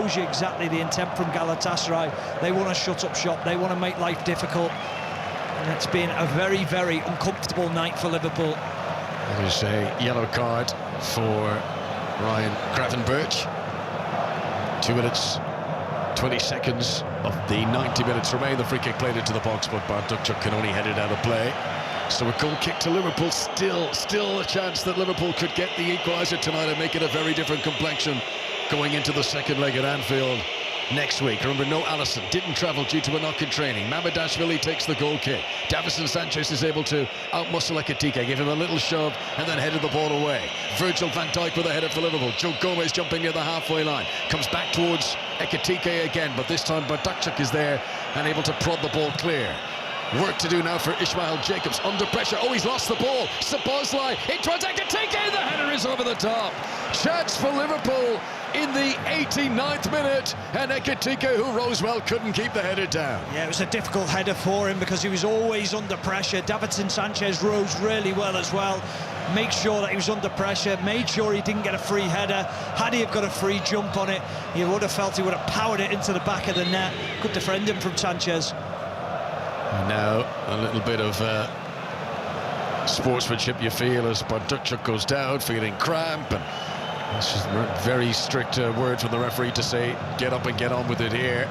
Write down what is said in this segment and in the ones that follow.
shows you exactly the intent from Galatasaray. They want to shut up shop, they want to make life difficult, and it's been a very, very uncomfortable night for Liverpool. There's a yellow card for Ryan Gravenberch. 2 minutes, 20 seconds of the 90 minutes remain. The free kick played into the box, but Bardukchuk can only head it out of play. So a goal kick to Liverpool. Still a chance that Liverpool could get the equaliser tonight and make it a very different complexion going into the second leg at Anfield next week. Remember, no Alisson, didn't travel due to a knock in training. Mamardashvili takes the goal kick. Davinson Sanchez is able to outmuscle Ekitike, give him a little shove and then headed the ball away. Virgil van Dijk with a header for Liverpool. Joe Gomez jumping near the halfway line, comes back towards Ekitike again, but this time Bardukchuk is there and able to prod the ball clear. Work to do now for Ismail Jacobs, under pressure. Oh, he's lost the ball. Szoboszlai in towards Ekitike. The header is over the top. Chance for Liverpool in the 89th minute, and Ekitike, who rose well, couldn't keep the header down. Yeah, it was a difficult header for him because he was always under pressure. Davinson Sanchez rose really well as well. Made sure that he was under pressure, made sure he didn't get a free header. Had he have got a free jump on it, he would have felt he would have powered it into the back of the net. Good defending from Sanchez. And now a little bit of sportsmanship, you feel, as Bardukchuk goes down, feeling cramp, and it's just a very strict word from the referee to say, get up and get on with it here.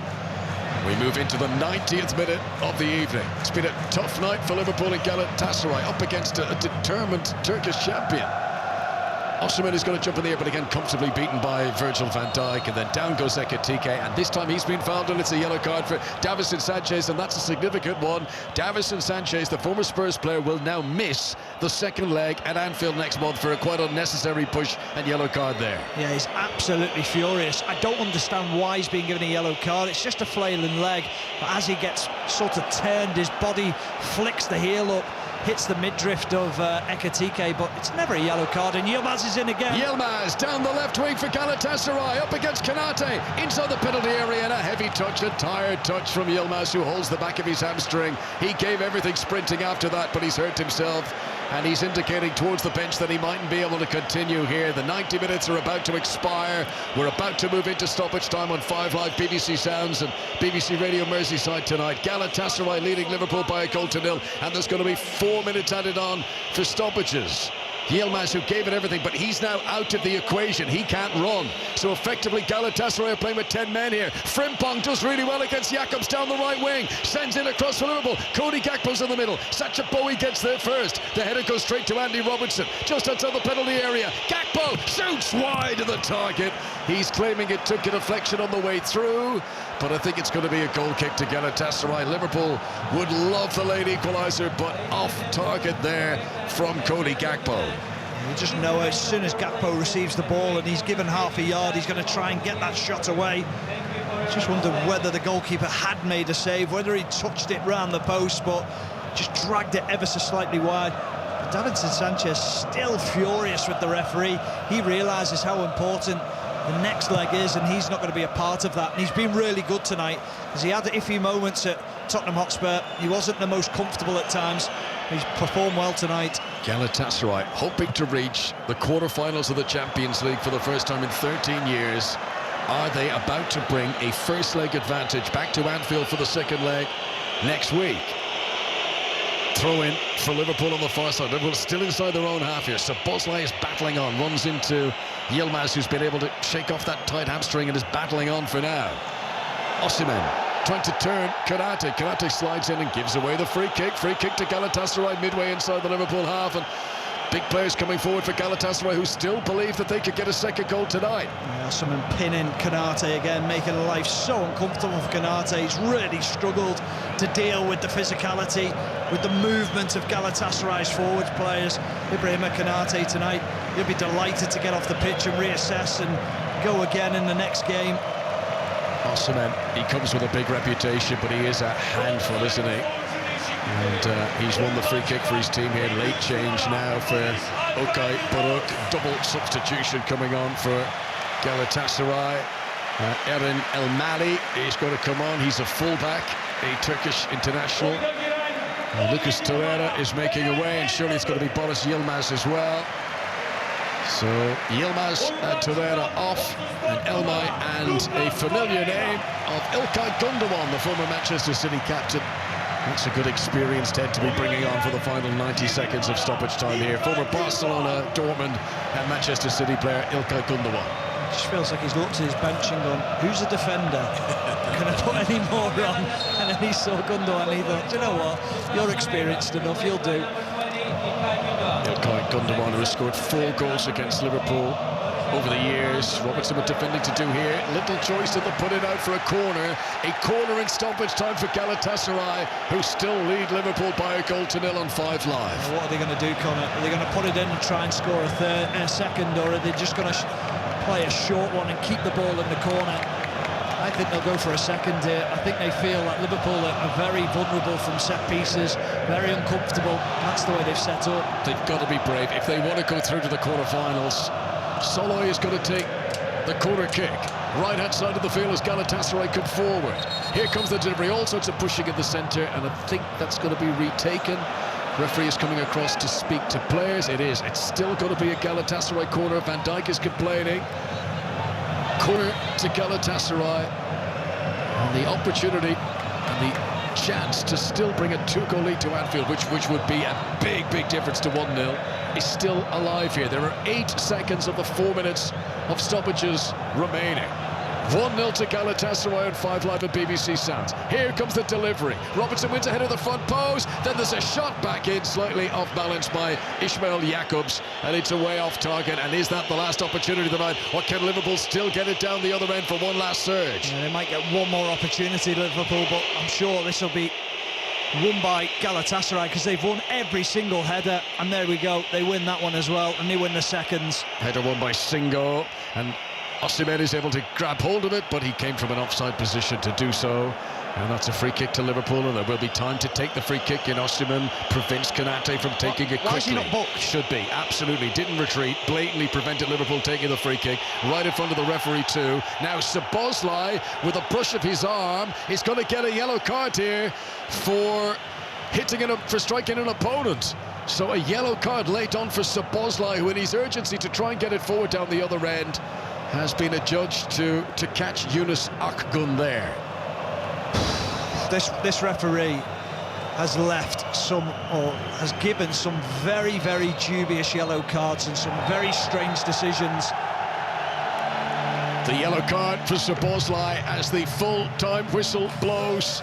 We move into the 90th minute of the evening. It's been a tough night for Liverpool and Galatasaray, up against a determined Turkish champion. Osimhen is going to jump in the air, but again comfortably beaten by Virgil van Dijk, and then down goes Ekitike, and this time he's been fouled, and it's a yellow card for Davinson Sanchez, and that's a significant one. Davinson Sanchez, the former Spurs player, will now miss the second leg at Anfield next month for a quite unnecessary push and yellow card there. Yeah, he's absolutely furious. I don't understand why he's being given a yellow card. It's just a flailing leg, but as he gets sort of turned, his body flicks the heel up, hits the midriff of Ekitike, but it's never a yellow card, and Yilmaz is in again. Yilmaz down the left wing for Galatasaray, up against Konate, inside the penalty area, and a heavy touch, a tired touch from Yilmaz, who holds the back of his hamstring. He gave everything sprinting after that, but he's hurt himself, and he's indicating towards the bench that he mightn't be able to continue here. The 90 minutes are about to expire. We're about to move into stoppage time on 5 Live, BBC Sounds and BBC Radio Merseyside tonight. Galatasaray leading Liverpool by a goal to nil, and there's going to be 4 minutes added on for stoppages. Yilmaz, who gave it everything, but he's now out of the equation. He can't run. So effectively Galatasaray are playing with 10 men here. Frimpong does really well against Jacobs down the right wing. Sends in across for Liverpool. Cody Gakpo's in the middle. Sacha Bowie gets there first. The header goes straight to Andy Robertson, just outside the penalty area. Gakpo shoots wide of the target. He's claiming it took a deflection on the way through, but I think it's going to be a goal kick to Galatasaray. Liverpool would love the late equaliser, but off target there from Cody Gakpo. You just know as soon as Gakpo receives the ball and he's given half a yard, he's going to try and get that shot away. I just wonder whether the goalkeeper had made a save, whether he touched it round the post, but just dragged it ever so slightly wide. But Davinson Sanchez still furious with the referee. He realises how important the next leg is, and he's not going to be a part of that. And he's been really good tonight, as he had iffy moments at Tottenham Hotspur. He wasn't the most comfortable at times. He's performed well tonight. Galatasaray hoping to reach the quarter-finals of the Champions League for the first time in 13 years. Are they about to bring a first-leg advantage back to Anfield for the second leg next week? Throw in for Liverpool on the far side. Liverpool still inside their own half here. Szoboszlai is battling on, runs into Yilmaz, who's been able to shake off that tight hamstring and is battling on for now. Osimhen trying to turn Konate. Konate slides in and gives away the free kick. Free kick to Galatasaray midway inside the Liverpool half, and big players coming forward for Galatasaray, who still believe that they could get a second goal tonight. Yeah, someone pinning Konate again, making life so uncomfortable for Konate. He's really struggled to deal with the physicality, with the movement of Galatasaray's forwards players. Ibrahima Konate tonight, he'll be delighted to get off the pitch and reassess and go again in the next game. Osimhen, he comes with a big reputation, but he is a handful, isn't he? And he's won the free kick for his team here. Late change now for Okay Buruk. Double substitution coming on for Galatasaray. Erin El Mali is going to come on. He's a fullback, a Turkish international. Lucas Torreira is making away, and surely it's going to be Boris Yilmaz as well. So Yilmaz and Torreira off, and Elmay and a familiar name of İlkay Gündoğan, the former Manchester City captain. That's a good experienced head to be bringing on for the final 90 seconds of stoppage time here. Former Barcelona, Dortmund and Manchester City player İlkay Gündoğan. It just feels like he's looked at his bench and gone, who's the defender? Can I put any more on? And then he saw Gündoğan and he thought, do you know what? You're experienced enough, you'll do. İlkay Gündoğan, who has scored 4 goals against Liverpool over the years. Robertson with defending to do here. Little choice to put it out for a corner. A corner in stoppage time for Galatasaray, who still lead Liverpool by a goal to 0 on 5 live. What are they going to do, Connor? Are they going to put it in and try and score a second, or are they just going to play a short one and keep the ball in the corner? I think they'll go for a second here. I think they feel that Liverpool are very vulnerable from set pieces, very uncomfortable. That's the way they've set up. They've got to be brave. If they want to go through to the quarter-finals, Soloy is going to take the corner kick. Right-hand side of the field as Galatasaray come forward. Here comes the delivery, all sorts of pushing in the centre, and I think that's going to be retaken. Referee is coming across to speak to players. It is. It's still going to be a Galatasaray corner. Van Dijk is complaining. Corner to Galatasaray. And the opportunity and the chance to still bring a 2-goal lead to Anfield, which would be a big difference to 1-0, is still alive here. There are 8 seconds of the 4 minutes of stoppages remaining. 1-0 to Galatasaray on 5 Live at BBC Sounds. Here comes the delivery. Robertson wins ahead of the front post. Then there's a shot back in, slightly off balance by Ismail Jakobs, and it's away off target. And is that the last opportunity tonight, or can Liverpool still get it down the other end for one last surge? Yeah, they might get one more opportunity, Liverpool, but I'm sure this will be won by Galatasaray because they've won every single header, and there we go, they win that one as well, and they win the seconds. Header won by Singo, and Osimhen is able to grab hold of it, but he came from an offside position to do so. And that's a free kick to Liverpool, and there will be time to take the free kick in. Osimhen prevents Konate from taking it quickly. Why is he not booked? Should be, absolutely. Didn't retreat, blatantly prevented Liverpool taking the free kick. Right in front of the referee too. Now Szoboszlai, with a brush of his arm, is going to get a yellow card here for striking an opponent. So a yellow card late on for Szoboszlai, who in his urgency to try and get it forward down the other end has been adjudged to catch Yunus Akgun there. This referee has has given some very dubious yellow cards and some very strange decisions. The yellow card for Szoboszlai as the full-time whistle blows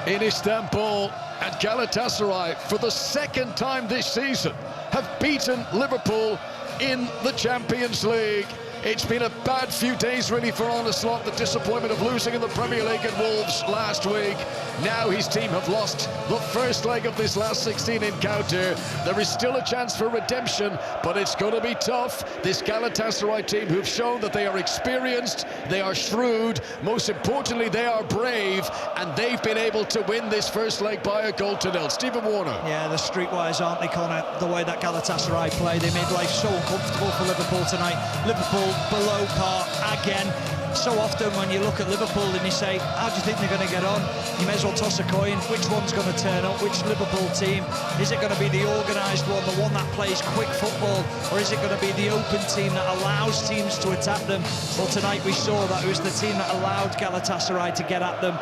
in Istanbul, and Galatasaray, for the 2nd time this season, have beaten Liverpool in the Champions League. It's been a bad few days really for Arne Slot, the disappointment of losing in the Premier League at Wolves last week. Now his team have lost the first leg of this last 16 encounter. There is still a chance for redemption, but it's going to be tough. This Galatasaray team, who've shown that they are experienced, they are shrewd, most importantly they are brave, and they've been able to win this first leg by a goal to 0. Stephen Warner. Yeah, the streetwise, aren't they, Connor? The way that Galatasaray play, they made life so uncomfortable for Liverpool tonight. Liverpool below par again. So often when you look at Liverpool and you say, how do you think they're going to get on? You may as well toss a coin. Which one's going to turn up? Which Liverpool team? Is it going to be the organised one, the one that plays quick football? Or is it going to be the open team that allows teams to attack them? Well, tonight we saw that it was the team that allowed Galatasaray to get at them.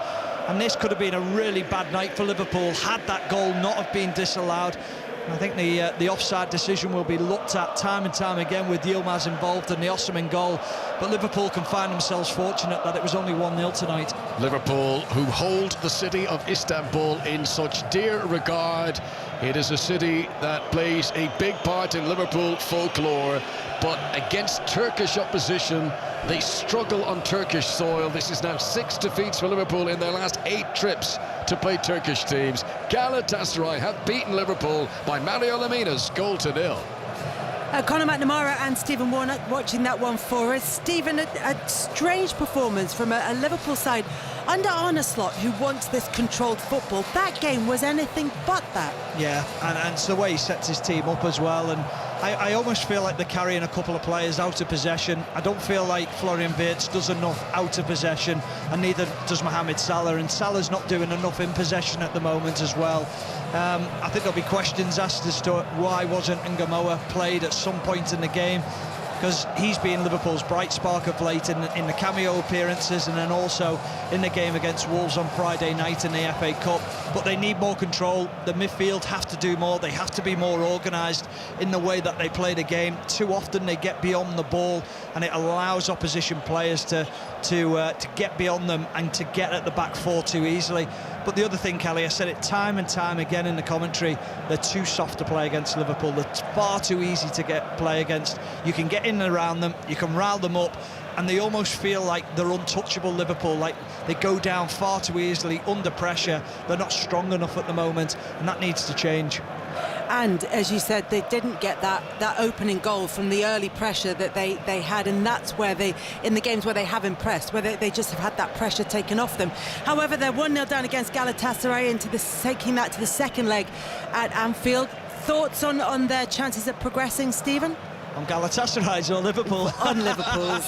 And this could have been a really bad night for Liverpool had that goal not have been disallowed. I think the offside decision will be looked at time and time again with Yilmaz involved and the Osimhen goal. But Liverpool can find themselves fortunate that it was only 1-0 tonight. Liverpool, who hold the city of Istanbul in such dear regard. It is a city that plays a big part in Liverpool folklore, but against Turkish opposition, they struggle on Turkish soil. This is now 6 defeats for Liverpool in their last 8 trips to play Turkish teams. Galatasaray have beaten Liverpool by Mario Lemina's goal to 0. Conor McNamara and Stephen Warnock watching that one for us. Stephen, a strange performance from a Liverpool side Under Arne Slot, who wants this controlled football, that game was anything but that. Yeah, and it's the way he sets his team up as well. And I almost feel like they're carrying a couple of players out of possession. I don't feel like Florian Wirtz does enough out of possession, and neither does Mohamed Salah. And Salah's not doing enough in possession at the moment as well. I think there'll be questions asked as to why wasn't Ngamoa played at some point in the game, because he's been Liverpool's bright spark of late in the cameo appearances, and then also in the game against Wolves on Friday night in the FA Cup. But they need more control. The midfield have to do more. They have to be more organised in the way that they play the game. Too often they get beyond the ball, and it allows opposition players to get beyond them and to get at the back four too easily. But the other thing, Kelly, I said it time and time again in the commentary, they're too soft to play against Liverpool. They're far too easy to play against. You can get in and around them, you can rile them up, and they almost feel like they're untouchable, Liverpool, like they go down far too easily under pressure. They're not strong enough at the moment, and that needs to change. And as you said, they didn't get that opening goal from the early pressure that they had, and that's where they, in the games where they have impressed, where they just have had that pressure taken off them. However, they're 1-0 down against Galatasaray, into taking that to the second leg at Anfield. Thoughts on their chances of progressing, Stephen? On Galatasaray's or Liverpool? On Liverpool's.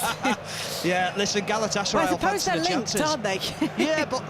Yeah, listen, Galatasaray, well, I will suppose fancy they're the linked, chances. aren't they? Yeah, but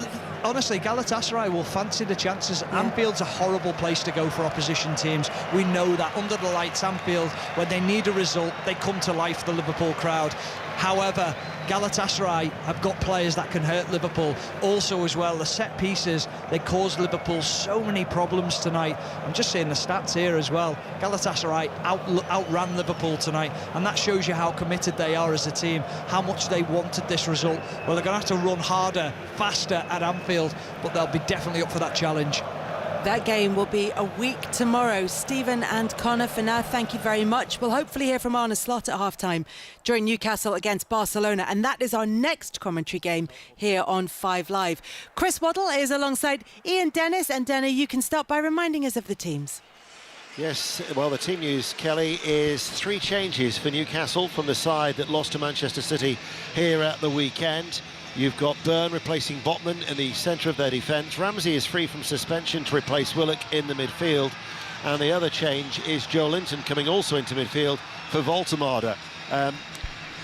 honestly, Galatasaray will fancy the chances. Yeah. Anfield's a horrible place to go for opposition teams. We know that. Under the lights, Anfield, when they need a result, they come to life, the Liverpool crowd. However, Galatasaray have got players that can hurt Liverpool. Also as well, the set pieces, they caused Liverpool so many problems tonight. I'm just seeing the stats here as well. Galatasaray outran Liverpool tonight, and that shows you how committed they are as a team, how much they wanted this result. Well, they're going to have to run harder, faster at Anfield, but they'll be definitely up for that challenge. That game will be a week tomorrow. Stephen and Connor, for now, thank you very much. We'll hopefully hear from Arne Slot at half-time during Newcastle against Barcelona, and that is our next commentary game here on 5 Live. Chris Waddle is alongside Ian Dennis, and Denner, you can start by reminding us of the teams. Yes, well, the team news, Kelly, is 3 changes for Newcastle from the side that lost to Manchester City here at the weekend. You've got Byrne replacing Botman in the centre of their defence. Ramsey is free from suspension to replace Willock in the midfield. And the other change is Joe Linton coming also into midfield for Voltemade.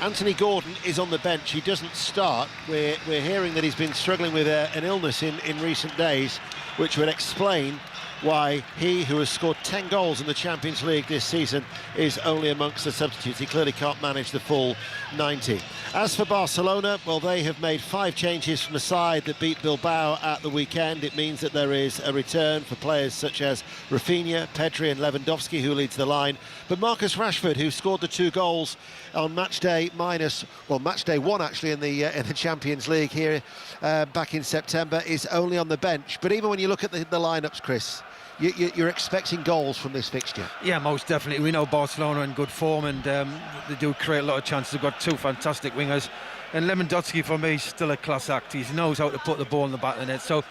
Anthony Gordon is on the bench. He doesn't start. We're hearing that he's been struggling with an illness in recent days, which would explain why he, who has scored 10 goals in the Champions League this season, is only amongst the substitutes. He clearly can't manage the full 90. As for Barcelona, well, they have made 5 changes from the side that beat Bilbao at the weekend. It means that there is a return for players such as Rafinha, Pedri and Lewandowski, who leads the line. But Marcus Rashford, who scored the 2 goals on match day 1 actually in the Champions League here back in September, is only on the bench. But even when you look at the lineups, Chris, you're expecting goals from this fixture. Yeah, most definitely. We know Barcelona are in good form, and they do create a lot of chances. They've got 2 fantastic wingers, and Lewandowski for me is still a class act. He knows how to put the ball in the back of the net. So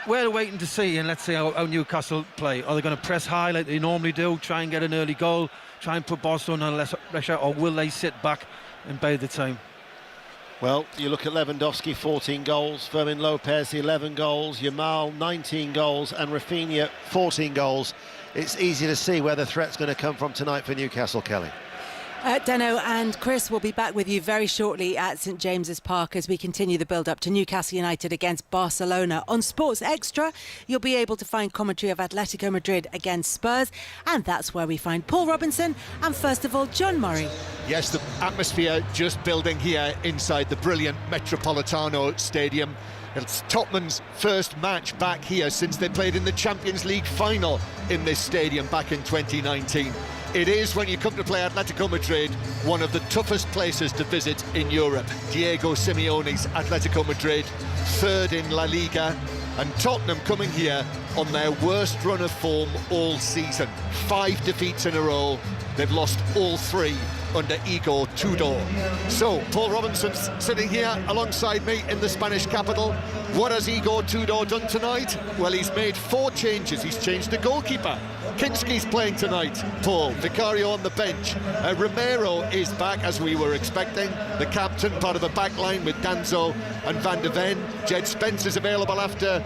we're waiting to see, and let's see how Newcastle play. Are they going to press high like they normally do, try and get an early goal, try and put Barcelona under less pressure, or will they sit back and bide the time? Well, you look at Lewandowski, 14 goals, Fermin Lopez, 11 goals, Yamal, 19 goals, and Rafinha, 14 goals. It's easy to see where the threat's going to come from tonight for Newcastle, Kelly. Deno and Chris will be back with you very shortly at St James's Park as we continue the build-up to Newcastle United against Barcelona. On Sports Extra, you'll be able to find commentary of Atletico Madrid against Spurs, and that's where we find Paul Robinson and, first of all, John Murray. Yes, the atmosphere just building here inside the brilliant Metropolitano Stadium. It's Tottenham's first match back here since they played in the Champions League final in this stadium back in 2019. It is, when you come to play Atletico Madrid, one of the toughest places to visit in Europe. Diego Simeone's Atletico Madrid, 3rd in La Liga, and Tottenham coming here on their worst run of form all season. 5 defeats in a row. They've lost all 3 under Igor Tudor. So, Paul Robinson's sitting here alongside me in the Spanish capital. What has Igor Tudor done tonight? Well, he's made 4 changes. He's changed the goalkeeper. Kinski's playing tonight, Paul. Vicario on the bench. Romero is back, as we were expecting. The captain, part of a back line with Danzo and Van de Ven. Jed Spence is available after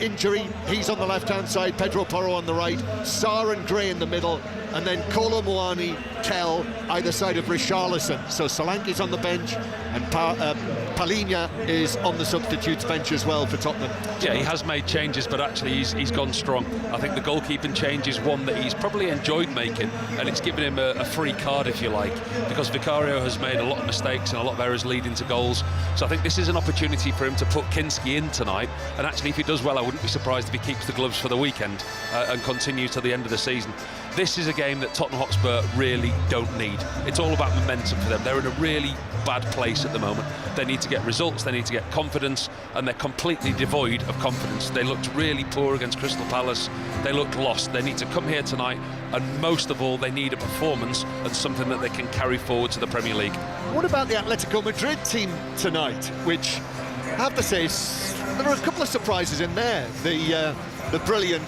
injury. He's on the left-hand side. Pedro Porro on the right. Sarr and Gray in the middle. And then Kolo Muani, Kell, either side of Richarlison. So Solanke's on the bench, and Palhinha is on the substitutes bench as well for Tottenham. Yeah, he has made changes, but actually he's gone strong. I think the goalkeeping change is one that he's probably enjoyed making, and it's given him a free card, if you like, because Vicario has made a lot of mistakes and a lot of errors leading to goals. So I think this is an opportunity for him to put Kinski in tonight, and actually if he does well, I wouldn't be surprised if he keeps the gloves for the weekend and continues to the end of the season. This is a game that Tottenham Hotspur really don't need. It's all about momentum for them. They're in a really bad place at the moment. They need to get results, they need to get confidence, and they're completely devoid of confidence. They looked really poor against Crystal Palace. They looked lost. They need to come here tonight, and most of all, they need a performance and something that they can carry forward to the Premier League. What about the Atletico Madrid team tonight, which I have to say, there are a couple of surprises in there. The brilliant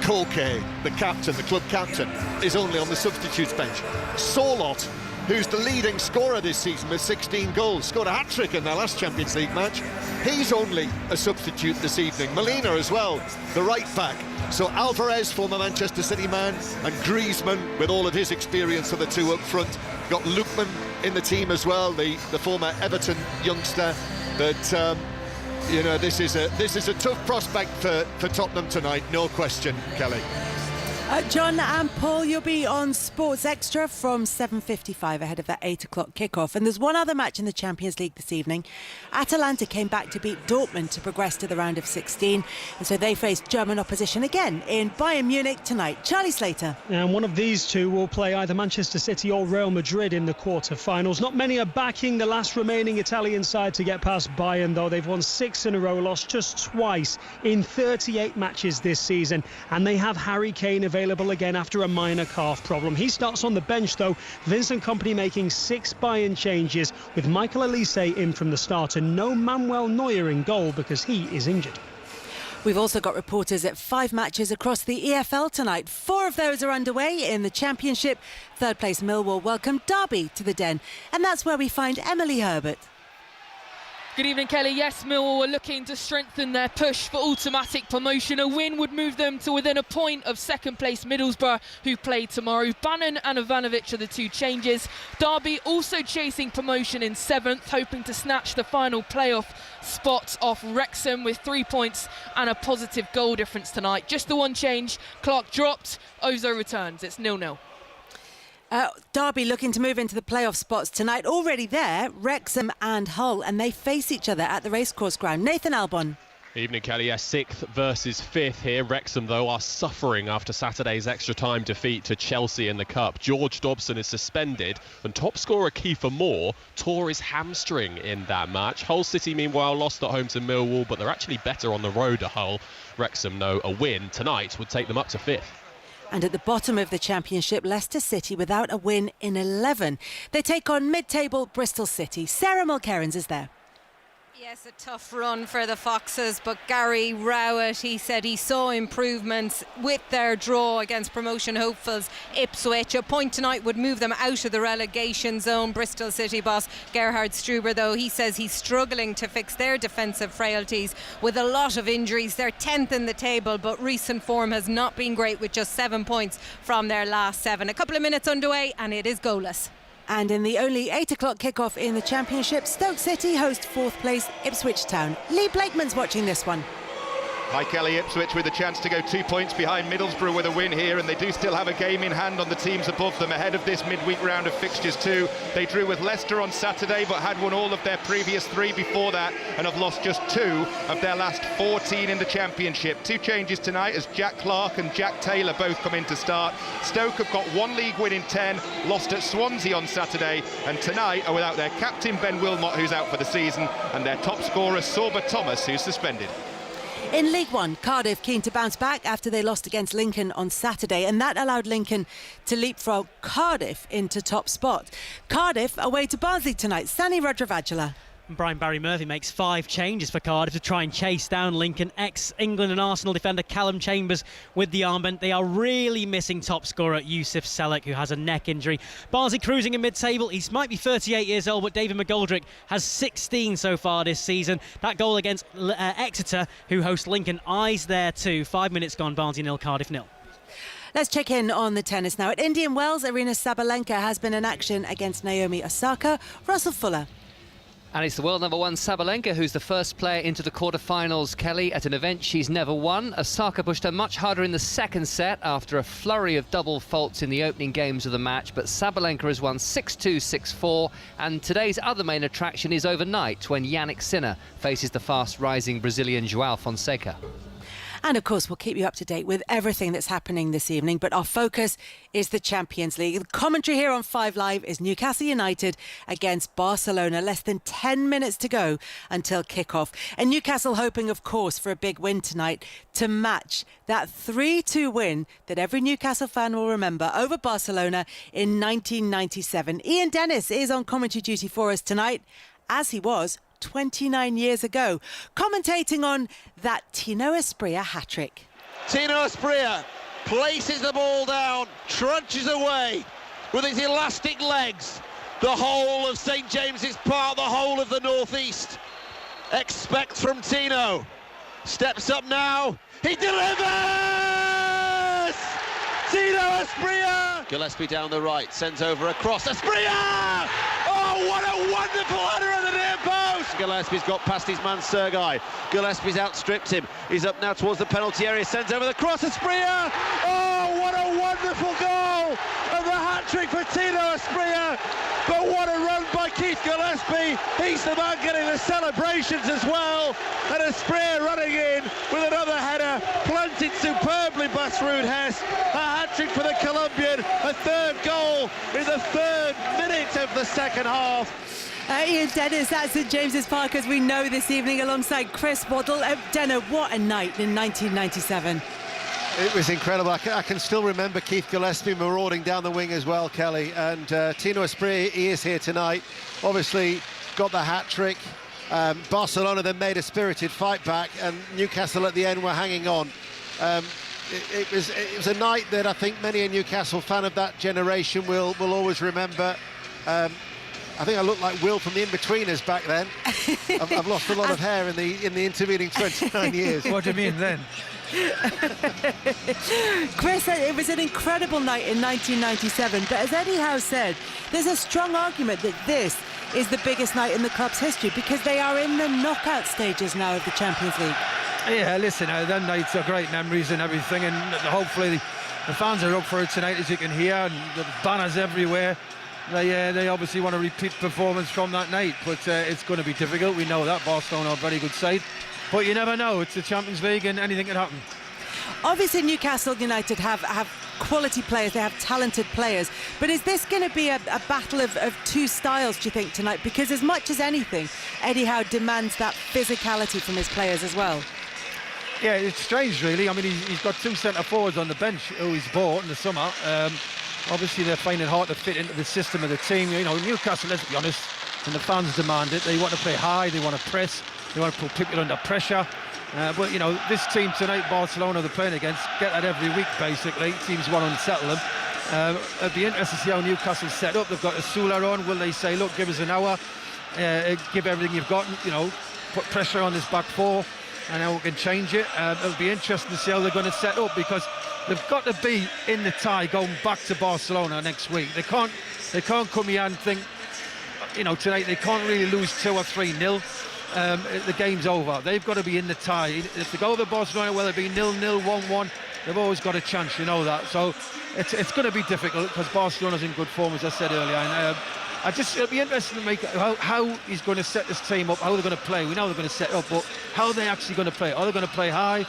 Koke, the captain, the club captain, is only on the substitutes bench. Solot, who's the leading scorer this season with 16 goals, scored a hat-trick in their last Champions League match. He's only a substitute this evening. Molina as well, the right back. So Alvarez, former Manchester City man, and Griezmann, with all of his experience, are the two up front. Got Lookman in the team as well, the former Everton youngster. But you know, this is a tough prospect for Tottenham tonight, no question, Kelly. John and Paul, you'll be on Sports Extra from 7:55 ahead of that 8 o'clock kickoff. And there's one other match in the Champions League this evening. Atalanta came back to beat Dortmund to progress to the round of 16. And so they face German opposition again in Bayern Munich tonight. Charlie Slater. And one of these two will play either Manchester City or Real Madrid in the quarter-finals. Not many are backing the last remaining Italian side to get past Bayern, though. They've won 6 in a row, lost just twice in 38 matches this season. And they have Harry Kane available again after a minor calf problem. He starts on the bench, though. Vincent Kompany making 6 Bayern changes, with Michael Elise in from the start and no Manuel Neuer in goal because he is injured. We've also got reporters at 5 matches across the EFL tonight. 4 of those are underway in the Championship. Third place Millwall welcome Derby to the Den, and that's where we find Emily Herbert. Good evening, Kelly. Yes, Millwall are looking to strengthen their push for automatic promotion. A win would move them to within a point of second place Middlesbrough, who play tomorrow. Bannon and Ivanovic are the 2 changes. Derby also chasing promotion in 7th, hoping to snatch the final playoff spot off Wrexham with 3 points and a positive goal difference tonight. Just the one change. Clark dropped, Ozo returns. It's 0-0. Derby looking to move into the playoff spots tonight. Already there, Wrexham and Hull, and they face each other at the racecourse ground. Nathan Albon. Evening, Kelly. Yeah, 6th versus 5th here. Wrexham, though, are suffering after Saturday's extra-time defeat to Chelsea in the Cup. George Dobson is suspended, and top scorer Kiefer Moore tore his hamstring in that match. Hull City, meanwhile, lost at home to Millwall, but they're actually better on the road at Hull. Wrexham know a win tonight would take them up to 5th. And at the bottom of the Championship, Leicester City without a win in 11. They take on mid-table Bristol City. Sarah Mulcairns is there. Yes, a tough run for the Foxes, but Gary Rowett, he said he saw improvements with their draw against promotion hopefuls Ipswich. A point tonight would move them out of the relegation zone. Bristol City boss Gerhard Struber, though, he says he's struggling to fix their defensive frailties with a lot of injuries. They're 10th in the table, but recent form has not been great with just 7 points from their last 7. A couple of minutes underway and it is goalless. And in the only 8 o'clock kickoff in the Championship, Stoke City host 4th place Ipswich Town. Lee Blakeman's watching this one. Hi Kelly, Ipswich with a chance to go 2 points behind Middlesbrough with a win here, and they do still have a game in hand on the teams above them ahead of this midweek round of fixtures too. They drew with Leicester on Saturday but had won all of their previous 3 before that and have lost just 2 of their last 14 in the Championship. 2 changes tonight as Jack Clark and Jack Taylor both come in to start. Stoke have got 1 league win in 10, lost at Swansea on Saturday, and tonight are without their captain Ben Wilmot, who's out for the season, and their top scorer Sorba Thomas, who's suspended. In League One, Cardiff keen to bounce back after they lost against Lincoln on Saturday, and that allowed Lincoln to leapfrog Cardiff into top spot. Cardiff away to Barnsley tonight. Sani Radravajala. And Brian Barry Murphy makes 5 changes for Cardiff to try and chase down Lincoln. Ex-England and Arsenal defender Callum Chambers with the armband. They are really missing top scorer Yusuf Selleck, who has a neck injury. Barnsley cruising in mid-table. He might be 38 years old, but David McGoldrick has 16 so far this season. That goal against Exeter, who host Lincoln, eyes there too. 5 minutes gone, Barnsley 0, Cardiff 0. Let's check in on the tennis now. At Indian Wells, Arina Sabalenka has been in action against Naomi Osaka. Russell Fuller. And it's the world number 1 Sabalenka who's the first player into the quarter-finals, Kelly, at an event she's never won. Osaka pushed her much harder in the second set after a flurry of double faults in the opening games of the match, but Sabalenka has won 6-2, 6-4, and today's other main attraction is overnight when Jannik Sinner faces the fast-rising Brazilian João Fonseca. And of course, we'll keep you up to date with everything that's happening this evening. But our focus is the Champions League. The commentary here on 5 Live is Newcastle United against Barcelona. Less than 10 minutes to go until kick-off. And Newcastle hoping, of course, for a big win tonight to match that 3-2 win that every Newcastle fan will remember over Barcelona in 1997. Ian Dennis is on commentary duty for us tonight, as he was 29 years ago, commentating on that Tino Asprilla hat-trick. Tino Asprilla places the ball down, trudges away with his elastic legs. The whole of St James's Park, the whole of the northeast expects from Tino. Steps up now, he delivers! Tino Asprilla! Gillespie down the right, sends over a cross, Asprilla! Oh, what a wonderful header at the near post! Gillespie's got past his man Sergei. Gillespie's outstripped him. He's up now towards the penalty area, sends over the cross, Asprilla! Oh, what a wonderful goal! And the hat-trick for Tino Asprilla! But what a run by Keith Gillespie! He's the man getting the celebrations as well! And Asprilla running in with another header, planted superbly by Ruud Hess. A hat-trick for the Colombian, a third goal in the 3rd minute of the second half. Ian Dennis at St James's Park, as we know, this evening alongside Chris Waddle. Denner, what a night in 1997. It was incredible. I can still remember Keith Gillespie marauding down the wing as well, Kelly. And Tino Asprilla, he is here tonight. Obviously got the hat-trick. Barcelona then made a spirited fight back, and Newcastle at the end were hanging on. It was a night that I think many a Newcastle fan of that generation will always remember. I think I looked like Will from the Inbetweeners back then. I've lost a lot of hair in the intervening 29 years. What do you mean then? Chris, it was an incredible night in 1997, but as Eddie Howe said, there's a strong argument that this is the biggest night in the club's history because they are in the knockout stages now of the Champions League. Yeah, listen, them nights are great memories and everything, and hopefully the fans are up for it tonight, as you can hear, and the banners everywhere. They obviously want a repeat performance from that night, but it's going to be difficult. We know that Barcelona are a very good side, but you never know. It's the Champions League and anything can happen. Obviously, Newcastle United have quality players, they have talented players, but is this going to be a battle of 2 styles, do you think, tonight? Because as much as anything, Eddie Howe demands that physicality from his players as well. Yeah, it's strange, really. I mean, he's got 2 centre-forwards on the bench who he's bought in the summer. Obviously, they're finding it hard to fit into the system of the team. You know, Newcastle, let's be honest, and the fans demand it. They want to play high, they want to press, they want to put people under pressure. But, you know, this team tonight, Barcelona, they're playing against, get that every week, basically. Teams want to unsettle them. It'd be interesting to see how Newcastle's set up. They've got Asula on. Will they say, look, give us an hour, give everything you've got, you know, put pressure on this back 4, and then we can change it. It'll be interesting to see how they're going to set up, because they've got to be in the tie going back to Barcelona next week. They can't come here and think, you know, tonight they can't really lose 2 or 3-0. The game's over. They've got to be in the tie. If they go to Barcelona, whether it be 0-0, 1-1, they've always got a chance, you know that. So it's going to be difficult because Barcelona's in good form, as I said earlier. And it'll be interesting to make how he's going to set this team up, how they're going to play. We know they're going to set up, but how are they actually going to play? Are they going to play high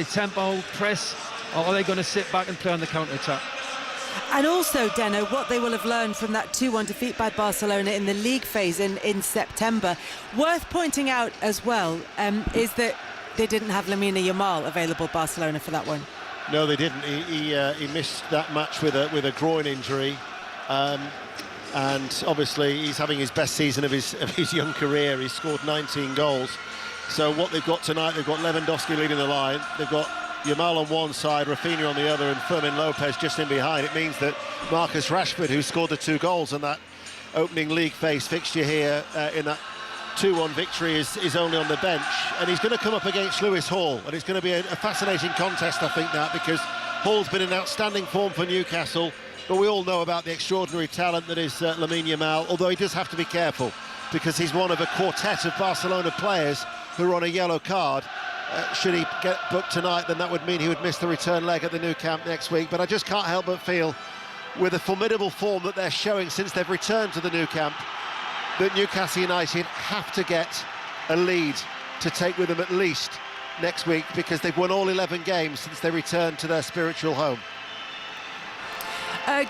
tempo, press, or are they going to sit back and play on the counter-attack? And also, Deno, what they will have learned from that 2-1 defeat by Barcelona in the league phase in September, worth pointing out as well, is that they didn't have Lamine Yamal available, Barcelona, for that one. No, they didn't. He missed that match with a groin injury. and obviously he's having his best season of his young career. He's scored 19 goals. So what they've got tonight, they've got Lewandowski leading the line, they've got Yamal on one side, Rafinha on the other, and Fermin Lopez just in behind. It means that Marcus Rashford, who scored the 2 goals in that opening league phase fixture here in that 2-1 victory, is only on the bench, and he's going to come up against Lewis Hall, and it's going to be a fascinating contest, I think, that, because Hall's been in outstanding form for Newcastle, but we all know about the extraordinary talent that is Lamine Yamal, although he does have to be careful, because he's one of a quartet of Barcelona players who are on a yellow card. Should he get booked tonight, then that would mean he would miss the return leg at the Nou Camp next week. But I just can't help but feel, with the formidable form that they're showing since they've returned to the Nou Camp, that Newcastle United have to get a lead to take with them at least next week, because they've won all 11 games since they returned to their spiritual home.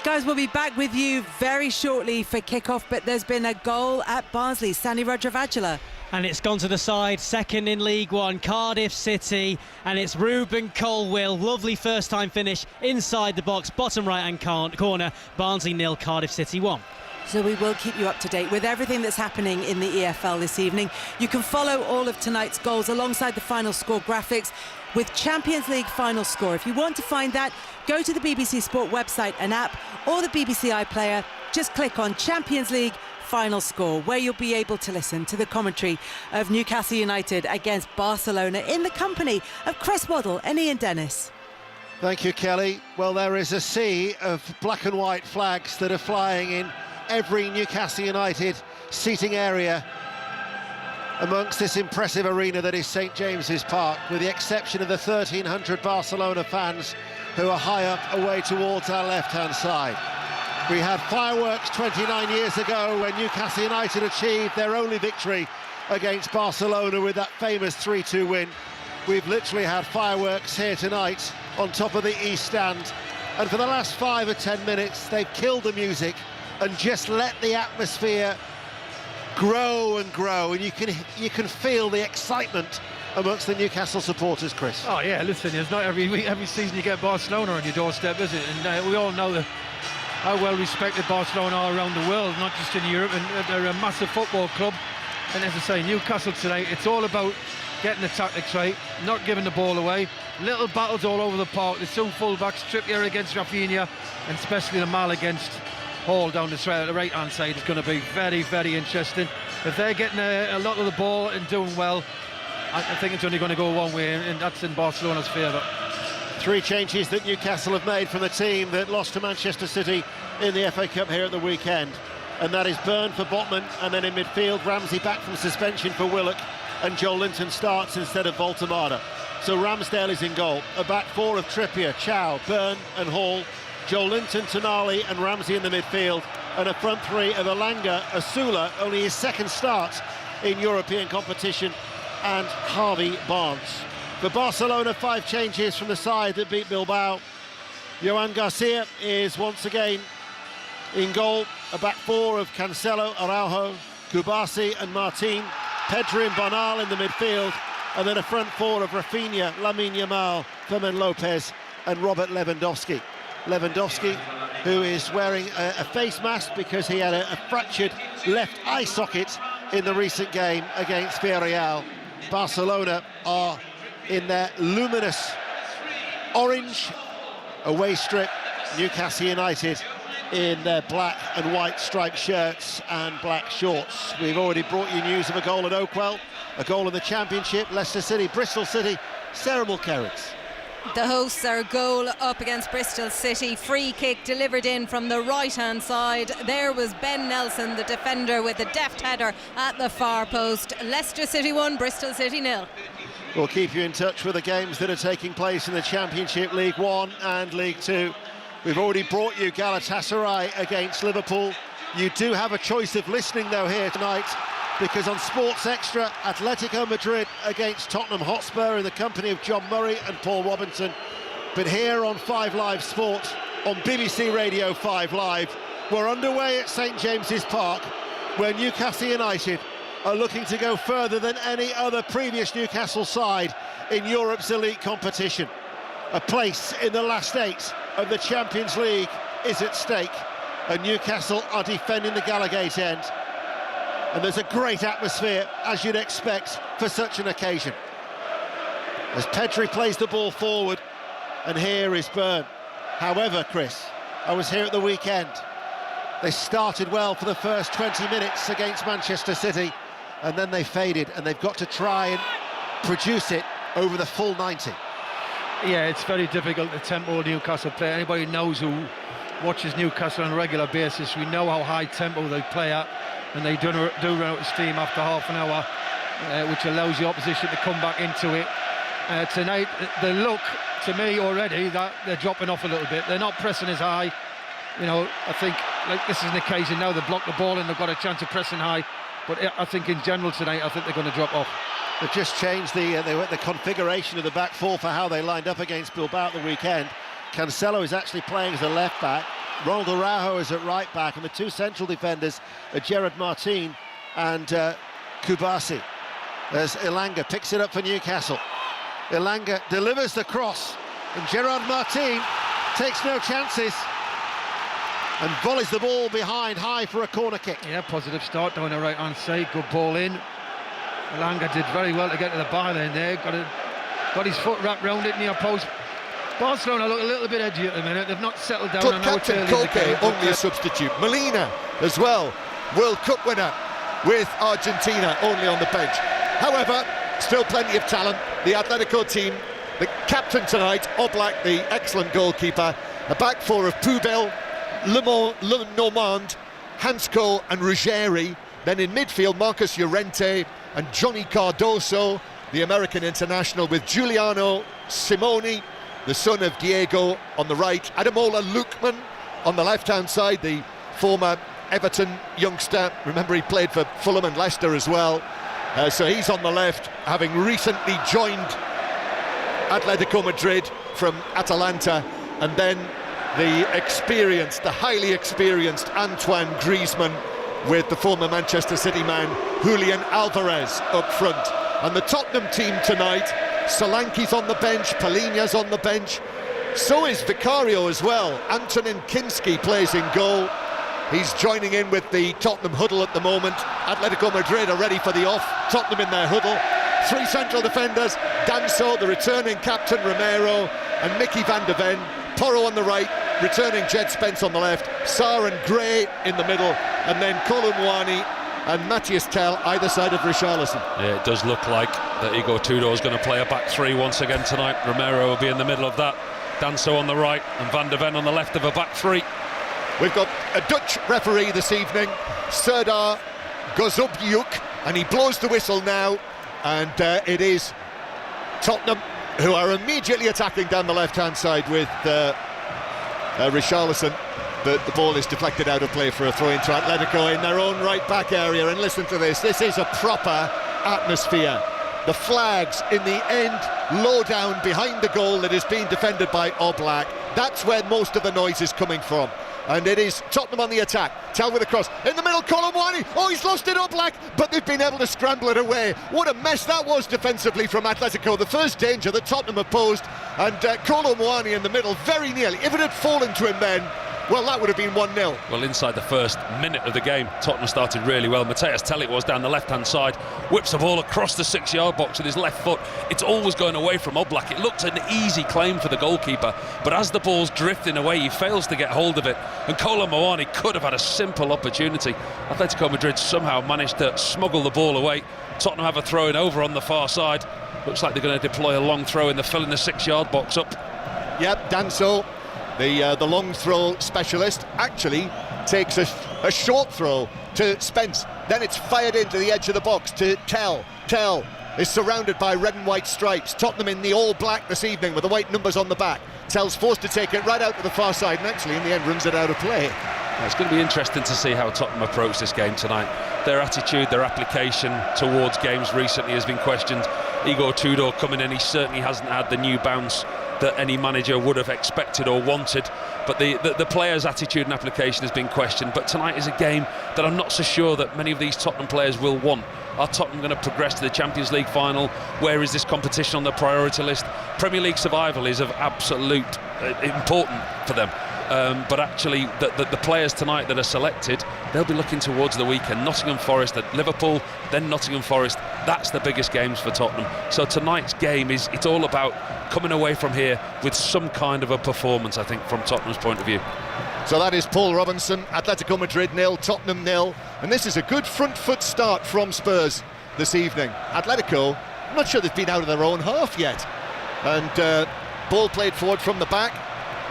Guys, we'll be back with you very shortly for kickoff, but there's been a goal at Barnsley. Sandy Radravajula. And it's gone to the side, second in League One, Cardiff City, and it's Ruben Colwill. Lovely first-time finish inside the box, bottom right-hand corner. Barnsley 0, Cardiff City 1. So we will keep you up to date with everything that's happening in the EFL this evening. You can follow all of tonight's goals alongside the final score graphics with Champions League final score. If you want to find that, go to the BBC Sport website and app or the BBC iPlayer. Just click on Champions League final score, where you'll be able to listen to the commentary of Newcastle United against Barcelona in the company of Chris Waddle and Ian Dennis. Thank you, Kelly. Well, there is a sea of black and white flags that are flying in every Newcastle United seating area amongst this impressive arena that is St James's Park, with the exception of the 1,300 Barcelona fans who are high up away towards our left-hand side. We had fireworks 29 years ago when Newcastle United achieved their only victory against Barcelona with that famous 3-2 win. We've literally had fireworks here tonight on top of the East Stand, and for the last 5 or 10 minutes they've killed the music and just let the atmosphere grow and grow, and you can feel the excitement amongst the Newcastle supporters, Chris. Oh yeah, listen, it's not every week, every season you get Barcelona on your doorstep, is it? And we all know how well respected Barcelona are around the world, not just in Europe, and they're a massive football club. And as I say, Newcastle tonight, it's all about getting the tactics right, not giving the ball away. Little battles all over the park. The 2 full-backs, Trippier against Rafinha, and especially the Mal against Hall down the right-hand side is going to be very, very interesting. If they're getting a lot of the ball and doing well, I think it's only going to go one way, and that's in Barcelona's favour. 3 changes that Newcastle have made from the team that lost to Manchester City in the FA Cup here at the weekend, and that is Byrne for Botman, and then in midfield Ramsey back from suspension for Willock, and Joel Linton starts instead of Voltemada. So Ramsdale is in goal, a back 4 of Trippier, Chow, Byrne and Hall, Joel Linton, Tonali and Ramsey in the midfield, and a front 3 of Elanga, Asula, only his second start in European competition, and Harvey Barnes. For Barcelona, 5 changes from the side that beat Bilbao. Johan Garcia is once again in goal. A back 4 of Cancelo, Araujo, Kubasi and Martin. Pedri and Bernal in the midfield. And then a front 4 of Rafinha, Lamine Yamal, Fermin Lopez and Robert Lewandowski. Lewandowski, who is wearing a face mask because he had a fractured left eye socket in the recent game against Villarreal. Barcelona are in their luminous orange away strip, Newcastle United in their black and white striped shirts and black shorts. We've already brought you news of a goal at Oakwell, a goal in the Championship, Leicester City, Bristol City, Sarah Mulkerricks. The hosts are a goal up against Bristol City. Free kick delivered in from the right-hand side. There was Ben Nelson, the defender, with a deft header at the far post. Leicester City 1, Bristol City 0. We'll keep you in touch with the games that are taking place in the Championship, League 1 and League 2. We've already brought you Galatasaray against Liverpool. You do have a choice of listening, though, here tonight, because on Sports Extra, Atletico Madrid against Tottenham Hotspur in the company of John Murray and Paul Robinson. But here on 5 Live Sport, on BBC Radio 5 Live, we're underway at St James's Park, where Newcastle United are looking to go further than any other previous Newcastle side in Europe's elite competition. A place in the last 8 of the Champions League is at stake. and Newcastle are defending the Gallowgate end. And there's a great atmosphere, as you'd expect, for such an occasion. As Pedri plays the ball forward, and here is Byrne. However, Chris, I was here at the weekend. They started well for the first 20 minutes against Manchester City, and then they faded, and they've got to try and produce it over the full 90. Yeah, it's very difficult, the tempo Newcastle play. Anybody knows who watches Newcastle on a regular basis, we know how high tempo they play at, and they do run out of steam after half an hour, which allows the opposition to come back into it. Tonight, they look, to me already, that they're dropping off a little bit. They're not pressing as high. You know, I think like this is an occasion now, they've blocked the ball and they've got a chance of pressing high. But I think in general tonight, I think they're going to drop off. They've just changed the configuration of the back four for how they lined up against Bilbao at the weekend. Cancelo is actually playing as a left back. Ronald Araujo is at right back, and the two central defenders are Gerard Martin and Kubasi. There's Elanga, picks it up for Newcastle. Elanga delivers the cross, and Gerard Martin takes no chances and volleys the ball behind high for a corner kick. Yeah, positive start down the right-hand side, good ball in. Elanga did very well to get to the byline there, got his foot wrapped round it near post. Barcelona look a little bit edgy at the minute, they've not settled down. But captain Koke, only a substitute. Molina as well, World Cup winner with Argentina, only on the bench. However, still plenty of talent. The Atletico team, the captain tonight, Oblak, the excellent goalkeeper, a back four of Pubel, Lenormand, Hansko and Ruggeri. Then in midfield, Marcus Llorente and Johnny Cardoso, the American international, with Giuliano Simoni, the son of Diego, on the right. Ademola Lookman on the left-hand side, the former Everton youngster. Remember, he played for Fulham and Leicester as well. So he's on the left, having recently joined Atletico Madrid from Atalanta. And then the highly experienced Antoine Griezmann with the former Manchester City man Julian Alvarez up front. And the Tottenham team tonight, Solanke's on the bench, Palhinha's on the bench, so is Vicario as well. Antonin Kinski plays in goal. He's joining in with the Tottenham huddle at the moment. Atletico Madrid are ready for the off, Tottenham in their huddle. Three central defenders, Danso, the returning captain Romero, and Mickey van de Ven. Porro on the right, returning Jed Spence on the left, Sarr and Gray in the middle, and then Kolumwani and Matthias Tell either side of Richarlison. Yeah, it does look like that Igor Tudor is going to play a back three once again tonight. Romero will be in the middle of that, Danso on the right and Van de Ven on the left of a back three. We've got a Dutch referee this evening, Serdar Gozobyuk, and he blows the whistle now, and it is Tottenham who are immediately attacking down the left-hand side with Richarlison. The ball is deflected out of play for a throw into Atletico in their own right-back area, and listen to this is a proper atmosphere. The flags in the end, low down behind the goal that is being defended by Oblak. That's where most of the noise is coming from. And it is Tottenham on the attack. Tell with a cross. In the middle, Kolumwani. Oh, he's lost it, Oblak, but they've been able to scramble it away. What a mess that was defensively from Atletico. The first danger that Tottenham have posed. And Kolumwani in the middle, very nearly. If it had fallen to him then, well, that would have been 1-0. Well, inside the first minute of the game, Tottenham started really well. Matthias Tell was down the left-hand side, whips the ball across the 6-yard box with his left foot. It's always going away from Oblak. It looked an easy claim for the goalkeeper, but as the ball's drifting away, he fails to get hold of it. And Kolumwani could have had a simple opportunity. Atletico Madrid somehow managed to smuggle the ball away. Tottenham have a throw-in over on the far side. Looks like they're going to deploy a long throw in the filling the 6-yard box up. Yep, Danso, the long throw specialist, actually takes a short throw to Spence. Then it's fired into the edge of the box to Tell. Tell is surrounded by red and white stripes. Tottenham in the all black this evening with the white numbers on the back. Tell's forced to take it right out to the far side and actually in the end runs it out of play. It's going to be interesting to see how Tottenham approach this game tonight. Their attitude, their application towards games recently has been questioned. Igor Tudor coming in, he certainly hasn't had the new bounce that any manager would have expected or wanted, but the players' attitude and application has been questioned. But tonight is a game that I'm not so sure that many of these Tottenham players will want. Are Tottenham going to progress to the Champions League final? Where is this competition on the priority list? Premier League survival is of absolute important for them. but actually the players tonight that are selected, they'll be looking towards the weekend. Nottingham Forest at Liverpool, then Nottingham Forest. That's the biggest games for Tottenham. So tonight's game it's all about coming away from here with some kind of a performance, I think, from Tottenham's point of view. So that is Paul Robinson. Atletico Madrid 0, Tottenham 0, and this is a good front foot start from Spurs this evening. Atletico, I'm not sure they've been out of their own half yet, and ball played forward from the back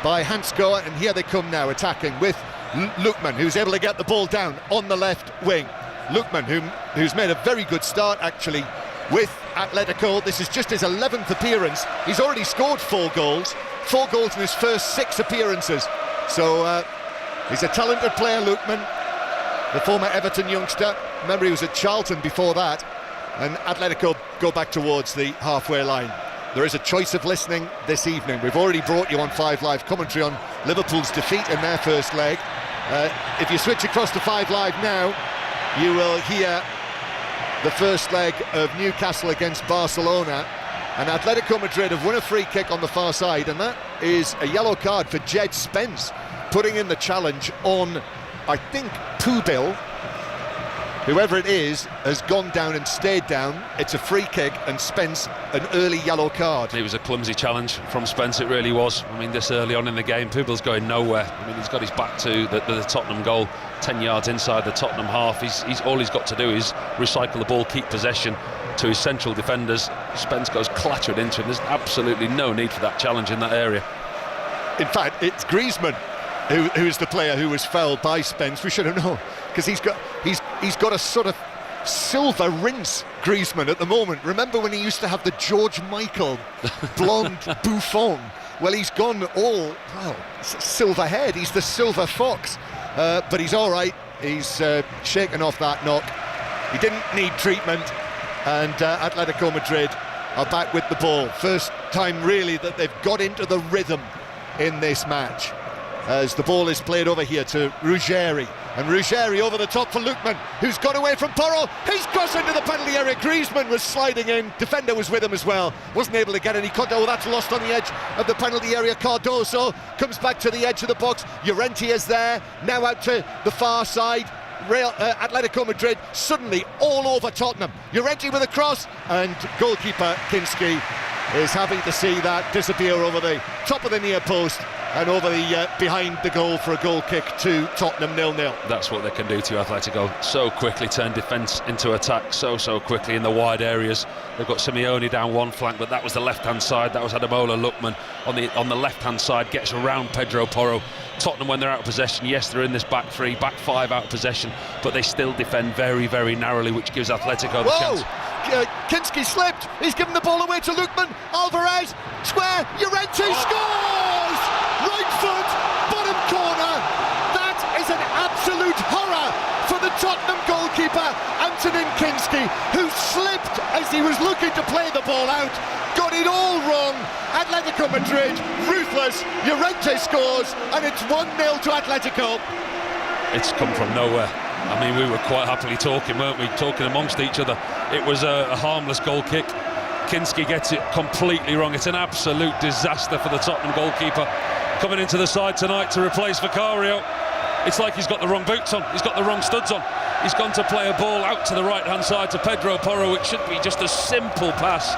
by Hansko, and here they come now attacking with Lookman, who's able to get the ball down on the left wing. Lookman, who's made a very good start actually with Atletico. This is just his 11th appearance. He's already scored 4 goals in his first 6 appearances. So he's a talented player, Lookman, the former Everton youngster. Remember, he was at Charlton before that. And Atletico go back towards the halfway line. There is a choice of listening this evening. We've already brought you on 5 Live commentary on Liverpool's defeat in their first leg. If you switch across to 5 Live now, you will hear the first leg of Newcastle against Barcelona, and Atletico Madrid have won a free kick on the far side, and that is a yellow card for Jed Spence, putting in the challenge on, I think, Pubil. Whoever it is has gone down and stayed down. It's a free kick, and Spence an early yellow card. It was a clumsy challenge from Spence, it really was. I mean, this early on in the game, Pubil's going nowhere. I mean, he's got his back to the Tottenham goal, 10 yards inside the Tottenham half. He's all he's got to do is recycle the ball, keep possession to his central defenders. Spence goes clattered into him. There's absolutely no need for that challenge in that area. In fact, it's Griezmann who is the player who was fouled by Spence. We should have known, because he's got a sort of silver rinse, Griezmann, at the moment. Remember when he used to have the George Michael blonde bouffon? Well, he's gone all, well, silver head. He's the silver fox, but he's all right. He's shaken off that knock. He didn't need treatment, and Atletico Madrid are back with the ball. First time really that they've got into the rhythm in this match, as the ball is played over here to Ruggeri, and Ruggeri over the top for Lookman, who's got away from Porro. He's crossed into the penalty area. Griezmann was sliding in, defender was with him as well, wasn't able to get any contact. Oh, that's lost on the edge of the penalty area. Cardoso comes back to the edge of the box. Llorente is there, now out to the far side. Atletico Madrid suddenly all over Tottenham. Llorente with a cross, and goalkeeper Kinski is happy to see that disappear over the top of the near post and over the behind the goal for a goal kick to Tottenham 0-0. That's what they can do to Atletico. So quickly turn defence into attack, so quickly in the wide areas. They've got Simeone down one flank, but that was the left-hand side. That was Ademola Lookman on the left-hand side, gets around Pedro Porro. Tottenham, when they're out of possession, yes, they're in this back 3, back 5 out of possession, but they still defend very, very narrowly, which gives Atletico the chance. Kinski slipped. He's given the ball away to Lookman. Alvarez, square, Llorente scores! Right foot, bottom corner. That is an absolute horror for the Tottenham goalkeeper, Antonin Kinski, who slipped as he was looking to play the ball out. Got it all wrong. Atletico Madrid, ruthless. Llorente scores, and it's 1-0 to Atletico. It's come from nowhere. I mean, we were quite happily talking, weren't we? Talking amongst each other. It was a harmless goal kick. Kinski gets it completely wrong. It's an absolute disaster for the Tottenham goalkeeper. Coming into the side tonight to replace Vicario. It's like he's got the wrong boots on. He's got the wrong studs on. He's gone to play a ball out to the right-hand side to Pedro Porro. It should be just a simple pass.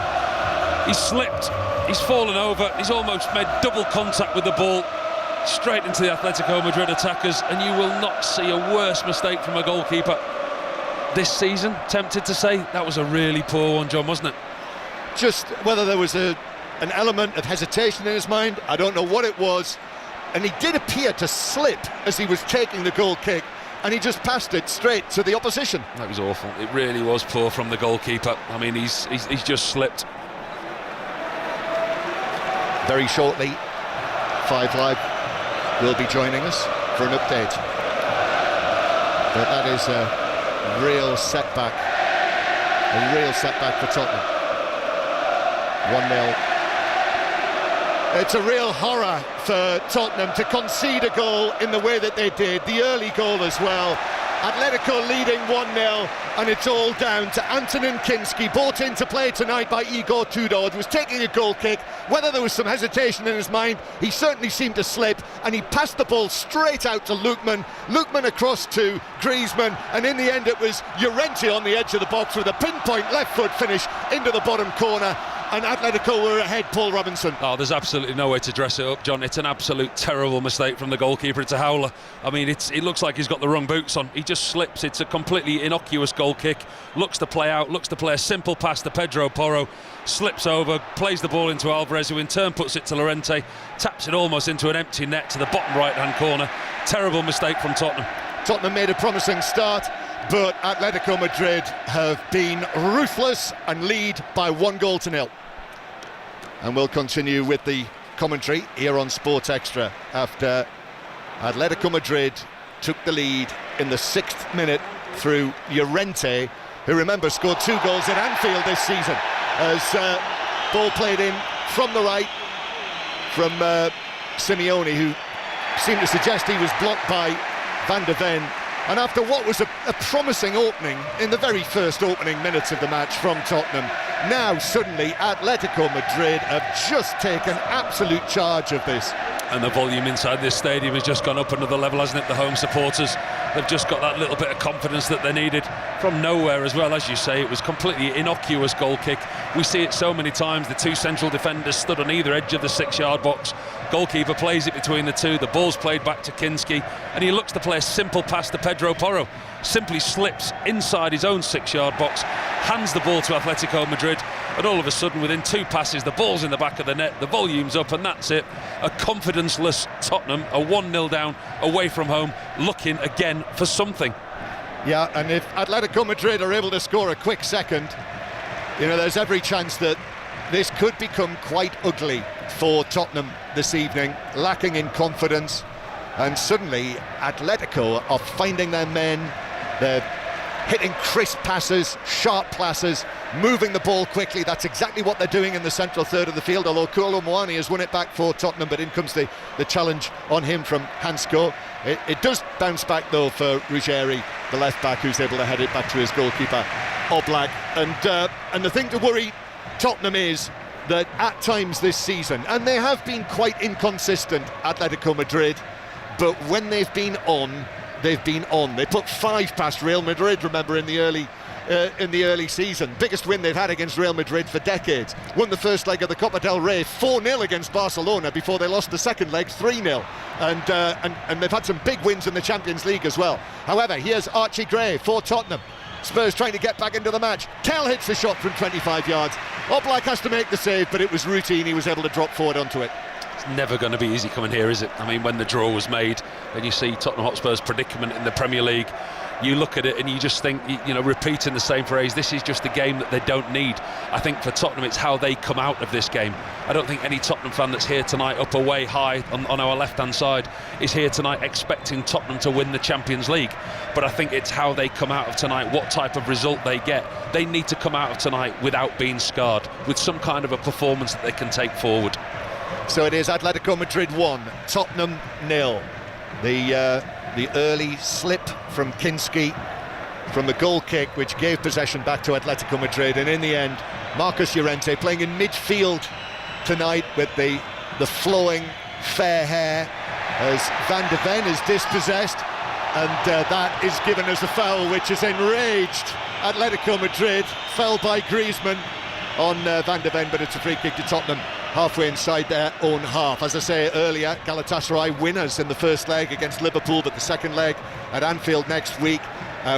He's slipped. He's fallen over. He's almost made double contact with the ball. Straight into the Atletico Madrid attackers, and you will not see a worse mistake from a goalkeeper this season. Tempted to say that was a really poor one, John, wasn't it? Just whether there was an element of hesitation in his mind, I don't know what it was, and he did appear to slip as he was taking the goal kick, and he just passed it straight to the opposition. That was awful. It really was poor from the goalkeeper. I mean, he's just slipped. Very shortly, 5 Live will be joining us for an update. But that is a real setback for Tottenham. 1-0. It's a real horror for Tottenham to concede a goal in the way that they did. The early goal as well. Atletico leading 1-0, and it's all down to Antonin Kinski, brought into play tonight by Igor Tudor, was taking a goal kick. Whether there was some hesitation in his mind, he certainly seemed to slip, and he passed the ball straight out to Lookman. Lookman across to Griezmann, and in the end it was Llorente on the edge of the box with a pinpoint left foot finish into the bottom corner. And Atletico were ahead, Paul Robinson. Oh, there's absolutely no way to dress it up, John. It's an absolute terrible mistake from the goalkeeper. It's a howler. I mean, it looks like he's got the wrong boots on. He just slips. It's a completely innocuous goal kick. Looks to play out, looks to play a simple pass to Pedro Porro. Slips over, plays the ball into Alvarez, who in turn puts it to Llorente. Taps it almost into an empty net to the bottom right-hand corner. Terrible mistake from Tottenham. Tottenham made a promising start, but Atletico Madrid have been ruthless and lead by 1-0. And we'll continue with the commentary here on Sports Extra after Atletico Madrid took the lead in the 6th minute through Llorente, who, remember, scored 2 goals at Anfield this season, as ball played in from the right from Simeone, who seemed to suggest he was blocked by Van de Ven. And after what was a promising opening in the very first opening minutes of the match from Tottenham, now suddenly Atletico Madrid have just taken absolute charge of this. And the volume inside this stadium has just gone up another level, hasn't it? The home supporters, they've just got that little bit of confidence that they needed from nowhere as well. As you say, it was completely innocuous goal kick. We see it so many times. The 2 central defenders stood on either edge of the 6-yard box. Goalkeeper plays it between the 2. The ball's played back to Kinski, and he looks to play a simple pass to Pedro Porro. Simply slips inside his own 6-yard box, hands the ball to Atletico Madrid, and all of a sudden, within 2 passes, the ball's in the back of the net, the volume's up, and that's it. A confidence-less Tottenham, a 1-0 down, away from home, looking again for something. Yeah, and if Atletico Madrid are able to score a quick second, you know, there's every chance that this could become quite ugly for Tottenham this evening, lacking in confidence. And suddenly Atletico are finding their men. They're hitting crisp passes, sharp passes, moving the ball quickly. That's exactly what they're doing in the central third of the field, although Kolo Muani has won it back for Tottenham, but in comes the challenge on him from Hansko. It does bounce back though for Ruggeri, the left back, who's able to head it back to his goalkeeper Oblak. And the thing to worry Tottenham is that at times this season, and they have been quite inconsistent, Atletico Madrid, but when they've been on, they've been on. They put 5 past Real Madrid, remember, in the early season. Biggest win they've had against Real Madrid for decades. Won the first leg of the Copa del Rey 4-0 against Barcelona before they lost the second leg 3-0. And they've had some big wins in the Champions League as well. However, here's Archie Gray for Tottenham. Spurs trying to get back into the match. Kell hits the shot from 25 yards. Oblak has to make the save, but it was routine. He was able to drop forward onto it. It's never going to be easy coming here, is it? I mean, when the draw was made and you see Tottenham Hotspur's predicament in the Premier League, you look at it and you just think, you know, repeating the same phrase, this is just a game that they don't need. I think for Tottenham, it's how they come out of this game. I don't think any Tottenham fan that's here tonight, up away high on our left-hand side, is here tonight expecting Tottenham to win the Champions League. But I think it's how they come out of tonight, what type of result they get. They need to come out of tonight without being scarred, with some kind of a performance that they can take forward. So it is Atletico Madrid 1, Tottenham 0. The early slip from Kinski from the goal kick, which gave possession back to Atletico Madrid, and in the end, Marcus Llorente playing in midfield tonight with the flowing fair hair, as Van de Ven is dispossessed, and that is given as a foul, which has enraged Atletico Madrid. Foul by Griezmann on Van de Ven, but it's a free kick to Tottenham halfway inside their own half. As I say earlier, Galatasaray winners in the first leg against Liverpool, but the second leg at Anfield next week.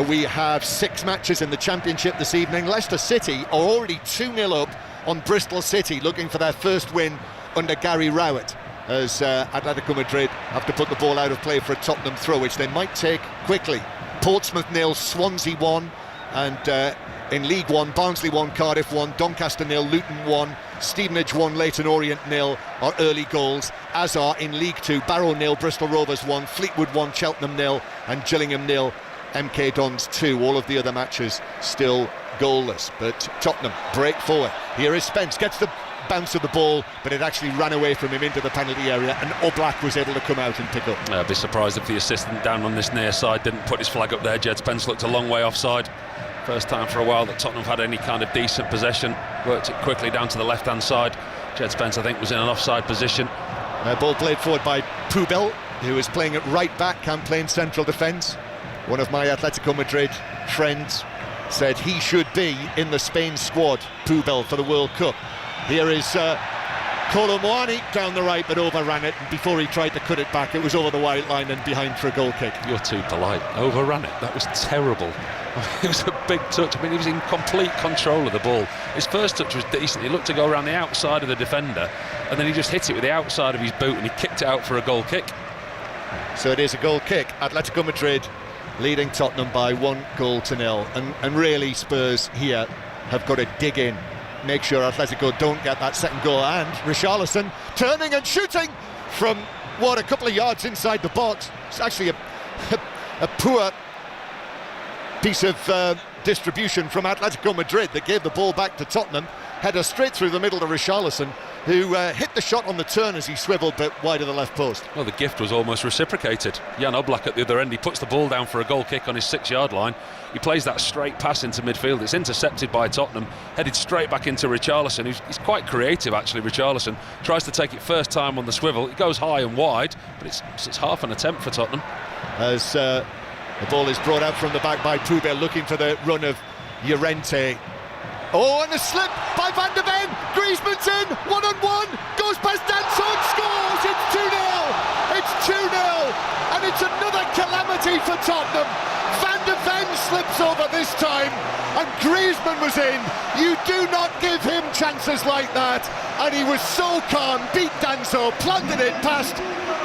We have 6 matches in the Championship this evening. Leicester City are already 2-0 up on Bristol City, looking for their first win under Gary Rowett, as Atletico Madrid have to put the ball out of play for a Tottenham throw, which they might take quickly. Portsmouth 0, Swansea 1, and in League 1, Barnsley 1, Cardiff 1, Doncaster 0, Luton 1, Stevenage 1, Leyton Orient 0 are early goals, as are in League 2, Barrow 0, Bristol Rovers 1, Fleetwood 1, Cheltenham 0, and Gillingham 0, MK Dons 2. All of the other matches still goalless, but Tottenham break forward. Here is Spence, gets the bounce of the ball, but it actually ran away from him into the penalty area, and Oblak was able to come out and pick up. I'd be surprised if the assistant down on this near side didn't put his flag up there. Jed Spence looked a long way offside. First time for a while that Tottenham have had any kind of decent possession. Worked it quickly down to the left-hand side. Jed Spence, I think, was in an offside position. Ball played forward by Pubel, who is playing at right back and playing central defence. One of my Atletico Madrid friends said he should be in the Spain squad, Pubel, for the World Cup. Here is Kolo Muani down the right, but overran it, and before he tried to cut it back, it was over the white line and behind for a goal kick. You're too polite. Overran it. That was terrible. It was a big touch. I mean, he was in complete control of the ball. His first touch was decent. He looked to go around the outside of the defender, and then he just hit it with the outside of his boot, and he kicked it out for a goal kick. So it is a goal kick. Atletico Madrid leading Tottenham by 1-0. And really, Spurs here have got to dig in, make sure Atletico don't get that second goal. And Richarlison turning and shooting from, what, a couple of yards inside the box. It's actually a poor piece of distribution from Atletico Madrid that gave the ball back to Tottenham. Header straight through the middle to Richarlison, who hit the shot on the turn as he swivelled, but wide of the left post. Well, the gift was almost reciprocated. Jan Oblak at the other end, he puts the ball down for a goal kick on his 6-yard line. He plays that straight pass into midfield. It's intercepted by Tottenham, headed straight back into Richarlison, he's quite creative, actually. Richarlison tries to take it first time on the swivel. It goes high and wide, but it's half an attempt for Tottenham. As the ball is brought out from the back by Pubel, looking for the run of Llorente. Oh, and a slip by Van de Ven. Griezmann's in, one-on-one, goes past Danson, scores. It's 2-0. It's 2-0, and it's another calamity for Tottenham. Van de Ven slips over this time, and Griezmann was in. You do not give him chances like that, and he was so calm. Beat Danso, planted it past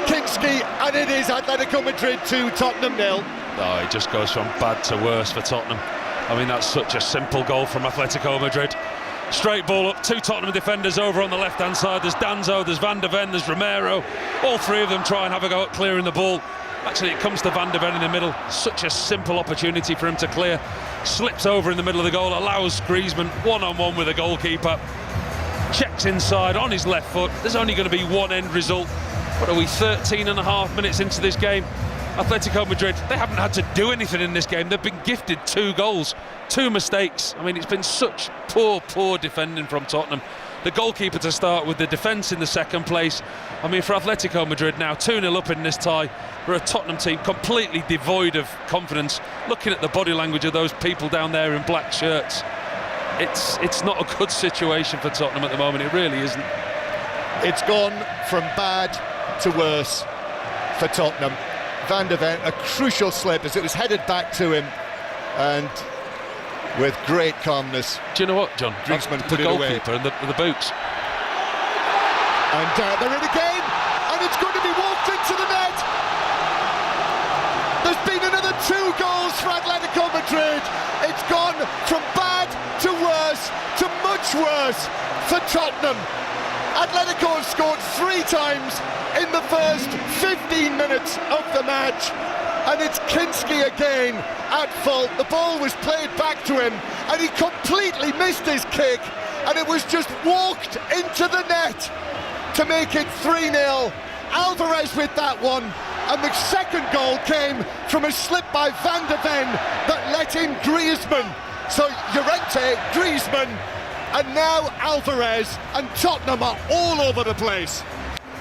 Kinski, and it is Atletico Madrid 2, Tottenham 0. Oh, it just goes from bad to worse for Tottenham. I mean, that's such a simple goal from Atletico Madrid. Straight ball up, 2 Tottenham defenders over on the left-hand side. There's Danzo, there's Van de Ven, there's Romero. All 3 of them try and have a go at clearing the ball. Actually, it comes to Van de Ven in the middle. Such a simple opportunity for him to clear. Slips over in the middle of the goal, allows Griezmann one-on-one with the goalkeeper. Checks inside on his left foot. There's only going to be one end result. What are we, 13 and a half minutes into this game? Atletico Madrid, they haven't had to do anything in this game. They've been gifted 2 goals, 2 mistakes. I mean, it's been such poor defending from Tottenham. The goalkeeper to start with, the defence in the second place. I mean, for Atletico Madrid now, 2-0 up in this tie. We're a Tottenham team completely devoid of confidence. Looking at the body language of those people down there in black shirts, it's not a good situation for Tottenham at the moment. It really isn't. It's gone from bad to worse for Tottenham. Van de Ven, a crucial slip as it was headed back to him, and with great calmness. Do you know what, John? Griezmann put it away. And the boots. And they're in again, and it's going to be walked into the net. There's been another 2 goals for Atletico Madrid. It's gone from bad to worse to much worse for Tottenham. Atletico have scored 3 times in the first 15 minutes of the match, and it's Kinski again at fault. The ball was played back to him, and he completely missed his kick, and it was just walked into the net to make it 3-0. Alvarez with that one, and the second goal came from a slip by Van de Ven that let in Griezmann. So Llorente, Griezmann, and now Alvarez, and Tottenham are all over the place.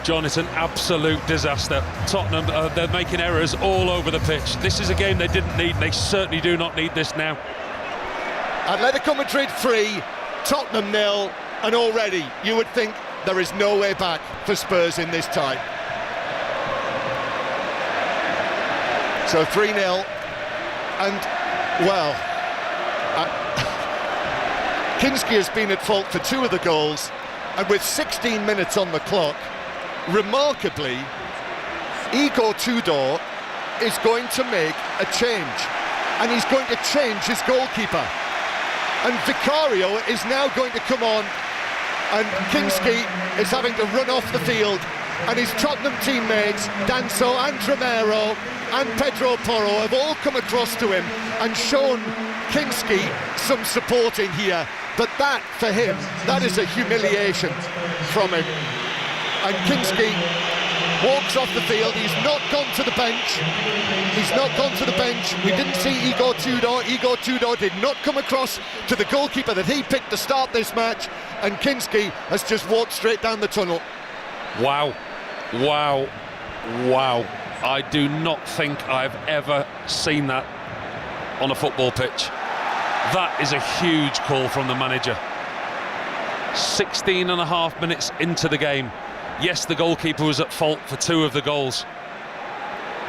John, it's an absolute disaster. Tottenham, they're making errors all over the pitch. This is a game they didn't need, and they certainly do not need this now. Atletico Madrid 3, Tottenham 0, and already you would think there is no way back for Spurs in this tie. So 3-0, and, well, Kinski has been at fault for 2 of the goals, and with 16 minutes on the clock, remarkably, Igor Tudor is going to make a change, and he's going to change his goalkeeper. And Vicario is now going to come on, and Kinski is having to run off the field, and his Tottenham teammates, Danso and Romero and Pedro Porro, have all come across to him and shown Kinski some support in here, but that, for him, that is a humiliation from him. And Kinski walks off the field. He's not gone to the bench. He's not gone to the bench. We didn't see Igor Tudor. Igor Tudor did not come across to the goalkeeper that he picked to start this match, and Kinski has just walked straight down the tunnel. Wow, wow, wow. I do not think I've ever seen that on a football pitch. That is a huge call from the manager. 16 and a half minutes into the game. Yes, the goalkeeper was at fault for 2 of the goals.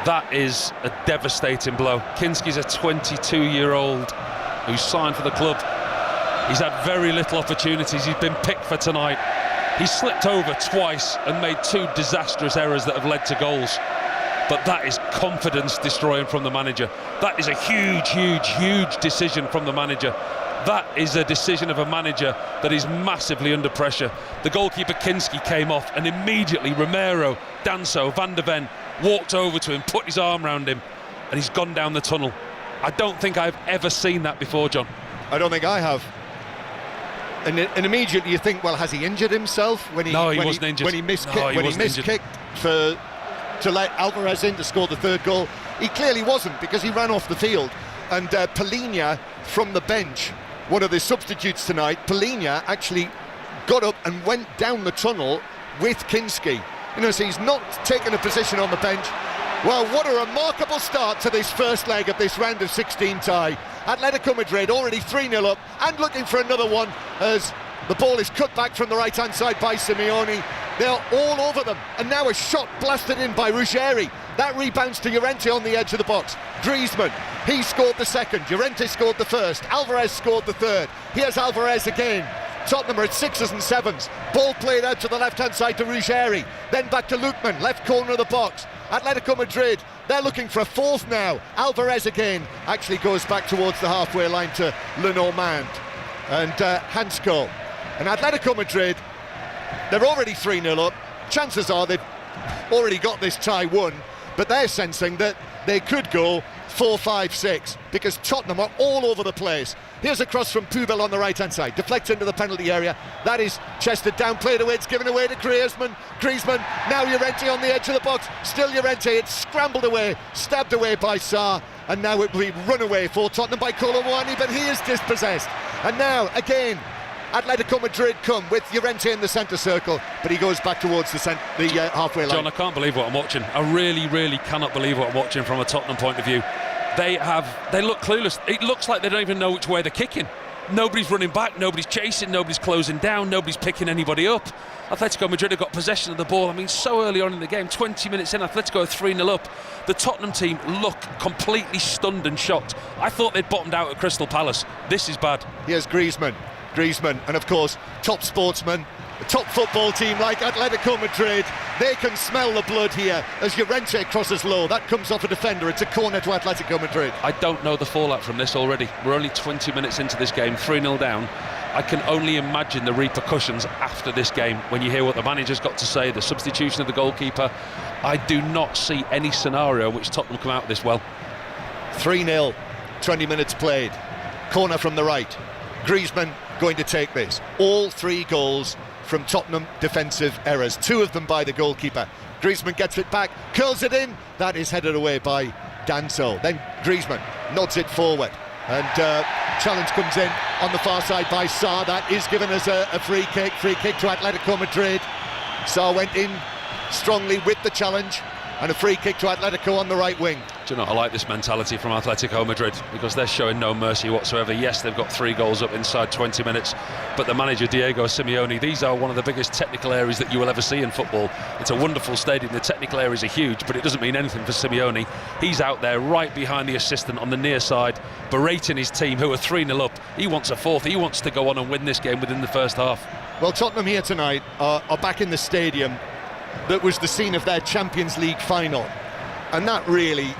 That is a devastating blow. Kinski's a 22-year-old who's signed for the club. He's had very little opportunities. He's been picked for tonight. He's slipped over twice and made 2 disastrous errors that have led to goals. But that is confidence destroying from the manager. That is a huge, huge, huge decision from the manager. That is a decision of a manager that is massively under pressure. The goalkeeper Kinski came off, and immediately Romero, Danso, Van der Ven walked over to him, put his arm around him, and he's gone down the tunnel. I don't think I've ever seen that before, John. I don't think I have. And immediately you think, well, has he injured himself when he wasn't injured. When he miskicked to let Alvarez in to score the 3rd goal? He clearly wasn't, because he ran off the field. And Polina from the bench, one of the substitutes tonight, Polina actually got up and went down the tunnel with Kinski. You know, so he's not taken a position on the bench. Well, what a remarkable start to this first leg of this round of 16 tie. Atletico Madrid already 3-0 up and looking for another one as the ball is cut back from the right-hand side by Simeone. They're all over them, and now a shot blasted in by Ruggeri. That rebounds to Llorente on the edge of the box. Griezmann, he scored the 2nd. Llorente scored the 1st. Alvarez scored the 3rd. Here's Alvarez again. Tottenham are at 6s and 7s. Ball played out to the left-hand side to Ruggeri. Then back to Lookman, left corner of the box. Atletico Madrid, they're looking for a 4th now. Alvarez again actually goes back towards the halfway line to Lenormand and Hansko. And Atletico Madrid, they're already 3-0 up. Chances are they've already got this tie won, but they're sensing that they could go 4-5-6 because Tottenham are all over the place. Here's a cross from Pubel on the right-hand side, deflects into the penalty area. That is chested down, played away, it's given away to Griezmann. Now Llorente on the edge of the box. Still Llorente, it's scrambled away, stabbed away by Sarr, and now it will be run away for Tottenham by Kolo Muani, but he is dispossessed. And now, again, Atletico Madrid come with Llorente in the centre circle, but he goes back towards the halfway line. John, I can't believe what I'm watching. I really, really cannot believe what I'm watching from a Tottenham point of view. They look clueless. It looks like they don't even know which way they're kicking. Nobody's running back, nobody's chasing, nobody's closing down, nobody's picking anybody up. Atletico Madrid have got possession of the ball. I mean, so early on in the game, 20 minutes in, Atletico are 3-0 up. The Tottenham team look completely stunned and shocked. I thought they'd bottomed out at Crystal Palace. This is bad. Here's Griezmann, and of course, top sportsman, a top football team like Atletico Madrid, they can smell the blood here as Llorente crosses low. That comes off a defender. It's a corner to Atletico Madrid. I don't know the fallout from this already. We're only 20 minutes into this game, 3-0 down. I can only imagine the repercussions after this game when you hear what the manager's got to say, the substitution of the goalkeeper. I do not see any scenario in which Tottenham come out this well. 3-0, 20 minutes played. Corner from the right. Griezmann going to take this. All 3 goals from Tottenham defensive errors, 2 of them by the goalkeeper. Griezmann gets it back, curls it in. That is headed away by Danso. Then Griezmann nods it forward, and challenge comes in on the far side by Sarr. That is given as a free kick to Atletico Madrid. Sarr went in strongly with the challenge, and a free kick to Atletico on the right wing. Do you know, I like this mentality from Atletico Madrid because they're showing no mercy whatsoever. Yes, they've got 3 goals up inside 20 minutes, but the manager Diego Simeone, these are one of the biggest technical areas that you will ever see in football. It's a wonderful stadium, the technical areas are huge, but it doesn't mean anything for Simeone. He's out there right behind the assistant on the near side, berating his team who are 3-0 up. He wants a 4th, he wants to go on and win this game within the first half. Well, Tottenham here tonight are back in the stadium that was the scene of their Champions League final, and that really,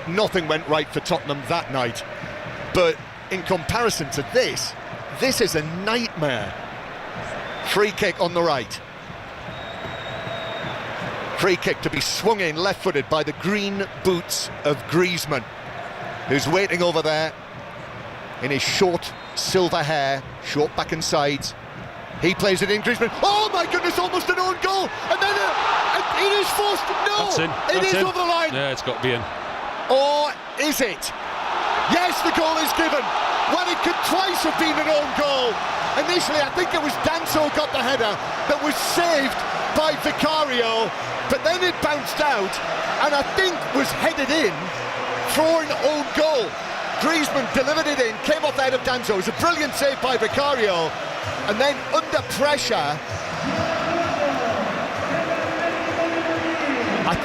nothing went right for Tottenham that night. But in comparison to this is a nightmare. Free kick on the right. Free kick to be swung in left-footed by the green boots of Griezmann, who's waiting over there. in his short silver hair, short back and sides. He plays it in, Griezmann. Oh my goodness, almost an own goal. And then it is forced. No, that's in. It is over the line. Yeah, it's got to be in. Or is it? Yes, the goal is given. Well, it could twice have been an own goal. Initially, I think it was Danso got the header that was saved by Vicario, but then it bounced out and I think was headed in for an own goal. Griezmann delivered it in, came off the head of Danso. It was a brilliant save by Vicario, and then under pressure, I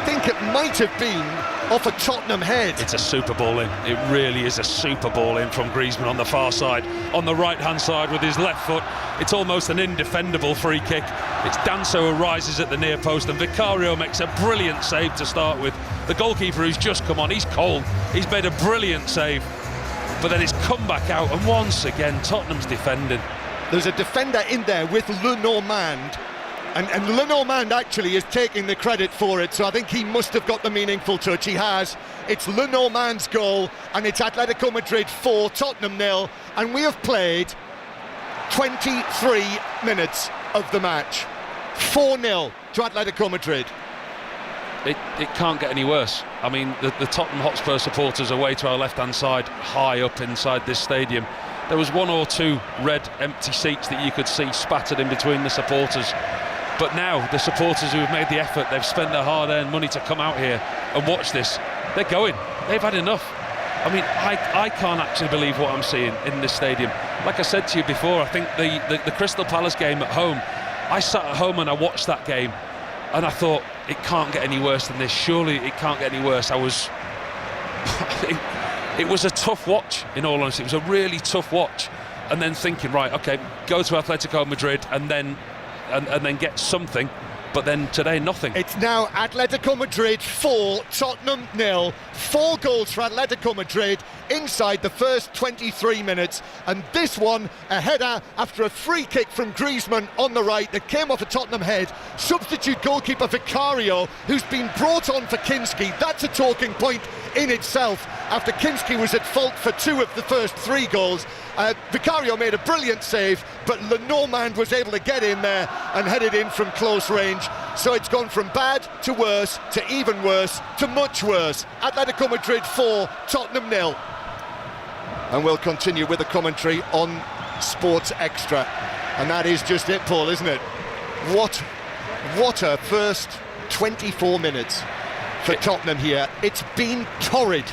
think it might have been off a Tottenham head. It's a super ball in. It really is a super ball in from Griezmann on the far side. On the right-hand side with his left foot, it's almost an indefendable free kick. It's Danso who rises at the near post, and Vicario makes a brilliant save to start with. The goalkeeper who's just come on, he's cold. He's made a brilliant save, but then it's come back out, and once again, Tottenham's defending. There's a defender in there with Lenormand, and Lenormand actually is taking the credit for it, so I think he must have got the meaningful touch. He has. It's Lenormand's goal, and it's Atletico Madrid 4, Tottenham 0, and we have played 23 minutes of the match. 4-0 to Atletico Madrid. It can't get any worse. I mean, the Tottenham Hotspur supporters away to our left-hand side, high up inside this stadium. There was one or two red empty seats that you could see spattered in between the supporters. But now the supporters who have made the effort, they've spent their hard-earned money to come out here and watch this. They're going. They've had enough. I mean, I can't actually believe what I'm seeing in this stadium. Like I said to you before, I think the Crystal Palace game at home, I sat at home and I watched that game and I thought, it can't get any worse than this. Surely it can't get any worse. It was a tough watch, in all honesty. It was a really tough watch. And then thinking, right, okay, go to Atletico Madrid and then get something. But then today, nothing. It's now Atletico Madrid 4, Tottenham 0. 4 goals for Atletico Madrid inside the first 23 minutes. And this one, a header after a free kick from Griezmann on the right that came off a Tottenham head. Substitute goalkeeper Vicario, who's been brought on for Kinski. That's a talking point in itself after Kinski was at fault for 2 of the first 3 goals. Vicario made a brilliant save, but Lenormand was able to get in there and head it in from close range. So it's gone from bad to worse to even worse to much worse. Atletico Madrid 4, Tottenham 0. And we'll continue with the commentary on Sports Extra. And that is just it, Paul, isn't it? What a first 24 minutes for Tottenham here. It's been torrid.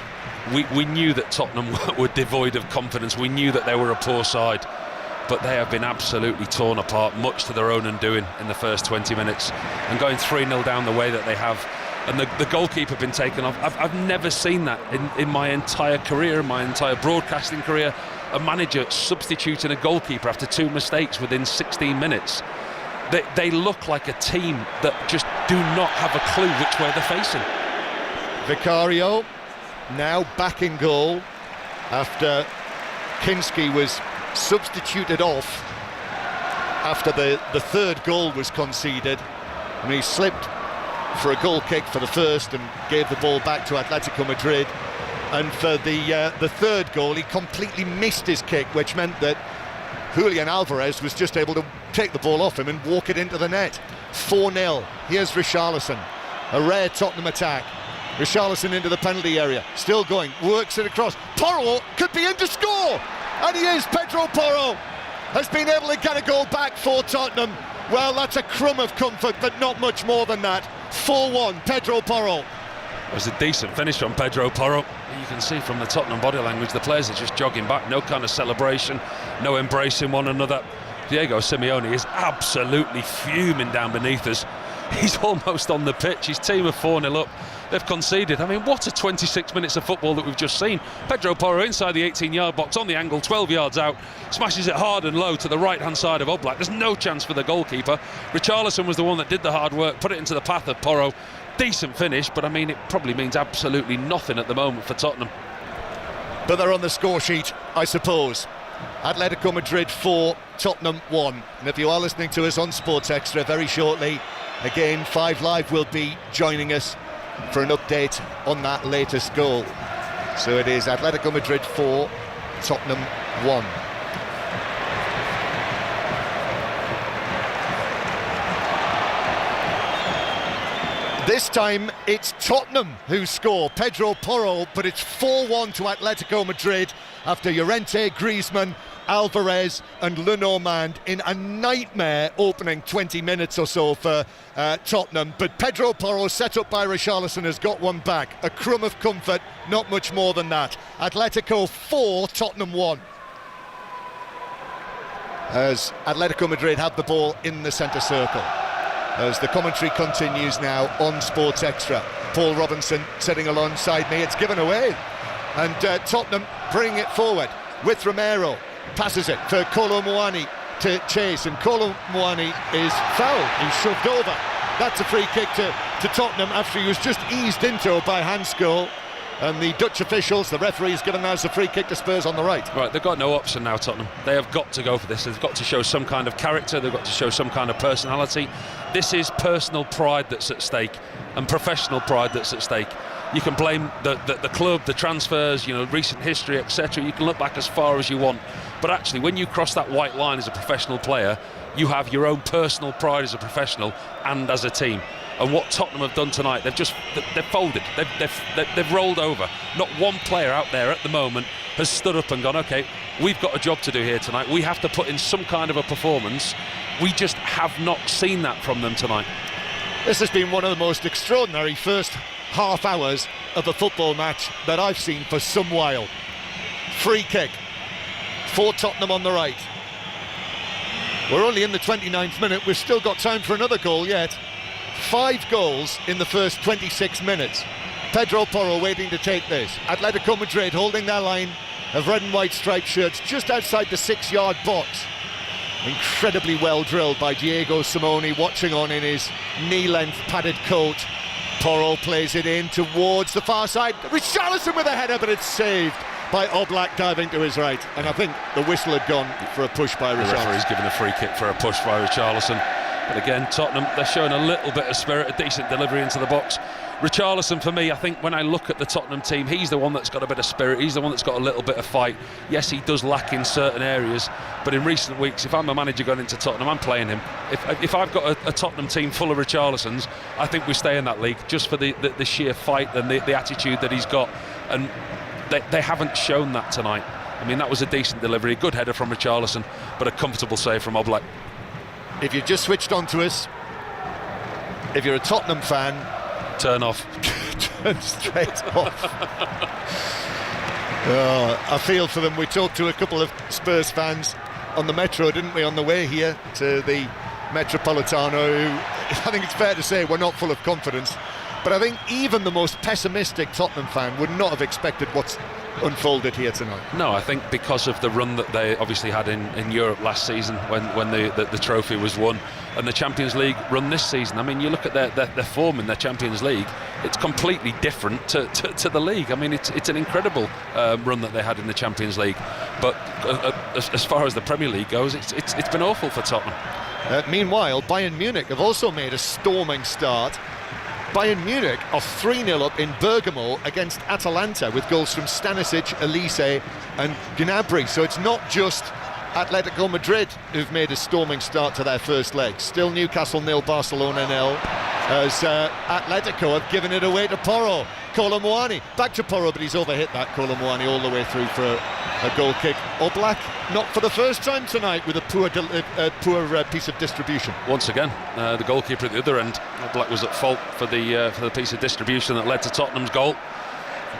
We knew that Tottenham were devoid of confidence. We knew that they were a poor side, but they have been absolutely torn apart, much to their own undoing in the first 20 minutes, and going 3-0 down the way that they have. And the goalkeeper been taken off. I've never seen that in my entire career, in my entire broadcasting career, a manager substituting a goalkeeper after 2 mistakes within 16 minutes. They look like a team that just do not have a clue which way they're facing. Vicario now back in goal after Kinski was substituted off after the 3rd goal was conceded. I mean, he slipped for a goal kick for the first and gave the ball back to Atletico Madrid, and for the 3rd goal he completely missed his kick, which meant that Julian Alvarez was just able to take the ball off him and walk it into the net. 4-0. Here's Richarlison, a rare Tottenham attack. Richarlison into the penalty area, still going, works it across. Porro could be in to score, and he is. Pedro Porro has been able to get a goal back for Tottenham. Well, that's a crumb of comfort, but not much more than that. 4-1, Pedro Porro. It was a decent finish from Pedro Porro. You can see from the Tottenham body language, the players are just jogging back, no kind of celebration, no embracing one another. Diego Simeone is absolutely fuming down beneath us. He's almost on the pitch. His team are 4-0 up. They've conceded. I mean, what a 26 minutes of football that we've just seen. Pedro Porro inside the 18-yard box on the angle, 12 yards out, smashes it hard and low to the right-hand side of Oblak. There's no chance for the goalkeeper. Richarlison was the one that did the hard work, put it into the path of Porro. Decent finish, but I mean, it probably means absolutely nothing at the moment for Tottenham. But they're on the score sheet, I suppose. Atletico Madrid 4, Tottenham 1. And if you are listening to us on Sports Extra very shortly, again, 5 Live will be joining us for an update on that latest goal. So it is Atletico Madrid 4, Tottenham 1. This time it's Tottenham who score, Pedro Porro, but it's 4-1 to Atletico Madrid after Llorente, Griezmann, Alvarez and Lenormand in a nightmare opening 20 minutes or so for Tottenham. But Pedro Porro, set up by Richarlison, has got one back. A crumb of comfort, not much more than that. Atletico 4, Tottenham 1. As Atletico Madrid have the ball in the centre circle. As the commentary continues now on Sports Extra. Paul Robinson sitting alongside me. It's given away. And Tottenham bringing it forward with Romero. Passes it for Kolo Muani to chase. And Kolo Muani is fouled. He's shoved over. That's a free kick to Tottenham after he was just eased into by Hanskell. And the Dutch officials, the referee's given us a free kick to Spurs on the right. Right, they've got no option now, Tottenham. They have got to go for this. They've got to show some kind of character. They've got to show some kind of personality. This is personal pride that's at stake and professional pride that's at stake. You can blame the club, the transfers, recent history, etc. You can look back as far as you want. But actually, when you cross that white line as a professional player, you have your own personal pride as a professional and as a team. And what Tottenham have done tonight, they've folded, they've rolled over. Not one player out there at the moment has stood up and gone, okay, we've got a job to do here tonight. We have to put in some kind of a performance. We just have not seen that from them tonight. This has been one of the most extraordinary first half hours of a football match that I've seen for some while. Free kick for Tottenham on the right. We're only in the 29th minute. We've still got time for another goal yet. 5 goals in the first 26 minutes. Pedro Porro waiting to take this. Atletico Madrid holding their line of red and white striped shirts just outside the 6-yard box. Incredibly well drilled by Diego Simone, watching on in his knee-length padded coat. Porro plays it in towards the far side. Richarlison with a header, but it's saved by Oblak diving to his right. And I think the whistle had gone for a push by Richarlison. The referee's given a free kick for a push by Richarlison. But again, Tottenham, they're showing a little bit of spirit, a decent delivery into the box. Richarlison, for me, I think when I look at the Tottenham team, he's the one that's got a bit of spirit, he's the one that's got a little bit of fight. Yes, he does lack in certain areas, but in recent weeks, if I'm a manager going into Tottenham, I'm playing him. If I've got a Tottenham team full of Richarlisons, I think we stay in that league, just for the sheer fight and the attitude that he's got. And they haven't shown that tonight. I mean, that was a decent delivery, a good header from Richarlison, but a comfortable save from Oblak. If you've just switched on to us, if you're a Tottenham fan, turn off. Turn straight off. Oh, I feel for them. We talked to a couple of Spurs fans on the metro, didn't we, on the way here to the Metropolitano, who, I think it's fair to say, were not full of confidence. But I think even the most pessimistic Tottenham fan would not have expected what's unfolded here tonight. No, I think because of the run that they obviously had in Europe last season when the trophy was won, and the Champions League run this season. I mean, you look at their form in the Champions League, it's completely different to the league. I mean, it's an incredible run that they had in the Champions League, but as far as the Premier League goes, it's been awful for Tottenham. Meanwhile, Bayern Munich have also made a storming start. Bayern Munich are 3-0 up in Bergamo against Atalanta with goals from Stanisic, Elise and Gnabry. So it's not just Atletico Madrid who've made a storming start to their first leg. Still Newcastle 0, Barcelona 0, as Atletico have given it away to Porro. Kolo Muani back to Porro, but he's overhit that. Kolo Muani all the way through for a goal kick. Oblak not for the first time tonight with a poor piece of distribution. Once again, the goalkeeper at the other end, Oblak was at fault for the piece of distribution that led to Tottenham's goal.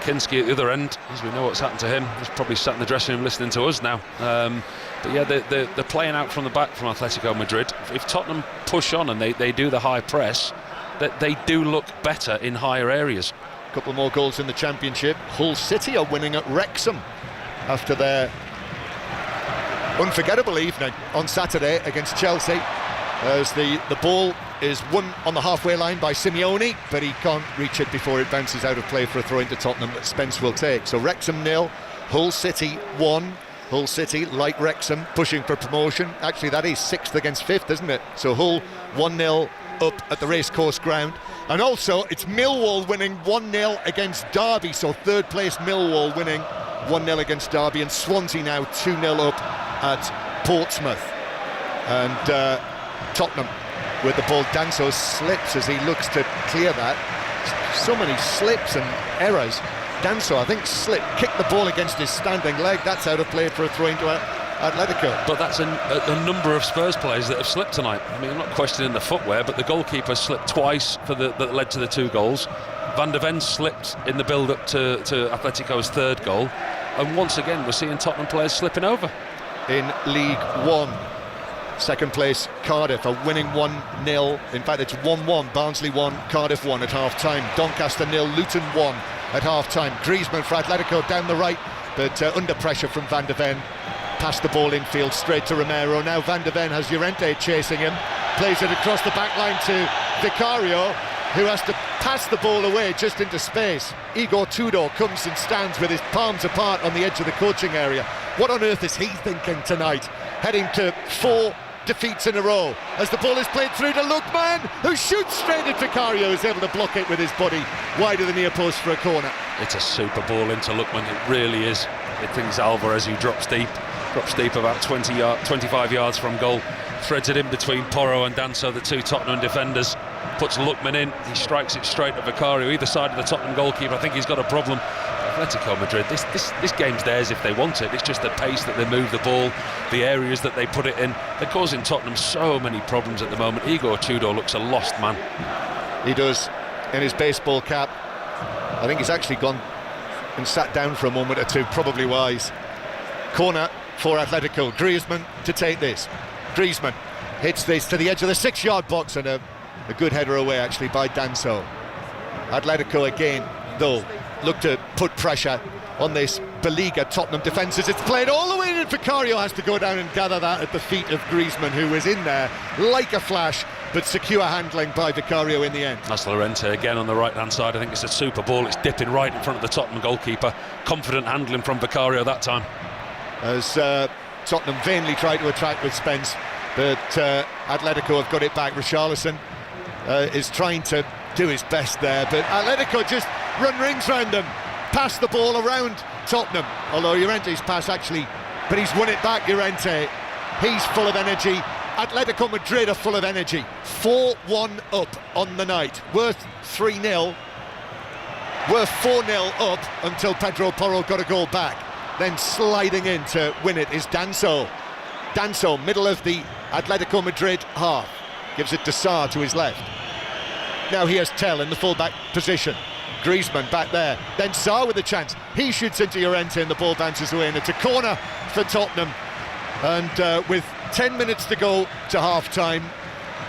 Kinski at the other end, as we know what's happened to him, he's probably sat in the dressing room listening to us now. But yeah, they're playing out from the back from Atletico Madrid. If Tottenham push on and they do the high press, that they do look better in higher areas. A couple more goals in the Championship. Hull City are winning at Wrexham after their unforgettable evening on Saturday against Chelsea, as the ball is won on the halfway line by Simeone, but he can't reach it before it bounces out of play for a throw into Tottenham that Spence will take. So Wrexham 0, Hull City 1. Hull City, like Wrexham, pushing for promotion. Actually, that is 6th against 5th, isn't it? So Hull 1-0 up at the racecourse ground. And also, it's Millwall winning 1-0 against Derby, so 3rd place Millwall winning 1-0 against Derby, and Swansea now 2-0 up at Portsmouth. And Tottenham with the ball. Danso slips as he looks to clear that. So many slips and errors. Danso, I think, kicked the ball against his standing leg. That's out of play for a throw-in to Atletico. But that's a number of Spurs players that have slipped tonight. I mean, I'm not questioning the footwear, but the goalkeeper slipped twice that led to the 2 goals. Van de Ven slipped in the build-up to Atletico's 3rd goal. And once again, we're seeing Tottenham players slipping over. In League One, second place Cardiff are winning 1-0. In fact, it's 1-1. Barnsley 1, Cardiff 1 at half-time. Doncaster 0, Luton 1 at half-time. Griezmann for Atletico down the right, but under pressure from Van de Ven. Passed the ball infield straight to Romero. Now Van de Ven has Llorente chasing him. Plays it across the back line to Vicario, who has to pass the ball away just into space. Igor Tudor comes and stands with his palms apart on the edge of the coaching area. What on earth is he thinking tonight? Heading to 4 defeats in a row as the ball is played through to Lookman, who shoots straight at Vicario, who's able to block it with his body wide of the near post for a corner. It's a super ball into Lookman, it really is. It thinks Alvarez, who drops deep about 25 yards from goal, threads it in between Porro and Danso, the 2 Tottenham defenders, puts Lookman in, he strikes it straight at Vicario, either side of the Tottenham goalkeeper. I think he's got a problem. Atletico Madrid, this game's theirs if they want it. It's just the pace that they move the ball, the areas that they put it in. They're causing Tottenham so many problems at the moment. Igor Tudor looks a lost man. He does, in his baseball cap. I think he's actually gone and sat down for a moment or two, probably wise. Corner for Atletico. Griezmann to take this. Griezmann hits this to the edge of the 6-yard box, and a good header away actually by Danso. Atletico again, though, look to put pressure on this beleaguered Tottenham defence as it's played all the way in. Vicario has to go down and gather that at the feet of Griezmann, who was in there like a flash, but secure handling by Vicario in the end. That's Llorente again on the right hand side. I think it's a super ball. It's dipping right in front of the Tottenham goalkeeper. Confident handling from Vicario that time. As Tottenham vainly try to attack with Spence, but Atletico have got it back. Richarlison is trying to do his best there, but Atletico just run rings round them, pass the ball around Tottenham, although Llorente's pass actually, but he's won it back. Llorente, he's full of energy. Atletico Madrid are full of energy. 4-1 up on the night, worth 3-0, worth 4-0 up until Pedro Porro got a goal back. Then sliding in to win it is Danso. Danso, middle of the Atletico Madrid half, gives it to Sarr to his left. Now he has Tell in the full-back position. Griezmann back there, then Sarr with a chance. He shoots into Llorente and the ball bounces away, and it's a corner for Tottenham. And with 10 minutes to go to half-time,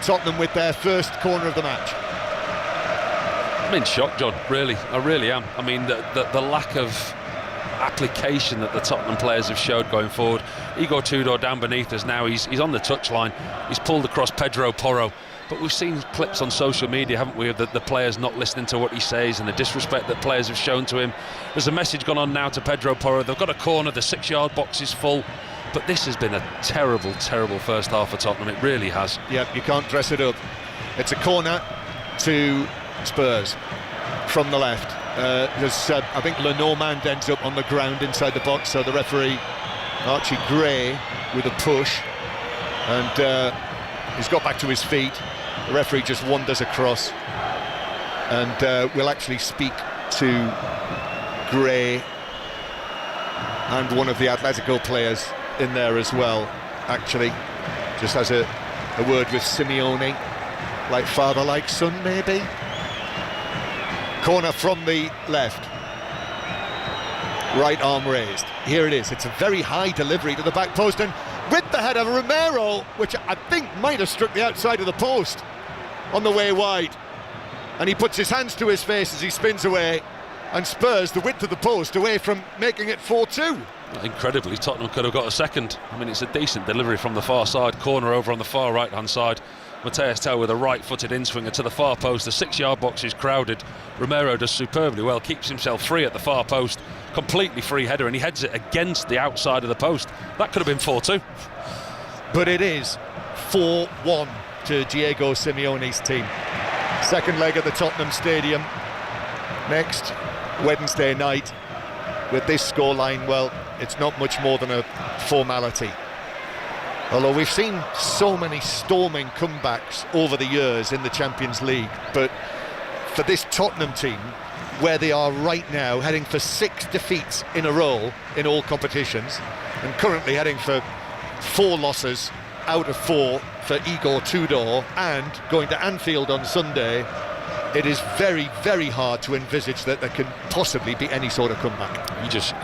Tottenham with their first corner of the match. I'm in shock, John, really. I really am. I mean, the lack of application that the Tottenham players have showed going forward. Igor Tudor down beneath us now. He's on the touchline. He's pulled across Pedro Porro. But we've seen clips on social media, haven't we, of the players not listening to what he says and the disrespect that players have shown to him. There's a message gone on now to Pedro Porro. They've got a corner, the 6-yard box is full. But this has been a terrible, terrible first half for Tottenham. It really has. Yep, you can't dress it up. It's a corner to Spurs from the left. I think Lenormand ends up on the ground inside the box, so the referee, Archie Gray, with a push, and he's got back to his feet. The referee just wanders across, and we'll actually speak to Gray and one of the Atletico players in there as well, actually. Just has a word with Simeone, like father, like son, maybe. Corner from the left. Right arm raised. Here it is. It's a very high delivery to the back post, and with the header, Romero, which I think might have struck the outside of the post on the way wide. And he puts his hands to his face as he spins away, and Spurs the width of the post away from making it 4-2. Incredibly, Tottenham could have got a second. I mean, it's a decent delivery from the far side. Corner over on the far right-hand side. Mateus Tell with a right-footed in-swinger to the far post. The 6-yard box is crowded. Romero does superbly well, keeps himself free at the far post. Completely free header, and he heads it against the outside of the post. That could have been 4-2. But it is 4-1 to Diego Simeone's team. Second leg at the Tottenham Stadium next Wednesday night. with this scoreline, well, it's not much more than a formality. Although we've seen so many storming comebacks over the years in the Champions League, but for this Tottenham team, where they are right now, heading for 6 defeats in a row in all competitions, and currently heading for 4 losses out of 4 for Igor Tudor, and going to Anfield on Sunday, it is very, very hard to envisage that there can possibly be any sort of comeback.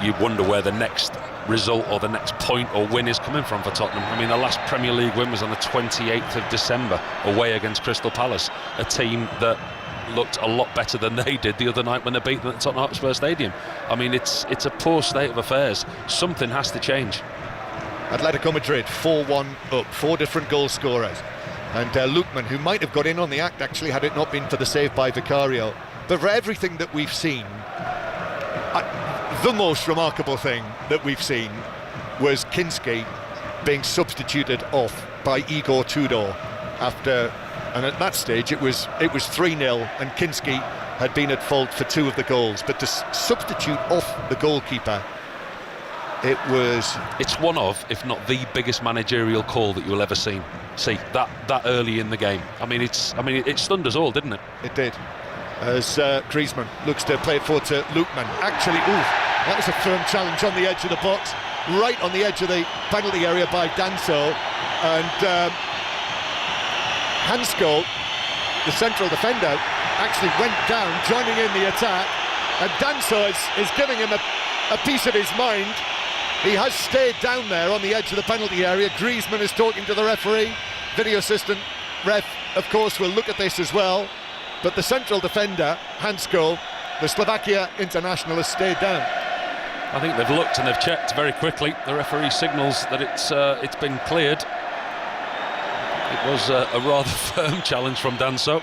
You wonder where the next result or the next point or win is coming from for Tottenham. I mean, the last Premier League win was on the 28th of December away against Crystal Palace, a team that looked a lot better than they did the other night when they beat them at Tottenham Hotspur Stadium. I mean, it's a poor state of affairs. Something has to change. Atletico Madrid 4-1 up, 4 different goal scorers, and Lookman, who might have got in on the act actually had it not been for the save by Vicario. But for everything that we've seen, the most remarkable thing that we've seen was Kinski being substituted off by Igor Tudor after, and at that stage it was 3-0 and Kinski had been at fault for 2 of the goals, but to substitute off the goalkeeper, it's one of, if not the biggest managerial call that you'll ever see that early in the game. it stunned us all, didn't it? It did. As Griezmann looks to play it forward to Lookman. Actually, that was a firm challenge on the edge of the box, right on the edge of the penalty area by Danso, and Hansko, the central defender, actually went down, joining in the attack, and Danso is giving him a piece of his mind. He has stayed down there on the edge of the penalty area. Griezmann is talking to the referee. Video assistant ref, of course, will look at this as well. But the central defender, Hansko, the Slovakia international, has stayed down. I think they've looked and they've checked very quickly. The referee signals that it's been cleared. It was a rather firm challenge from Danso.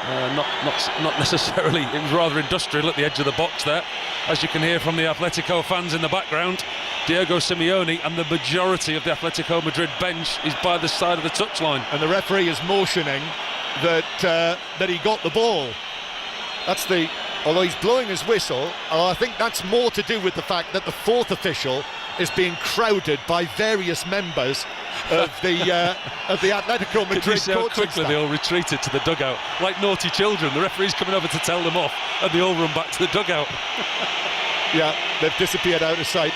Not necessarily. It was rather industrial at the edge of the box there, as you can hear from the Atletico fans in the background. Diego Simeone and the majority of the Atletico Madrid bench is by the side of the touchline, and the referee is motioning that he got the ball. Although he's blowing his whistle, I think that's more to do with the fact that the 4th official is being crowded by various members of the Atletico Madrid coaching staff. How quickly they all retreated to the dugout like naughty children. The referee's coming over to tell them off, and they all run back to the dugout. Yeah, they've disappeared out of sight.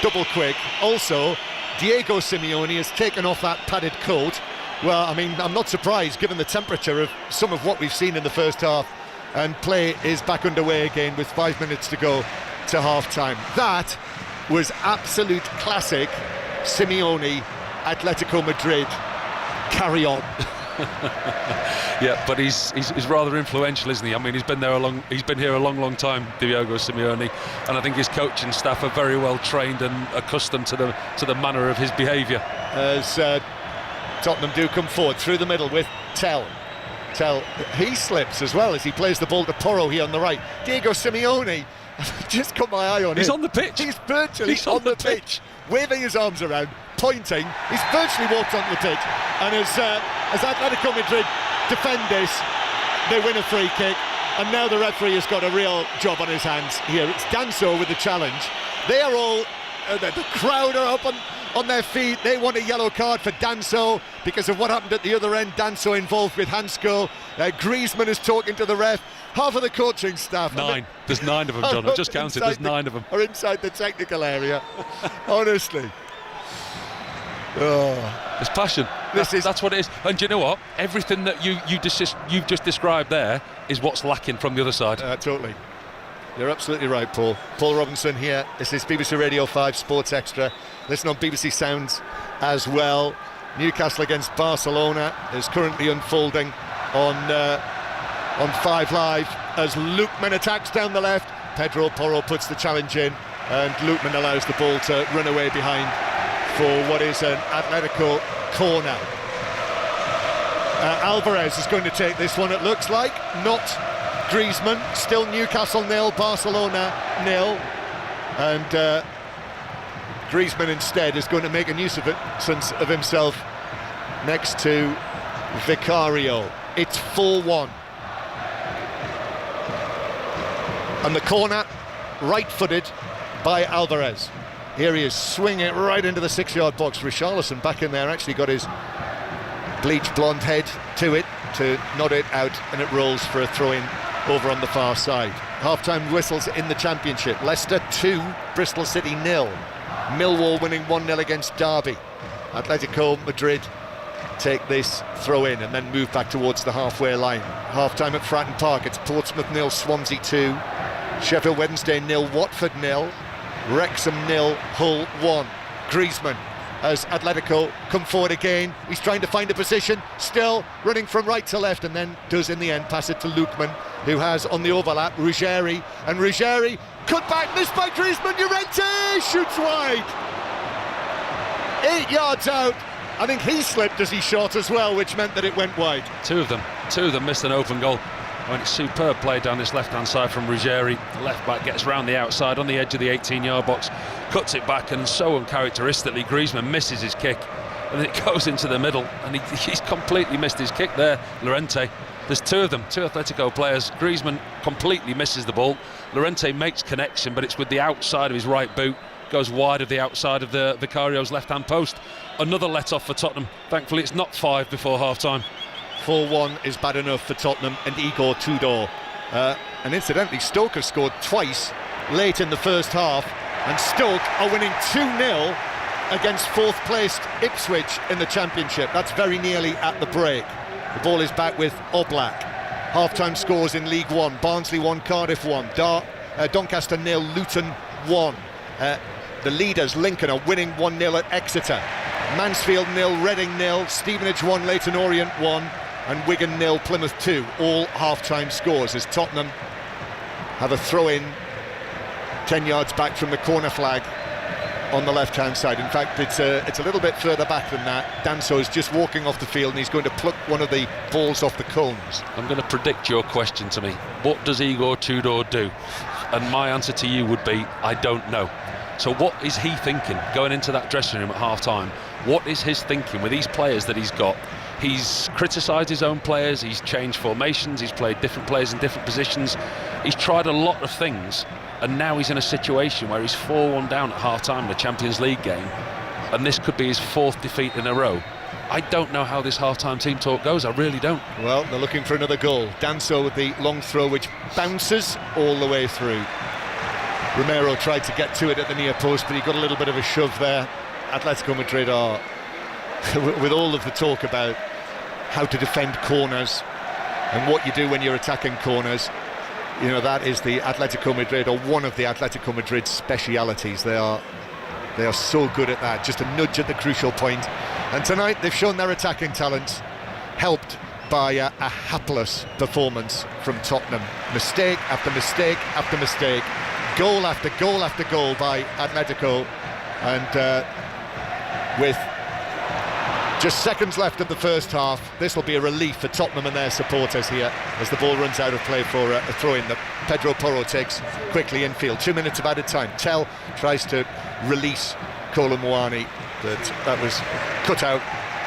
Double quick. Also, Diego Simeone has taken off that padded coat. Well, I mean, I'm not surprised given the temperature of some of what we've seen in the first half, and play is back underway again with 5 minutes to go to half-time. That was absolute classic Simeone, Atletico Madrid. Carry on. Yeah, but he's rather influential, isn't he? I mean, he's been here a long time, Diego Simeone, and I think his coaching staff are very well trained and accustomed to the manner of his behaviour. As Tottenham do come forward through the middle with Tell, he slips as well as he plays the ball to Porro here on the right. Diego Simeone, just got my eye on him. He's on the pitch. He's virtually on the pitch, waving his arms around, pointing. He's virtually walked onto the pitch, and as Atletico Madrid defend this, they win a free kick, and now the referee has got a real job on his hands here. It's Danso with the challenge. They are all the crowd are up on their feet. They want a yellow card for Danso because of what happened at the other end. Danso involved with Hansko. Griezmann is talking to the ref. Half of the coaching staff. 9. There's 9 of them, John. I've just counted. There's 9 of them. Are inside the technical area. Honestly. Oh. It's passion. That's what it is. And do you know what? Everything that you've just described there is what's lacking from the other side. Totally. You're absolutely right, Paul. Paul Robinson here. This is BBC Radio 5 Sports Extra. Listen on BBC Sounds as well. Newcastle against Barcelona is currently unfolding on 5 Live as Lookman attacks down the left. Pedro Porro puts the challenge in, and Lookman allows the ball to run away behind for what is an Atletico corner. Alvarez is going to take this one, it looks like, not Griezmann. Still Newcastle 0, Barcelona 0, and Griezmann instead is going to make a nuisance of himself next to Vicario. It's 4-1. And the corner right-footed by Alvarez. Here he is, swinging it right into the 6-yard box. Richarlison back in there, actually got his bleached blonde head to it to nod it out, and it rolls for a throw-in over on the far side. Half-time whistles in the Championship. Leicester 2, Bristol City 0. Millwall winning 1-0 against Derby. Atletico Madrid take this throw-in and then move back towards the halfway line. Half-time at Fratton Park, it's Portsmouth 0, Swansea 2. Sheffield Wednesday 0, Watford 0. Wrexham 0, Hull 1. Griezmann as Atletico come forward again. He's trying to find a position, still running from right to left, and then does in the end pass it to Lookman, who has on the overlap Ruggeri, and Ruggeri cut back, missed by Griezmann. Llorente shoots wide, 8 yards out. I think he slipped as he shot as well, which meant that it went wide. Two of them missed an open goal. I mean, it's superb play down this left-hand side from Ruggeri. The left-back gets round the outside on the edge of the 18-yard box, cuts it back, and so uncharacteristically Griezmann misses his kick, and then it goes into the middle, and he's completely missed his kick there, Llorente. There's two of them, two Atletico players. Griezmann completely misses the ball. Llorente makes connection, but it's with the outside of his right boot, goes wide of the outside of the Vicario's left-hand post. Another let-off for Tottenham. Thankfully, it's not 5 before half-time. 4-1 is bad enough for Tottenham and Igor Tudor. And incidentally, Stoke have scored twice late in the first half, and Stoke are winning 2-0 against 4th placed Ipswich in the Championship. That's very nearly at the break. The ball is back with Oblak. Half-time scores in League One: Barnsley 1, Cardiff 1, Doncaster 0, Luton 1. The leaders, Lincoln, are winning 1-0 at Exeter. Mansfield 0, Reading 0, Stevenage 1, Leyton Orient 1, and Wigan 0, Plymouth 2, all half-time scores, as Tottenham have a throw-in 10 yards back from the corner flag on the left-hand side. In fact, it's a little bit further back than that. Danso is just walking off the field, and he's going to pluck one of the balls off the cones. I'm going to predict your question to me. What does Igor Tudor do? And my answer to you would be, I don't know. So what is he thinking going into that dressing room at half-time? What is his thinking with these players that he's got? He's criticised his own players, he's changed formations, he's played different players in different positions. He's tried a lot of things, and now he's in a situation where he's 4-1 down at half-time in a Champions League game, and this could be his 4th defeat in a row. I don't know how this half-time team talk goes, I really don't. Well, they're looking for another goal. Danso with the long throw, which bounces all the way through. Romero tried to get to it at the near post, but he got a little bit of a shove there. Atletico Madrid are, with all of the talk about how to defend corners and what you do when you're attacking corners, you know, that is the Atletico Madrid, or one of the Atletico Madrid specialities. They are so good at that, just a nudge at the crucial point. And tonight they've shown their attacking talents, helped by a hapless performance from Tottenham. Mistake after mistake after mistake, goal after goal after goal by Atletico, and with just seconds left of the first half, this will be a relief for Tottenham and their supporters here as the ball runs out of play for a throw-in that Pedro Porro takes quickly infield. 2 minutes of added time. Tell tries to release Kolo Muani, but that was cut out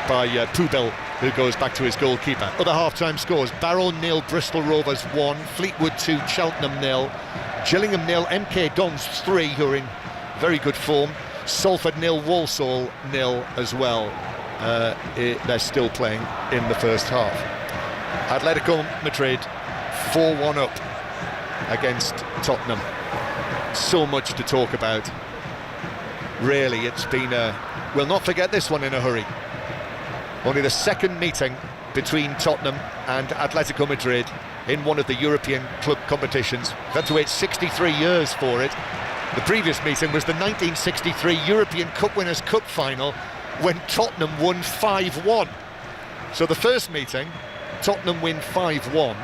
by Pubil, who goes back to his goalkeeper. Other half-time scores: Barrow 0, Bristol Rovers 1, Fleetwood 2, Cheltenham 0, Gillingham 0, MK Dons 3, who are in very good form, Salford 0, Walsall 0 as well. They're still playing in the first half. Atletico Madrid 4-1 up against Tottenham. So much to talk about. Really, it's been we'll not forget this one in a hurry. Only the second meeting between Tottenham and Atletico Madrid in one of the European club competitions. We've had to wait 63 years for it. The previous meeting was the 1963 European Cup Winners' Cup final, when Tottenham won 5-1. So the first meeting, Tottenham win 5-1.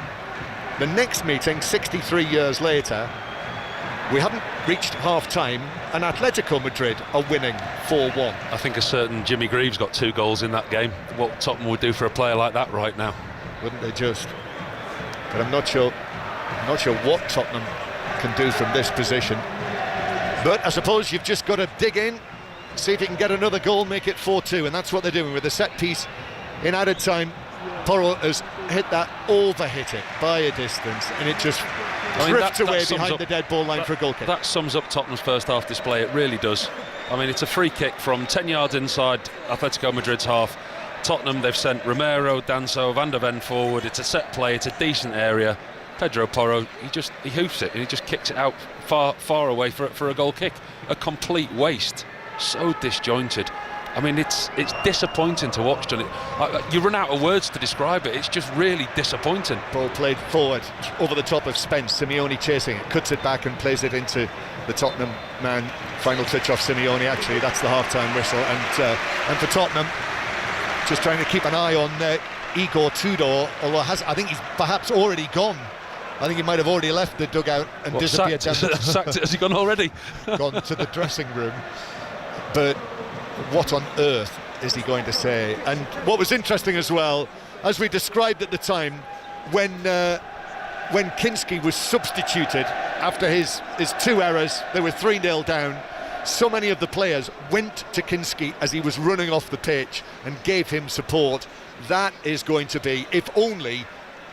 The next meeting, 63 years later, we haven't reached half-time, and Atletico Madrid are winning 4-1. I think a certain Jimmy Greaves got 2 goals in that game. What Tottenham would do for a player like that right now. Wouldn't they just? But I'm not sure what Tottenham can do from this position. But I suppose you've just got to dig in, see if you can get another goal, make it 4-2, and that's what they're doing with the set piece in added time. Porro has hit that, over-hit it by a distance, and it just drifts away behind the dead ball line for a goal kick. That sums up Tottenham's first half display, it really does. I mean, it's a free kick from 10 yards inside Atletico Madrid's half. Tottenham, they've sent Romero, Danso, Van der Ven forward. It's a set play, it's a decent area. Pedro Porro, he hoofs it and he just kicks it out far away for a goal kick. A complete waste. So disjointed. I mean, it's disappointing to watch, Johnny. You run out of words to describe it. It's just really disappointing. Ball played forward over the top of Spence. Simeone chasing it, cuts it back and plays it into the Tottenham man. Final touch off Simeone. Actually, that's the half-time whistle. And for Tottenham, just trying to keep an eye on Igor Tudor. Although I think he's perhaps already gone. I think he might have already left the dugout and disappeared down. Sacked it? Has he gone already? Gone to the dressing room. But what on earth is he going to say? And what was interesting as well, as we described at the time, when Kinski was substituted after his 2 errors, they were 3-0 down. So many of the players went to Kinski as he was running off the pitch and gave him support. That is going to be, if only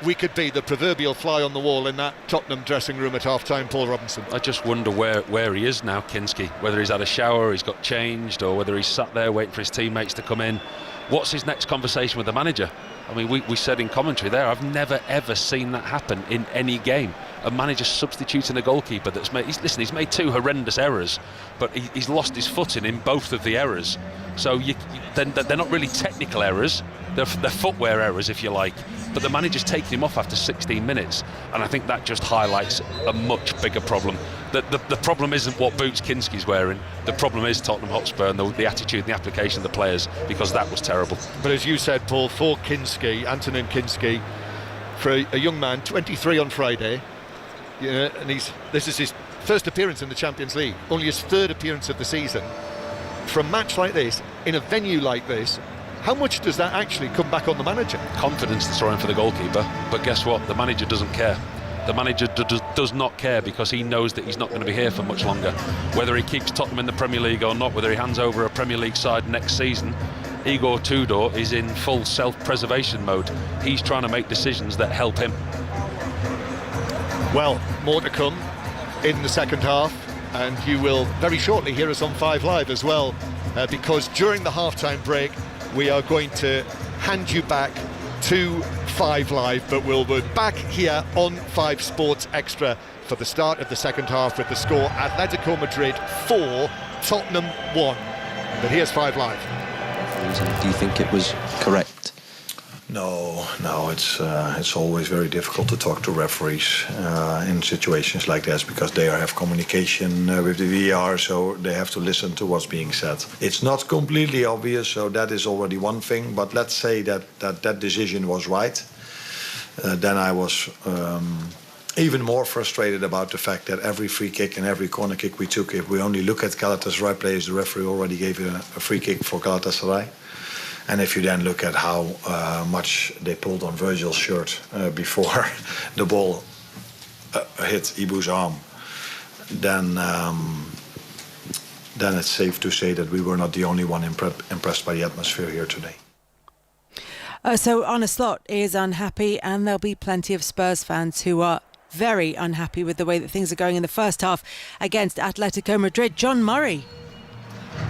we could be the proverbial fly on the wall in that Tottenham dressing room at half-time, Paul Robinson. I just wonder where he is now, Kinski. Whether he's had a shower, he's got changed, or whether he's sat there waiting for his teammates to come in. What's his next conversation with the manager? I mean, we said in commentary there, I've never ever seen that happen in any game. A manager substituting a goalkeeper that's made... He's made 2 horrendous errors, but he's lost his footing in both of the errors. So they're not really technical errors, they're footwear errors, if you like. But the manager's taking him off after 16 minutes, and I think that just highlights a much bigger problem. The problem isn't what boots Kinski's wearing. The problem is Tottenham Hotspur and the attitude and the application of the players, because that was terrible. But as you said, Paul, for Kinski, Antonin Kinski, for a young man, 23 on Friday, and this is his first appearance in the Champions League, only his 3rd appearance of the season. For a match like this, in a venue like this, how much does that actually come back on the manager? Confidence to throw in for the goalkeeper, but guess what? The manager doesn't care. The manager does not care, because he knows that he's not going to be here for much longer. Whether he keeps Tottenham in the Premier League or not, whether he hands over a Premier League side next season, Igor Tudor is in full self-preservation mode. He's trying to make decisions that help him. Well, more to come in the second half, and you will very shortly hear us on 5 Live as well, because during the half-time break we are going to hand you back to 5 Live, but we'll be back here on 5 Sports Extra for the start of the second half with the score Atletico Madrid 4, Tottenham 1. But here's 5 Live. Do you think it was correct? No, it's always very difficult to talk to referees in situations like this, because they have communication with the VAR, so they have to listen to what's being said. It's not completely obvious, so that is already one thing, but let's say that decision was right. Then I was even more frustrated about the fact that every free kick and every corner kick we took, if we only look at Galatasaray players, the referee already gave a free kick for Galatasaray. And if you then look at how much they pulled on Virgil's shirt before the ball hit Ibu's arm, then it's safe to say that we were not the only one impressed by the atmosphere here today. So Arne Slot is unhappy, and there'll be plenty of Spurs fans who are very unhappy with the way that things are going in the first half against Atletico Madrid. John Murray.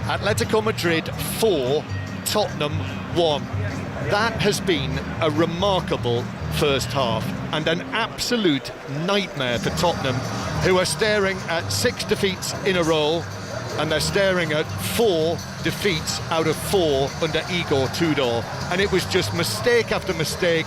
Atletico Madrid 4, Tottenham 1. That has been a remarkable first half and an absolute nightmare for Tottenham, who are staring at 6 defeats in a row, and they're staring at 4 defeats out of 4 under Igor Tudor. And it was just mistake after mistake,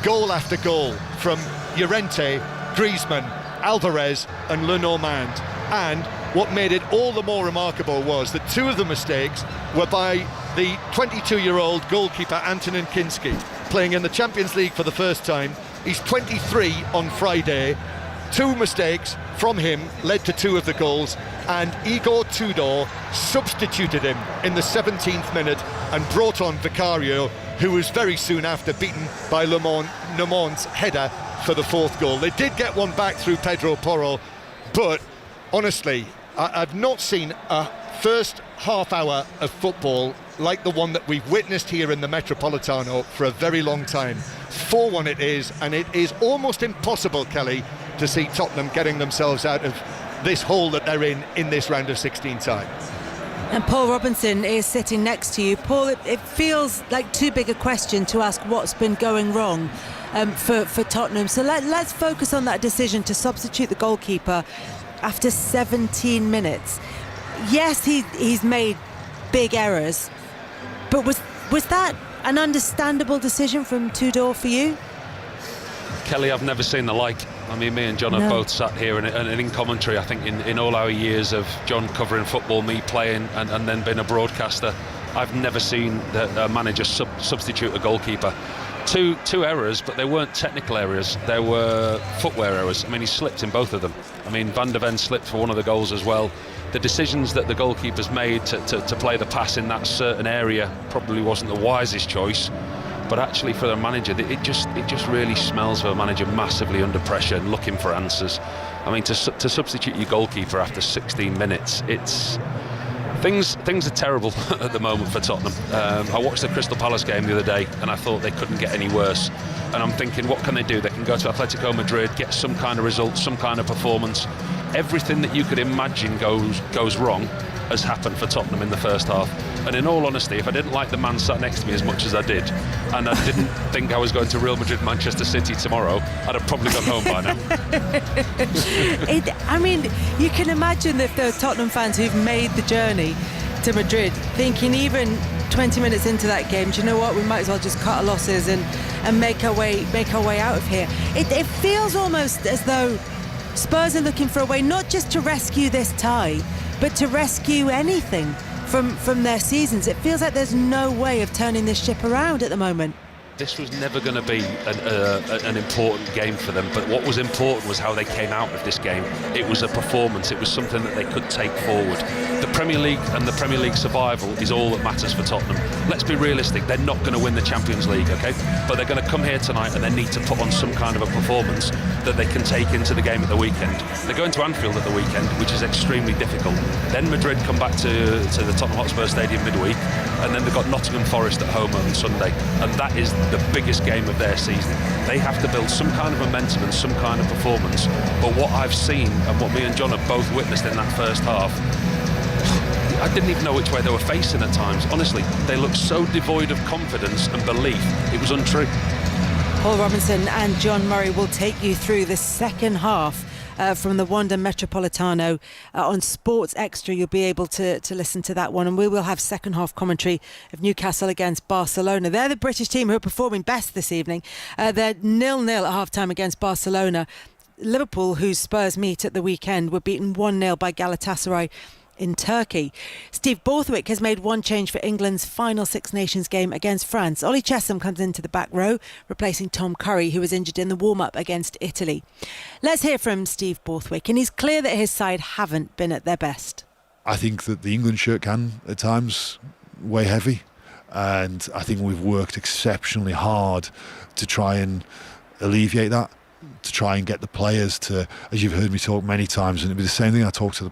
goal after goal from Llorente, Griezmann, Alvarez and Lenormand. And what made it all the more remarkable was that 2 of the mistakes were by the 22-year-old goalkeeper Antonin Kinski, playing in the Champions League for the first time. He's 23 on Friday. 2 mistakes from him led to 2 of the goals, and Igor Tudor substituted him in the 17th minute and brought on Vicario, who was very soon after beaten by Lemond's header for the 4th goal. They did get one back through Pedro Porro, but honestly, I've not seen a first half hour of football like the one that we've witnessed here in the Metropolitano for a very long time. 4-1 it is, and it is almost impossible, Kelly, to see Tottenham getting themselves out of this hole that they're in this round of 16 time. And Paul Robinson is sitting next to you. Paul, it feels like too big a question to ask what's been going wrong for Tottenham. So let's focus on that decision to substitute the goalkeeper after 17 minutes. Yes, he's made big errors, but was that an understandable decision from Tudor for you? Kelly, I've never seen the like. I mean, me and John have both sat here and in commentary, I think in all our years of John covering football, me playing and then being a broadcaster, I've never seen the manager substitute a goalkeeper. Two errors, but they weren't technical errors, they were footwear errors. I mean, he slipped in both of them. I mean, Van der Ven slipped for one of the goals as well. The decisions that the goalkeepers made to play the pass in that certain area probably wasn't the wisest choice. But actually, for the manager, it just really smells of a manager massively under pressure and looking for answers. I mean, to substitute your goalkeeper after 16 minutes, things are terrible at the moment for Tottenham. I watched the Crystal Palace game the other day, and I thought they couldn't get any worse. And I'm thinking, what can they do? They can go to Atletico Madrid, get some kind of result, some kind of performance. Everything that you could imagine goes wrong has happened for Tottenham in the first half. And in all honesty, if I didn't like the man sat next to me as much as I did, and I didn't think I was going to Real Madrid, Manchester City tomorrow, I'd have probably gone home by now. I mean, you can imagine that there are Tottenham fans who've made the journey to Madrid thinking even 20 minutes into that game, do you know what, we might as well just cut our losses and make our way out of here. It feels almost as though Spurs are looking for a way not just to rescue this tie, but to rescue anything from their seasons. It feels like there's no way of turning this ship around at the moment. This was never going to be an important game for them, but what was important was how they came out of this game. It was a performance, it was something that they could take forward. The Premier League and the Premier League survival is all that matters for Tottenham. Let's be realistic, they're not going to win the Champions League, okay? But they're going to come here tonight and they need to put on some kind of a performance that they can take into the game at the weekend. They're going to Anfield at the weekend, which is extremely difficult. Then Madrid come back to the Tottenham Hotspur Stadium midweek, and then they've got Nottingham Forest at home on Sunday, and that is the biggest game of their season. They have to build some kind of momentum and some kind of performance. But what I've seen and what me and John have both witnessed in that first half, I didn't even know which way they were facing at times. Honestly, they looked so devoid of confidence and belief, it was untrue. Paul Robinson and John Murray will take you through the second half from the Wanda Metropolitano on Sports Extra. You'll be able to listen to that one, and we will have second half commentary of Newcastle against Barcelona. They're the British team who are performing best this evening. They're 0-0 at half-time against Barcelona. Liverpool, whose Spurs meet at the weekend, were beaten 1-0 by Galatasaray in Turkey. Steve Borthwick has made one change for England's final Six Nations game against France. Ollie Chessum comes into the back row, replacing Tom Curry, who was injured in the warm-up against Italy. Let's hear from Steve Borthwick, and he's clear that his side haven't been at their best. I think that the England shirt can, at times, weigh heavy, and I think we've worked exceptionally hard to try and alleviate that, to try and get the players to, as you've heard me talk many times, and it'll be the same thing I talk to the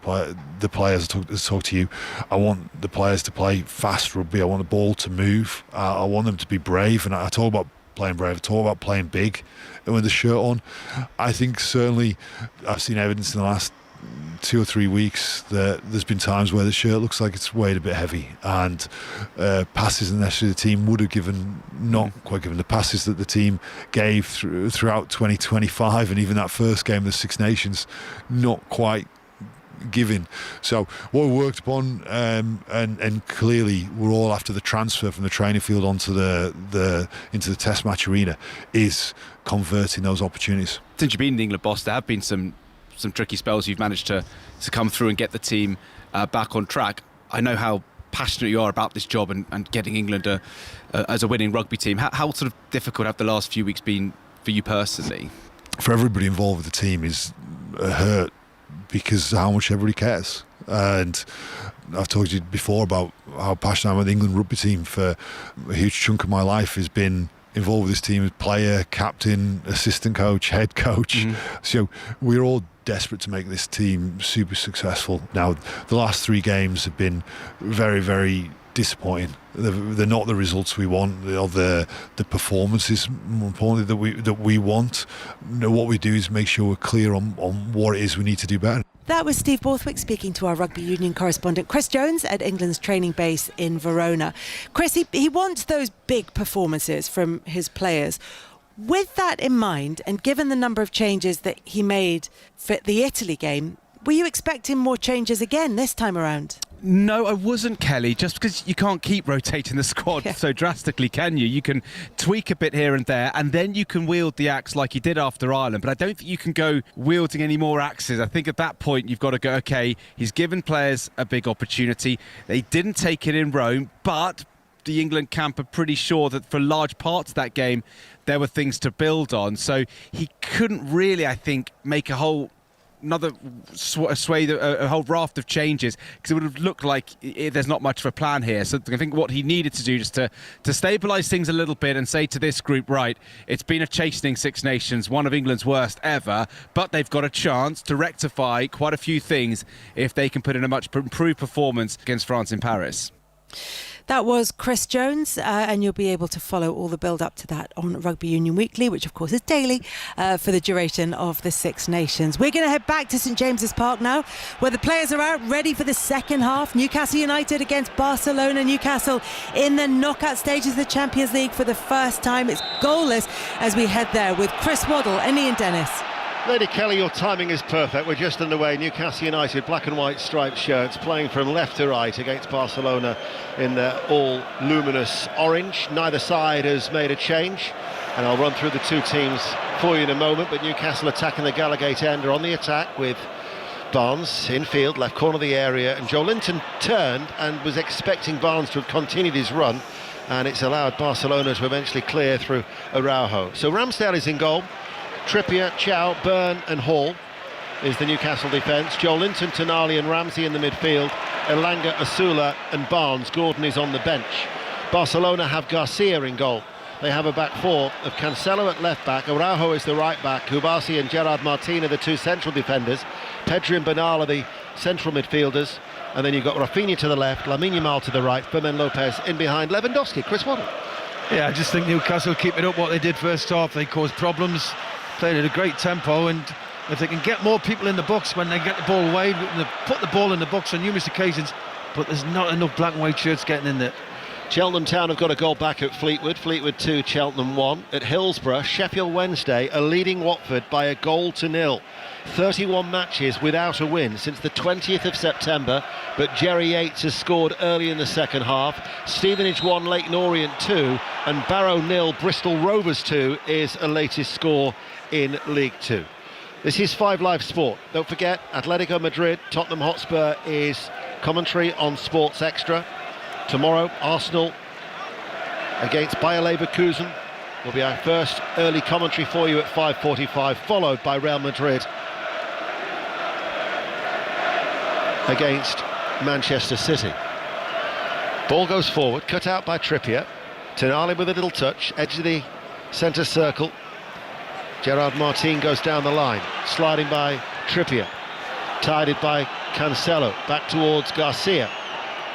players, I talk to you. I want the players to play fast rugby. I want the ball to move. I want them to be brave, and I talk about playing brave, I talk about playing big and with the shirt on. I think certainly I've seen evidence in the last 2 or 3 weeks that there's been times where the shirt looks like it's weighed a bit heavy, and passes that necessarily the team would have given, not quite given. The passes that the team gave throughout 2025 and even that first game of the Six Nations, not quite giving. So what we worked upon, and clearly we're all after the transfer from the training field onto into the test match arena, is converting those opportunities. Since you've been the England boss, there have been some tricky spells. You've managed to come through and get the team back on track. I know how passionate you are about this job and getting England as a winning rugby team. How sort of difficult have the last few weeks been for you personally? For everybody involved with the team is hurt, because how much everybody cares. And I've told you before about how passionate I am with the England rugby team. For a huge chunk of my life has been involved with this team as player, captain, assistant coach, head coach. So we're all desperate to make this team super successful. Now, the last 3 games have been very, very disappointing. They're not the results we want. They are the performances, more importantly, that we want. What we do is make sure we're clear on what it is we need to do better. That was Steve Borthwick speaking to our rugby union correspondent Chris Jones at England's training base in Verona. Chris, he wants those big performances from his players. With that in mind, and given the number of changes that he made for the Italy game, were you expecting more changes again this time around? No, I wasn't, Kelly, just because you can't keep rotating the squad so drastically, can you? You can tweak a bit here and there, and then you can wield the axe like you did after Ireland, but I don't think you can go wielding any more axes. I think at that point you've got to go, OK, he's given players a big opportunity. They didn't take it in Rome, but the England camp are pretty sure that for large parts of that game there were things to build on. So he couldn't really, I think, make a whole raft of changes, because it would have looked like there's not much of a plan here. So I think what he needed to do just to stabilise things a little bit and say to this group, right, it's been a chastening Six Nations, one of England's worst ever, but they've got a chance to rectify quite a few things if they can put in a much improved performance against France in Paris. That was Chris Jones, and you'll be able to follow all the build-up to that on Rugby Union Weekly, which of course is daily for the duration of the Six Nations. We're going to head back to St James's Park now, where the players are out ready for the second half. Newcastle United against Barcelona. Newcastle in the knockout stages of the Champions League for the first time. It's goalless as we head there with Chris Waddle and Ian Dennis. Lady Kelly, your timing is perfect. We're just underway. Newcastle United, black and white striped shirts, playing from left to right against Barcelona in their all luminous orange. Neither side has made a change, and I'll run through the two teams for you in a moment. But Newcastle attacking the Gallagate end, are on the attack with Barnes infield, left corner of the area, and Joe Linton turned and was expecting Barnes to have continued his run, and it's allowed Barcelona to eventually clear through Araujo. So Ramsdale is in goal. Trippier, Chow, Byrne and Hall is the Newcastle defence. Joe Linton, Tonali and Ramsey in the midfield. Elanga, Asula and Barnes. Gordon is on the bench. Barcelona have Garcia in goal. They have a back four of Cancelo at left back. Araujo is the right back. Kubasi and Gerard Martin are the two central defenders. Pedri and Bernal are the central midfielders. And then you've got Rafinha to the left, Lamine Yamal to the right, Fermin Lopez in behind Lewandowski. Chris Waddle. Yeah, I just think Newcastle keep it up what they did first half. They caused problems, played at a great tempo, and if they can get more people in the box when they get the ball away, they put the ball in the box on numerous occasions, but there's not enough black and white shirts getting in there. Cheltenham Town have got a goal back at Fleetwood. Fleetwood 2, Cheltenham 1. At Hillsborough, Sheffield Wednesday are leading Watford by a 1-0. 31 matches without a win since the 20th of September, but Jerry Yates has scored early in the second half. Stevenage 1, Leyton Orient 2, and Barrow 0, Bristol Rovers 2 is a latest score in League 2. This is 5 Live Sport. Don't forget, Atletico Madrid, Tottenham Hotspur is commentary on Sports Extra. Tomorrow, Arsenal against Bayer Leverkusen will be our first early commentary for you at 5:45, followed by Real Madrid against Manchester City. Ball goes forward, cut out by Trippier. Tonali with a little touch, edge of the centre circle. Gerard Martin goes down the line, sliding by Trippier. Tidied by Cancelo, back towards Garcia.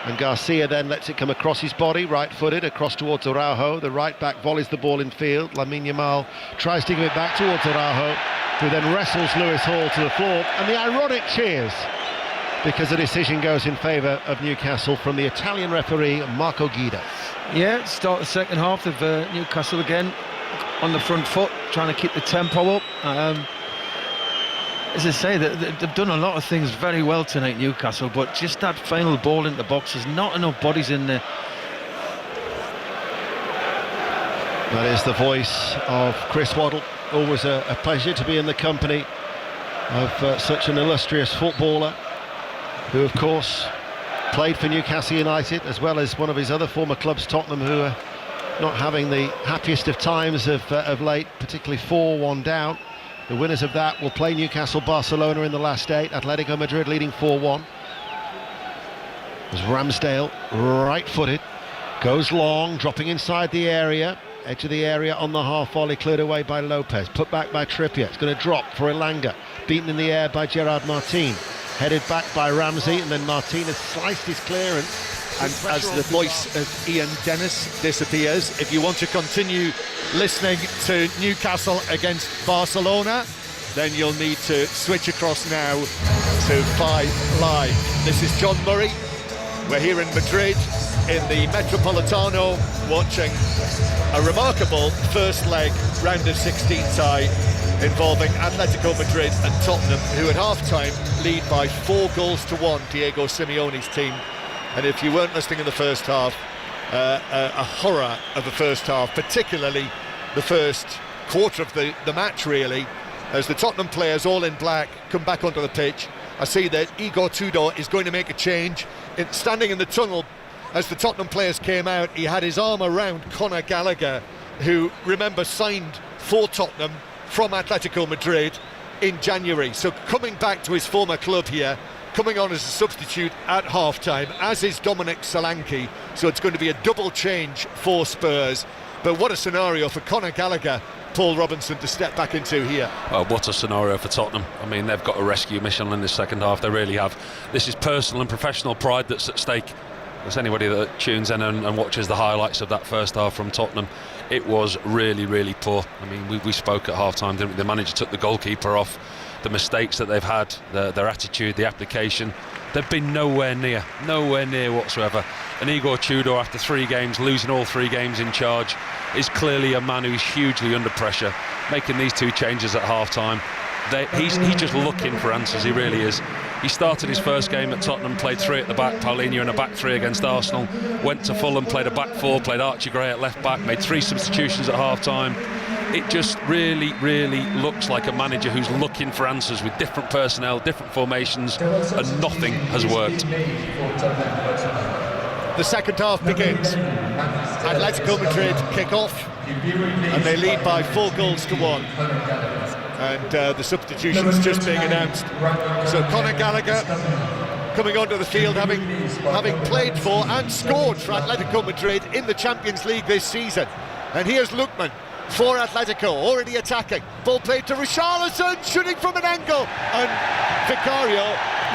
And Garcia then lets it come across his body, right-footed, across towards Araujo. The right-back volleys the ball in field. Lamine Yamal tries to give it back towards Araujo, who then wrestles Lewis Hall to the floor. And the ironic cheers, because the decision goes in favour of Newcastle from the Italian referee, Marco Guida. Yeah, start the second half of Newcastle again on the front foot, trying to keep the tempo up. As I say, they've done a lot of things very well tonight, Newcastle, but just that final ball into the box, there's not enough bodies in there. That is the voice of Chris Waddle. Always a pleasure to be in the company of such an illustrious footballer, who of course played for Newcastle United, as well as one of his other former clubs, Tottenham, who are not having the happiest of times of late, particularly 4-1 down. The winners of that will play Newcastle Barcelona in the last 8. Atletico Madrid leading 4-1. As Ramsdale, right-footed, goes long, dropping inside the area. Edge of the area on the half volley, cleared away by Lopez. Put back by Trippier. It's going to drop for Elanga. Beaten in the air by Gerard Martin. Headed back by Ramsey, and then Martin has sliced his clearance And as the voice of Ian Dennis disappears, if you want to continue listening to Newcastle against Barcelona, then you'll need to switch across now to 5 Live. This is John Murray. We're here in Madrid in the Metropolitano watching a remarkable first leg round of 16 tie involving Atletico Madrid and Tottenham, who at half-time lead by 4-1, Diego Simeone's team. And if you weren't listening in the first half, a horror of the first half, particularly the first quarter of the match, really, as the Tottenham players, all in black, come back onto the pitch. I see that Igor Tudor is going to make a change. Standing in the tunnel as the Tottenham players came out, he had his arm around Conor Gallagher, who, remember, signed for Tottenham from Atletico Madrid in January. So coming back to his former club here, coming on as a substitute at half-time, as is Dominic Solanke. So it's going to be a double change for Spurs. But what a scenario for Conor Gallagher, Paul Robinson, to step back into here. Well, what a scenario for Tottenham. I mean, they've got a rescue mission in the second half, they really have. This is personal and professional pride that's at stake. There's anybody that tunes in and watches the highlights of that first half from Tottenham, it was really, really poor. I mean, we spoke at half-time, didn't we? The manager took the goalkeeper off, the mistakes that they've had, their attitude, the application. They've been nowhere near whatsoever. And Igor Tudor, after 3 games, losing all 3 games in charge, is clearly a man who's hugely under pressure, making these 2 changes at half-time. He's just looking for answers, he really is. He started his first game at Tottenham, played 3 at the back, Paulinho in a back 3 against Arsenal, went to Fulham, played a back 4, played Archie Gray at left back, made 3 substitutions at half-time. It just really, really looks like a manager who's looking for answers with different personnel, different formations, and nothing has worked. The second half begins. Atletico Madrid kick off, and they lead by 4-1. And the substitutions just being announced. So Conor Gallagher coming onto the field, having played for and scored for Atletico Madrid in the Champions League this season. And here's Lookman for Atletico, already attacking. Ball played to Richarlison, shooting from an angle, and Vicario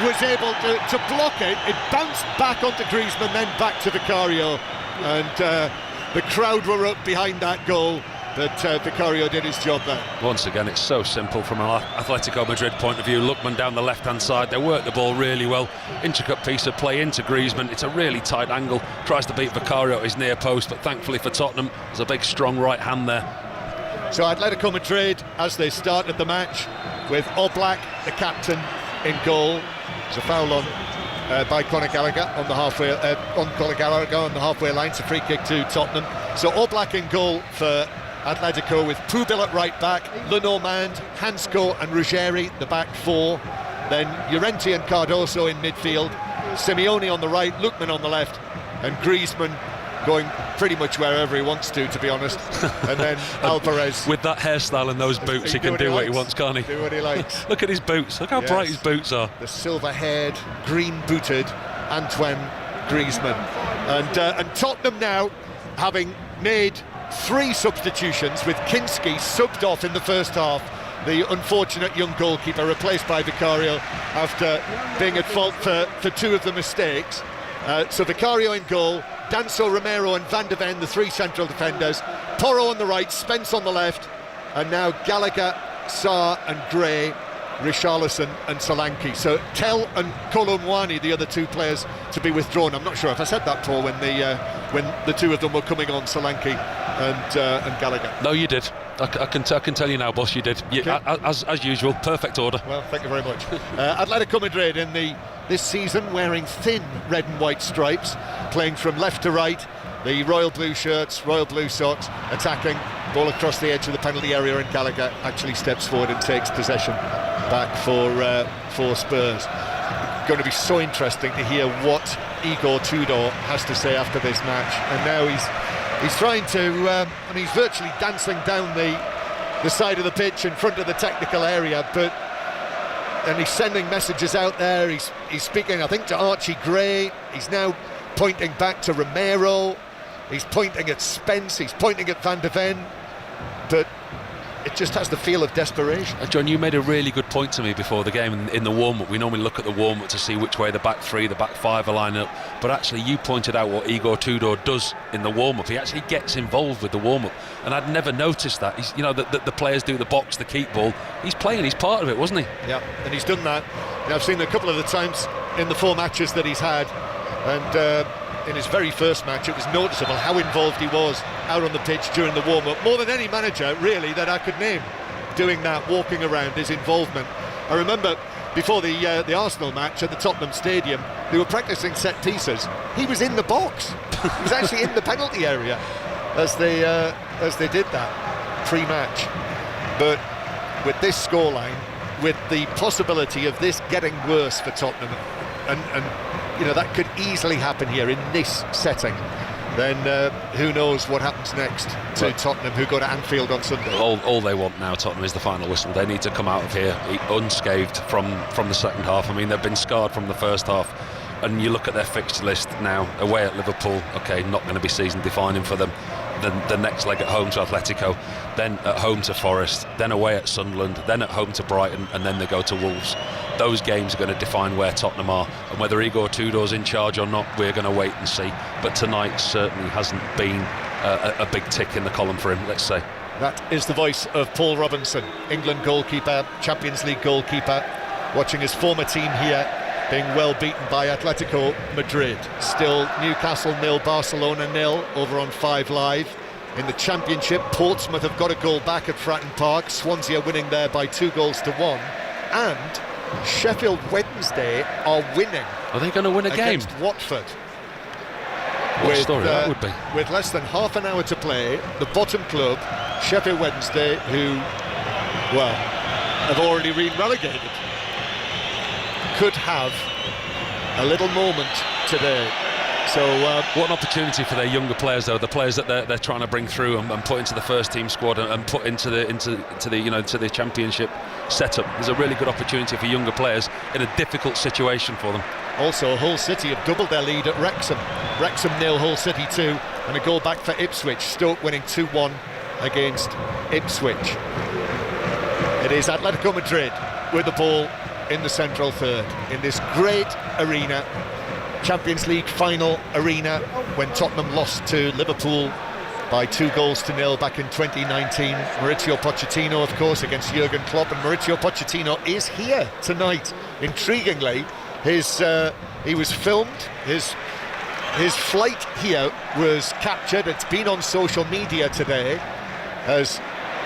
was able to block it. It bounced back onto Griezmann, then back to Vicario, and the crowd were up behind that goal. But Vicario did his job there. Once again, it's so simple from an Atletico Madrid point of view. Lookman down the left-hand side, they work the ball really well. Intricate piece of play into Griezmann. It's a really tight angle. Tries to beat Vicario at his near post, but thankfully for Tottenham, there's a big, strong right hand there. So Atletico Madrid, as they started the match, with Oblak, the captain, in goal. There's a foul on by Conor Gallagher on the halfway on the halfway line. It's a free kick to Tottenham. So Oblak in goal for Atletico, with Pubil at right back, Lenormand, Hansko and Ruggeri, the back 4. Then Llorente and Cardoso in midfield, Simeone on the right, Lookman on the left, and Griezmann going pretty much wherever he wants to be honest. And then Alvarez. With that hairstyle and those boots, he can do what he wants, can't he? Do what he likes. Look at his boots, look how bright his boots are. The silver-haired, green-booted Antoine Griezmann. And Tottenham now, having made 3 substitutions, with Kinski subbed off in the first half, the unfortunate young goalkeeper, replaced by Vicario after being at fault for 2 of the mistakes. So Vicario in goal, Danso, Romero and Van de Ven, the 3 central defenders, Porro on the right, Spence on the left, and now Gallagher, Sarr and Gray, Richarlison and Solanke. So Tell and Kolomwani, the other 2 players to be withdrawn. I'm not sure if I said that, Paul, when the 2 of them were coming on, Solanke and Gallagher. No, you did. I can tell you now, boss, you did. Okay. As usual, perfect order. Well, thank you very much. Atletico Madrid in this season wearing thin red and white stripes, playing from left to right. The royal blue shirts, royal blue socks, attacking, ball across the edge of the penalty area, and Gallagher actually steps forward and takes possession back for Spurs. Going to be so interesting to hear what Igor Tudor has to say after this match. And now he's trying to, he's virtually dancing down the side of the pitch in front of the technical area, and he's sending messages out there. He's speaking, I think, to Archie Gray. He's now pointing back to Romero. He's pointing at Spence. He's pointing at Van de Ven. But it just has the feel of desperation. John, you made a really good point to me before the game in the warm-up. We normally look at the warm-up to see which way the back three, the back five are lining up, but actually you pointed out what Igor Tudor does in the warm-up. He actually gets involved with the warm-up, and I'd never noticed that. He's, the players do the box, the keep ball. He's playing, he's part of it, wasn't he? Yeah, and he's done that. I've seen a couple of the times in the 4 matches that he's had, and in his very first match it was noticeable how involved he was out on the pitch during the warm-up, more than any manager really that I could name doing that, walking around, his involvement. I remember before the Arsenal match at the Tottenham Stadium, they were practicing set pieces. He was in the box. He was actually in the penalty area as they did that pre-match. But with this scoreline, with the possibility of this getting worse for Tottenham, and that could easily happen here in this setting, then who knows what happens next to Tottenham, who go to Anfield on Sunday. All they want now, Tottenham, is the final whistle. They need to come out of here unscathed from the second half. I mean, they've been scarred from the first half, and you look at their fixture list now, away at Liverpool, okay, not going to be season defining for them. The next leg at home to Atletico, then at home to Forest, then away at Sunderland, then at home to Brighton, and then they go to Wolves. Those games are going to define where Tottenham are, and whether Igor Tudor's in charge or not, we're going to wait and see. But tonight certainly hasn't been a big tick in the column for him, let's say. That is the voice of Paul Robinson, England goalkeeper, Champions League goalkeeper, watching his former team here being well beaten by Atletico Madrid. Still Newcastle 0, Barcelona 0 over on 5 Live. In the Championship, Portsmouth have got a goal back at Fratton Park. Swansea are winning there by 2-1. And Sheffield Wednesday are winning. Are they going to win a game? Against Watford. What story that would be. With less than half an hour to play, the bottom club, Sheffield Wednesday, who, have already been relegated, could have a little moment today. So what an opportunity for their younger players, though, the players that they're trying to bring through and put into the first team squad and put into the Championship setup. There's a really good opportunity for younger players in a difficult situation for them. Also, Hull City have doubled their lead at Wrexham. Wrexham 0, Hull City 2, and a goal back for Ipswich. Stoke winning 2-1 against Ipswich. It is Atletico Madrid with the ball in the central third, in this great arena, Champions League final arena, when Tottenham lost to Liverpool by 2-0 back in 2019. Mauricio Pochettino, of course, against Jurgen Klopp, and Mauricio Pochettino is here tonight. Intriguingly, he was filmed, his flight here was captured. It's been on social media today as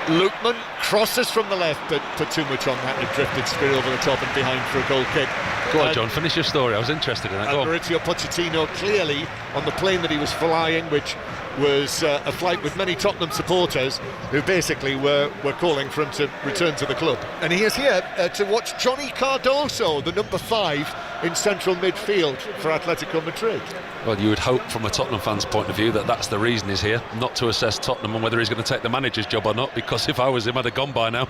Lookman crosses from the left, but put too much on that and drifted straight over the top and behind for a goal kick. Go on, John, finish your story. I was interested in that. And Mauricio Pochettino clearly on the plane that he was flying, which was a flight with many Tottenham supporters who basically were calling for him to return to the club. And he is here to watch Johnny Cardoso, the number 5 in central midfield for Atletico Madrid. Well, you would hope from a Tottenham fan's point of view that that's the reason he's here, not to assess Tottenham and whether he's going to take the manager's job or not, because if I was him, I'd have gone by now.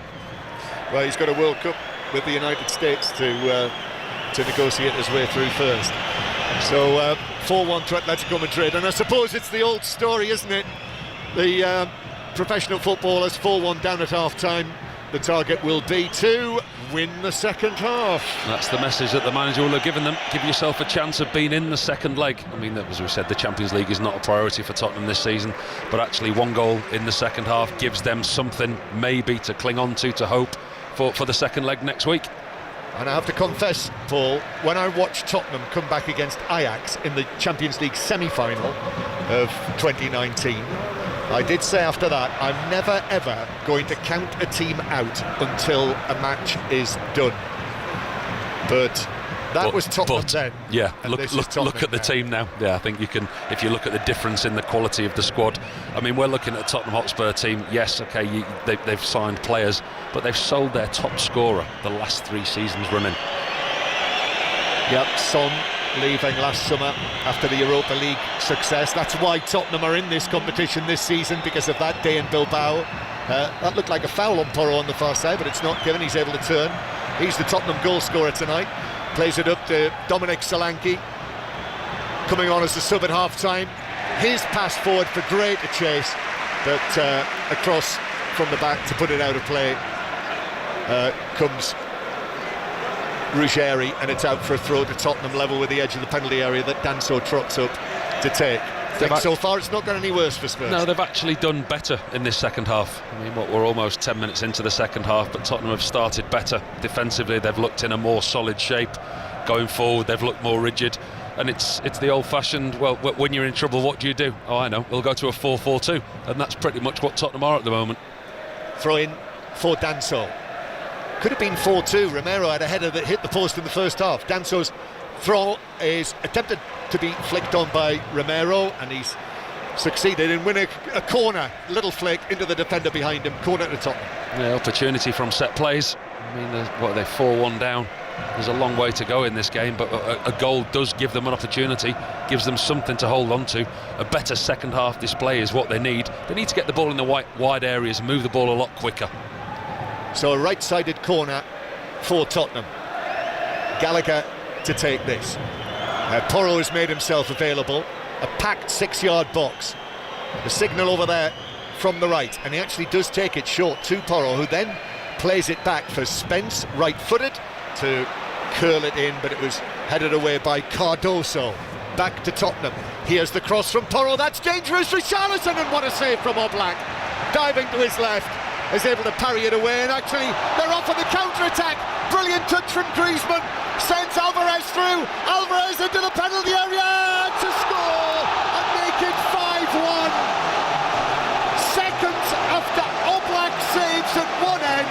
Well, he's got a World Cup with the United States to negotiate his way through first. So 4-1 to Atletico Madrid, and I suppose it's the old story, isn't it? The professional footballers 4-1 down at half-time. The target will be to win the second half. That's the message that the manager will have given them. Give yourself a chance of being in the second leg. I mean, as we said, the Champions League is not a priority for Tottenham this season, but actually 1 goal in the second half gives them something maybe to cling on to hope for the second leg next week. And I have to confess, Paul, when I watched Tottenham come back against Ajax in the Champions League semi-final of 2019, I did say after that, I'm never ever going to count a team out until a match is done. But that was Tottenham then. Yeah, look at the team now. Yeah, I think you can, if you look at the difference in the quality of the squad. I mean, we're looking at a Tottenham Hotspur team. Yes, okay, they've signed players, but they've sold their top scorer the last 3 seasons running. Yep, Son leaving last summer after the Europa League success. That's why Tottenham are in this competition this season, because of that day in Bilbao. That looked like a foul on Porro on the far side, but it's not given. He's able to turn. He's the Tottenham goal scorer tonight. Plays it up to Dominic Solanke, coming on as a sub at half-time. His pass forward for Gray to chase, but across from the back to put it out of play. Comes Ruggeri, and it's out for a throw to Tottenham, level with the edge of the penalty area that Danso trots up to take. So far it's not got any worse for Spurs. No, they've actually done better in this second half. I mean, we're almost 10 minutes into the second half, but Tottenham have started better defensively. They've looked in a more solid shape going forward. They've looked more rigid, and it's the old-fashioned, well, when you're in trouble, what do you do? Oh, I know, we'll go to a 4-4-2, and that's pretty much what Tottenham are at the moment. Throw in for Danso. Could have been 4-2. Romero had a header that hit the post in the first half. Danso's throw is attempted to be flicked on by Romero, and he's succeeded in winning a corner. Little flick into the defender behind him. Corner to Tottenham. Yeah, opportunity from set plays. I mean, what are they, 4-1 down? There's a long way to go in this game, but a goal does give them an opportunity, gives them something to hold on to. A better second half display is what they need. They need to get the ball in the wide areas and move the ball a lot quicker. So a right-sided corner for Tottenham. Gallagher to take this. Porro has made himself available. A packed 6-yard box. The signal over there from the right, and he actually does take it short to Porro, who then plays it back for Spence, right-footed, to curl it in, but it was headed away by Cardoso. Back to Tottenham. Here's the cross from Porro. That's dangerous for Richarlison, and what a save from Oblak. Diving to his left, is able to parry it away, and actually they're off on the counter-attack. Brilliant touch from Griezmann, sends Alvarez through. Alvarez into the penalty area to score and make it 5-1. Seconds after Oblak saves at one end,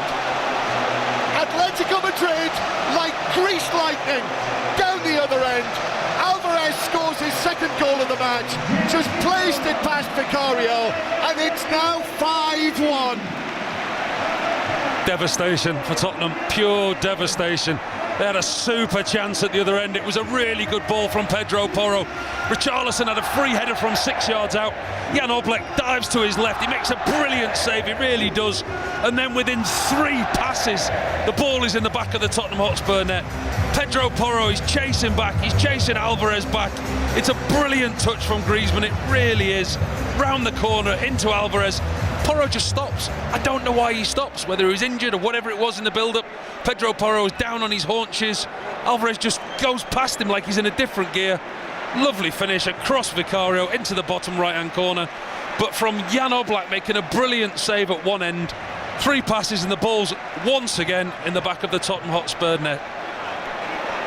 Atletico Madrid, like greased lightning, down the other end. Alvarez scores his second goal of the match, just placed it past Vicario, and it's now 5-1. Devastation for Tottenham, pure devastation. They had a super chance at the other end. It was a really good ball from Pedro Porro. Richarlison had a free header from 6 yards out. Jan Oblak dives to his left. He makes a brilliant save, he really does. And then within 3 passes, the ball is in the back of the Tottenham Hotspur net. Pedro Porro is chasing back, he's chasing Alvarez back. It's a brilliant touch from Griezmann, it really is. Round the corner, into Alvarez. Porro just stops. I don't know why he stops, whether he was injured or whatever it was in the build-up. Pedro Porro is down on his haunches. Alvarez just goes past him like he's in a different gear. Lovely finish across Vicario into the bottom right-hand corner. But from Jan Oblak making a brilliant save at one end. 3 passes and the ball's once again in the back of the Tottenham Hotspur net.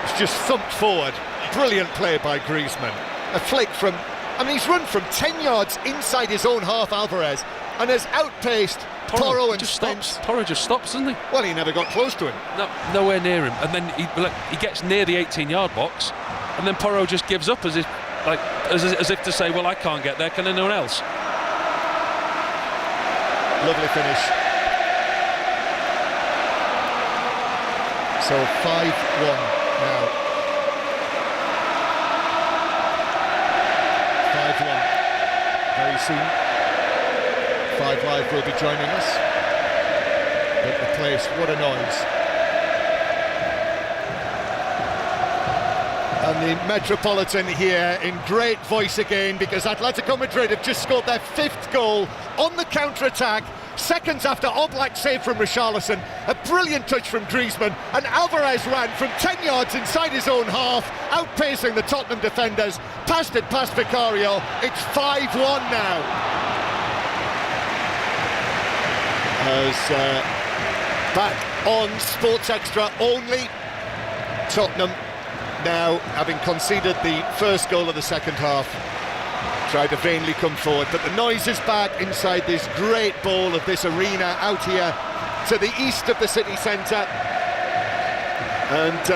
It's just thumped forward. Brilliant play by Griezmann. A flick from... I mean, he's run from 10 yards inside his own half, Alvarez, and has outpaced Porro and Spence. Porro just stops, doesn't he? Well, he never got close to him. No, nowhere near him. And then he gets near the 18-yard box, and then Porro just gives up as if to say, well, I can't get there, can anyone else? Lovely finish. So 5-1 now. 5-1 very soon. 5 Live will be joining us. But the place, what a noise. And the Metropolitan here in great voice again, because Atletico Madrid have just scored their 5th goal on the counter-attack. Seconds after Oblak save from Richarlison, a brilliant touch from Griezmann, and Alvarez ran from 10 yards inside his own half, outpacing the Tottenham defenders, passed it past Vicario. It's 5-1 now. As back on Sports Extra only, Tottenham now having conceded the first goal of the second half, tried to vainly come forward, but the noise is back inside this great bowl of this arena out here to the east of the city centre. And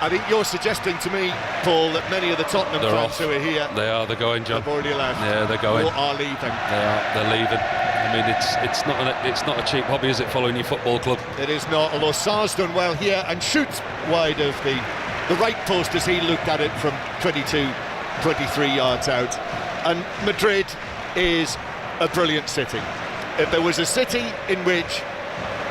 I think you're suggesting to me, Paul, that many of the Tottenham fans who are here, they're going, John. Have already left. Yeah, they're going. Or are leaving. They're leaving. I mean, it's not a cheap hobby, is it, following your football club? It is not, although Sarr's done well here and shoots wide of the right post as he looked at it from 22, 23 yards out. And Madrid is a brilliant city. If there was a city in which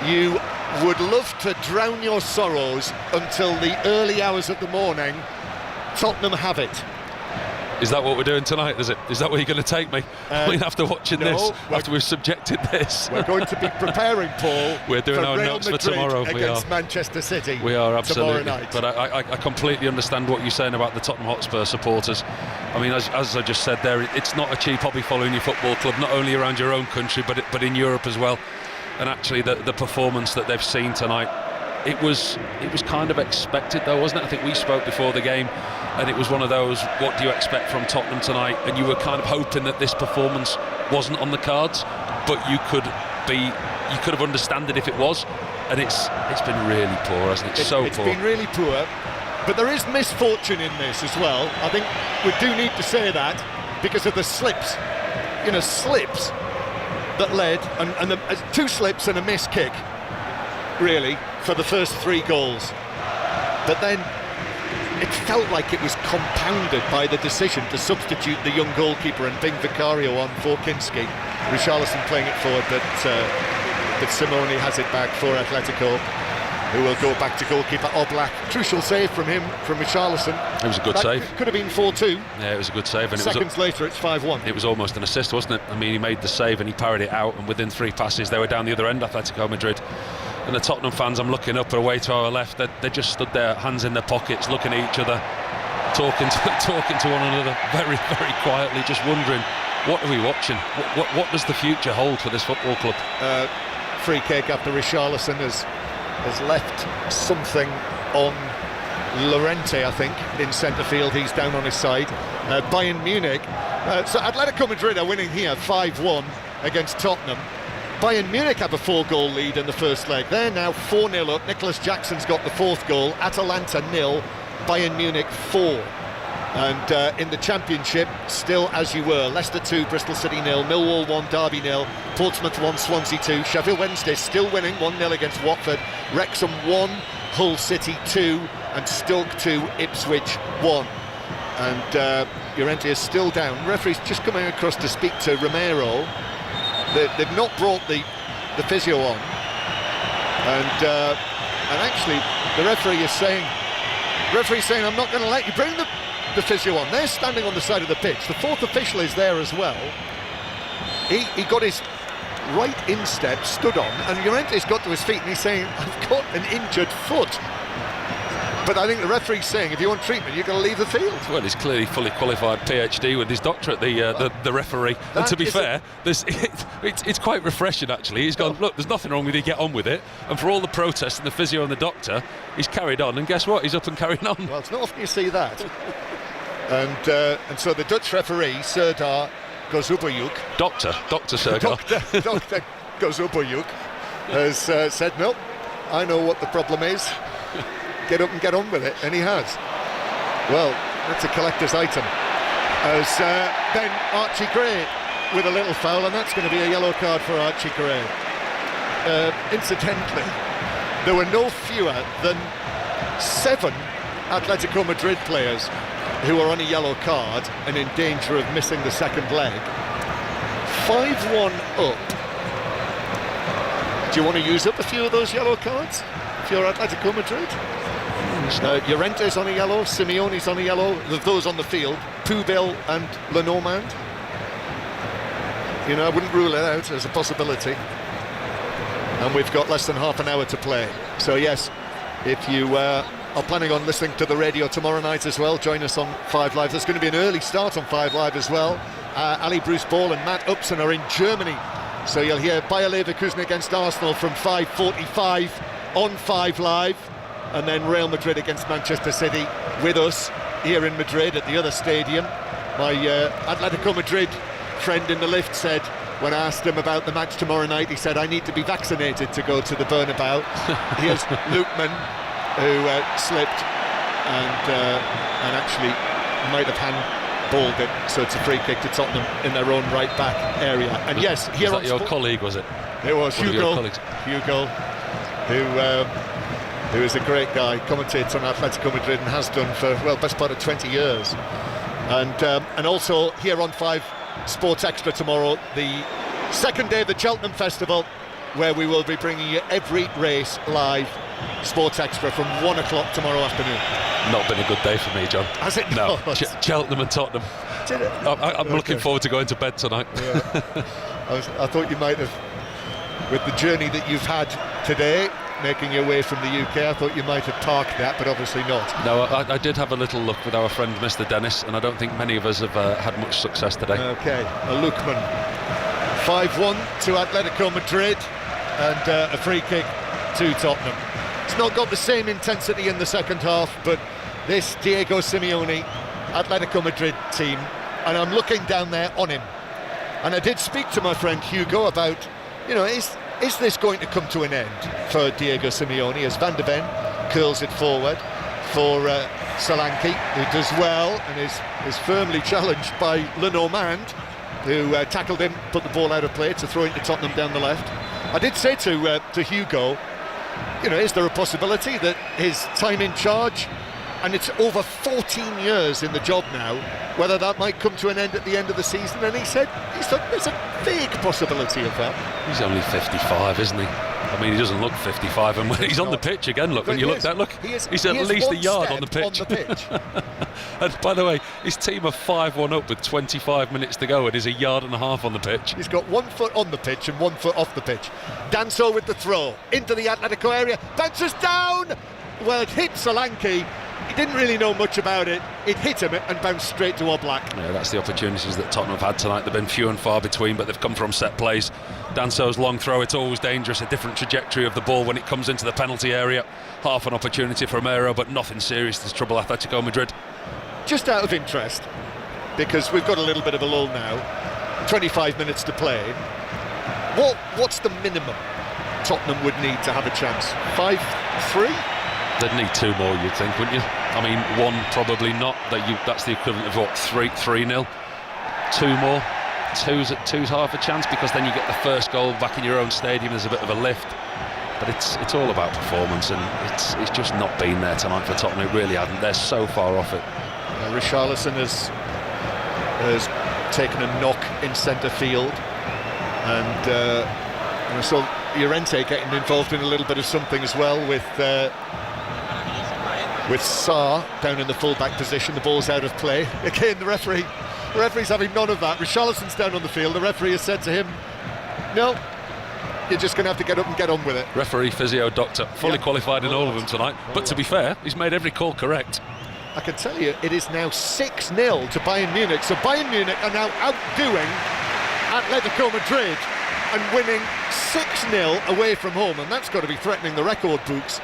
you would love to drown your sorrows until the early hours of the morning, Tottenham have it. Is that what we're doing tonight, is it? Is that where you're going to take me? I mean, after watching this, after we've subjected this. We're going to be preparing, Paul. We're doing our Real notes Madrid for tomorrow. Against Manchester City. We are, absolutely. Tomorrow night. But I completely understand what you're saying about the Tottenham Hotspur supporters. I mean, as I just said there, it's not a cheap hobby following your football club, not only around your own country, but in Europe as well. And actually, the performance that they've seen tonight, it was kind of expected, though, wasn't it? I think we spoke before the game, and it was one of those, what do you expect from Tottenham tonight? And you were kind of hoping that this performance wasn't on the cards, but you could have understood it if it was. And it's been really poor, hasn't it? It's been really poor, but there is misfortune in this as well. I think we do need to say that because of the slips, slips that led, and the 2 slips and a missed kick, really, for the first 3 goals. But then it felt like it was compounded by the decision to substitute the young goalkeeper and bring Vicario on for Kinski. Richarlison playing it forward, but Simone has it back for Atletico, who will go back to goalkeeper Oblak. Crucial save from him, from Richarlison. It was a good save. Could have been 4-2. Yeah, it was a good save. And Seconds later, it's 5-1. It was almost an assist, wasn't it? I mean, he made the save and he parried it out, and within 3 passes, they were down the other end, Atletico Madrid. And the Tottenham fans, I'm looking up away to our left, they just stood there, hands in their pockets, looking at each other, talking to one another very, very quietly, just wondering, what are we watching? What does the future hold for this football club? Free kick after Richarlison has left something on Llorente, I think, in centre field. He's down on his side. Bayern Munich. So Atletico Madrid are winning here 5-1 against Tottenham. Bayern Munich have a 4-goal lead in the first leg. They're now 4-0 up. Nicholas Jackson's got the 4th goal. Atalanta 0, Bayern Munich 4. And in the Championship, still as you were. Leicester 2, Bristol City 0, Millwall 1, Derby 0, Portsmouth 1, Swansea 2, Sheffield Wednesday still winning 1-0 against Watford, Wrexham 1, Hull City 2, and Stoke 2, Ipswich 1. And Llorente is still down. The referee's just coming across to speak to Romero. They've not brought the physio on, and actually the referee's saying, I'm not going to let you bring the physio on. They're standing on the side of the pitch. The 4th official is there as well. He got his right instep stood on, and Llorente's got to his feet, and he's saying, I've got an injured foot. But I think the referee's saying, if you want treatment, you've got to leave the field. Well, he's clearly fully qualified PhD with his doctorate, the referee. And to be fair, it's quite refreshing, actually. He's gone, look, there's nothing wrong with you, get on with it. And for all the protests and the physio and the doctor, he's carried on. And guess what? He's up and carrying on. Well, it's not often you see that. And so the Dutch referee, Serdar Gozubayuk, Dr. Serdar. Dr. Gozubayuk has said, no, I know what the problem is. Get up and get on with it, and he has. Well, that's a collector's item. As then Archie Gray with a little foul, and that's going to be a yellow card for Archie Gray. Incidentally, there were no fewer than 7 Atletico Madrid players who are on a yellow card and in danger of missing the second leg. 5-1 up. Do you want to use up a few of those yellow cards if you're Atletico Madrid? Llorente's on a yellow, Simeone's on a yellow, those on the field, Pubil and Lenormand. I wouldn't rule it out as a possibility. And we've got less than half an hour to play. So yes, if you are planning on listening to the radio tomorrow night as well, join us on 5 Live. There's going to be an early start on 5 Live as well. Ali Bruce Ball and Matt Upson are in Germany. So you'll hear Bayer Leverkusen against Arsenal from 5:45 on 5 Live. And then Real Madrid against Manchester City with us here in Madrid at the other stadium. My Atletico Madrid friend in the lift said, when I asked him about the match tomorrow night, he said, I need to be vaccinated to go to the Bernabeu. Here's Lookman, who slipped and actually might have handballed it, so it's a free kick to Tottenham in their own right back area. And yes, here was that your colleague, was it? It was Hugo, who is a great guy, commentates on Atletico Madrid and has done for, well, best part of 20 years. And also here on 5 Sports Extra tomorrow, the second day of the Cheltenham Festival, where we will be bringing you every race live. Sports Extra from 1 o'clock tomorrow afternoon. Not been a good day for me, John. Has it not? No. Cheltenham and Tottenham. Did it? I'm looking forward to going to bed tonight. Yeah. I thought you might have, with the journey that you've had today, making your way from the UK, I thought you might have parked that, but obviously not. No, I did have a little look with our friend Mr. Dennis, and I don't think many of us have had much success today. Okay, a Lookman. 5-1 to Atletico Madrid, and a free kick to Tottenham. It's not got the same intensity in the second half, but this Diego Simeone Atletico Madrid team, and I'm looking down there on him. And I did speak to my friend Hugo about, is this going to come to an end for Diego Simeone as Van de Ven curls it forward for Solanke, who does well and is firmly challenged by Lenormand, who tackled him, put the ball out of play to throw it to Tottenham down the left. I did say to Hugo, is there a possibility that his time in charge, and it's over 14 years in the job now, whether that might come to an end at the end of the season? And he said there's a big possibility of that. He's only 55, isn't he? I mean, he doesn't look 55, and when he's on the pitch again, look, when you look that, look, he's at least a yard on the pitch. And by the way, his team are 5-1 up with 25 minutes to go, and he's a yard and a half on the pitch. He's got 1 foot on the pitch and 1 foot off the pitch. Danso with the throw into the Atletico area, bounces down. Well, it hit Solanke. He didn't really know much about it. It hit him and bounced straight to Oblak. Yeah, that's the opportunities that Tottenham have had tonight. They've been few and far between, but they've come from set plays. Danso's long throw, it's always dangerous, a different trajectory of the ball when it comes into the penalty area. Half an opportunity for Romero, but nothing serious to trouble Atletico Madrid. Just out of interest, because we've got a little bit of a lull now, 25 minutes to play, what's the minimum Tottenham would need to have a chance? 5-3? They'd need 2 more, you'd think, wouldn't you? I mean, 1 probably not. That's the equivalent of what, 3-0. 2 more. Two's half a chance, because then you get the first goal back in your own stadium. There's a bit of a lift, but it's all about performance, and it's just not been there tonight for Tottenham. It really hasn't. They're so far off it. Richarlison has taken a knock in centre field, and so Llorente getting involved in a little bit of something as well with Sarr down in the full-back position. The ball's out of play. Again, the referee's having none of that. Richarlison's down on the field. The referee has said to him, no, you're just going to have to get up and get on with it. Referee, physio, doctor, fully qualified in all of them tonight. But to be fair, he's made every call correct. I can tell you, it is now 6-0 to Bayern Munich. So Bayern Munich are now outdoing Atletico Madrid and winning 6-0 away from home. And that's got to be threatening the record books,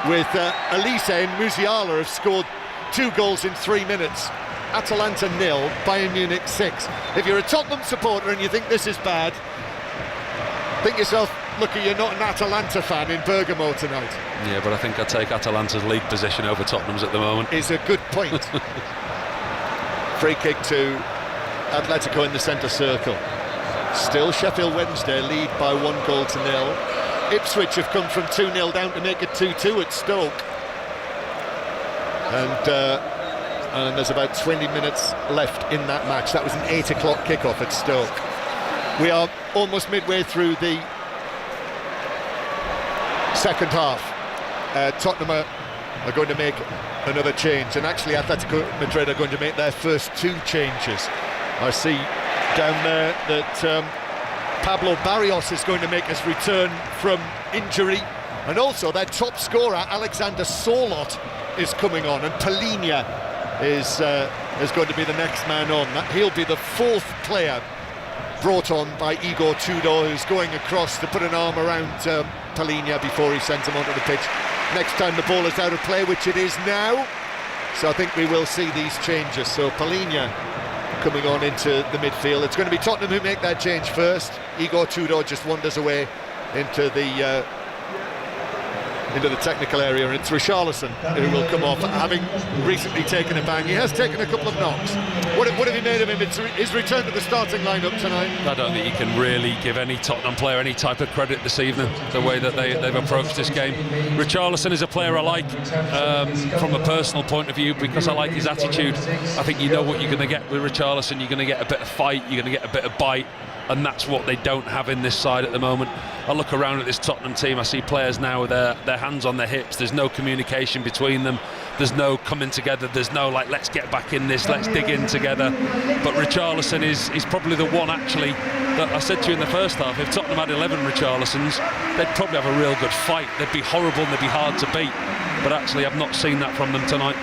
with Elise and Musiala have scored 2 goals in 3 minutes. Atalanta 0, Bayern Munich 6. If you're a Tottenham supporter and you think this is bad, think yourself lucky you're not an Atalanta fan in Bergamo tonight. Yeah, but I think I'd take Atalanta's league position over Tottenham's at the moment. Is a good point. Free kick to Atletico in the centre circle. Still Sheffield Wednesday lead by 1-0. Ipswich have come from 2-0 down to make it 2-2 at Stoke. And there's about 20 minutes left in that match. That was an 8 o'clock kickoff at Stoke. We are almost midway through the second half. Tottenham are going to make another change, and actually Atletico Madrid are going to make their first 2 changes. I see down there that Pablo Barrios is going to make his return from injury, and also their top scorer Alexander Sorloth is coming on, and Palinha is going to be the next man on. He'll be the 4th player brought on by Igor Tudor, who's going across to put an arm around Palinha before he sends him onto the pitch. Next time the ball is out of play, which it is now, so I think we will see these changes. So Palinha coming on into the midfield. It's going to be Tottenham who make that change first. Igor Tudor just wanders away into the technical area, and it's Richarlison who will come off, having recently taken a bang. He has taken a couple of knocks. What have you made of him? It's his return to the starting lineup tonight. I don't think you can really give any Tottenham player any type of credit this evening, the way that they've approached this game. Richarlison is a player I like from a personal point of view, because I like his attitude. I think you know what you're going to get with Richarlison. You're going to get a bit of fight, you're going to get a bit of bite. and that's what they don't have in this side at the moment. I look around at this Tottenham team, I see players now with their hands on their hips. There's no communication between them, there's no coming together, there's no like, let's get back in this, let's dig in together. But Richarlison is probably the one, actually, that I said to you in the first half, if Tottenham had 11 Richarlisons, they'd probably have a real good fight. They'd be horrible and they'd be hard to beat, but actually I've not seen that from them tonight.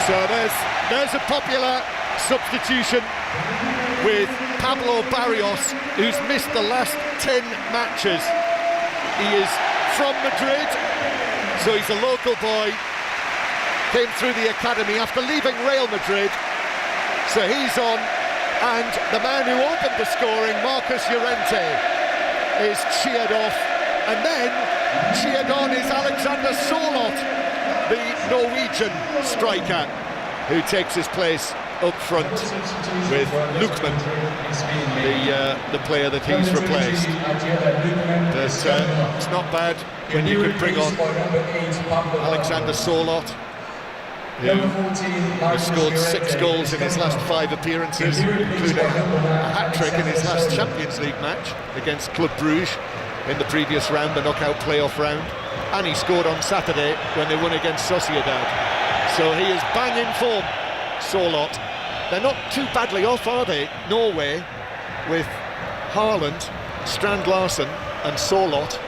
So there's a popular substitution with Pablo Barrios, who's missed the last 10 matches. He is from Madrid, so he's a local boy, came through the academy after leaving Real Madrid, so he's on, and the man who opened the scoring, Marcus Llorente, is cheered off, and then cheered on is Alexander Sørloth, the Norwegian striker, who takes his place up front with Lukman, the player that he's replaced. But it's not bad when you can bring on Alexander Sørloth, who has scored 6 goals in his last 5 appearances, including a hat-trick in his last Champions League match against Club Brugge in the previous round, the knockout playoff round, and he scored on Saturday when they won against Sociedad. So he is bang in form, Sørloth. They're not too badly off, are they, Norway, with Haaland, Strand Larsen and Sørloth,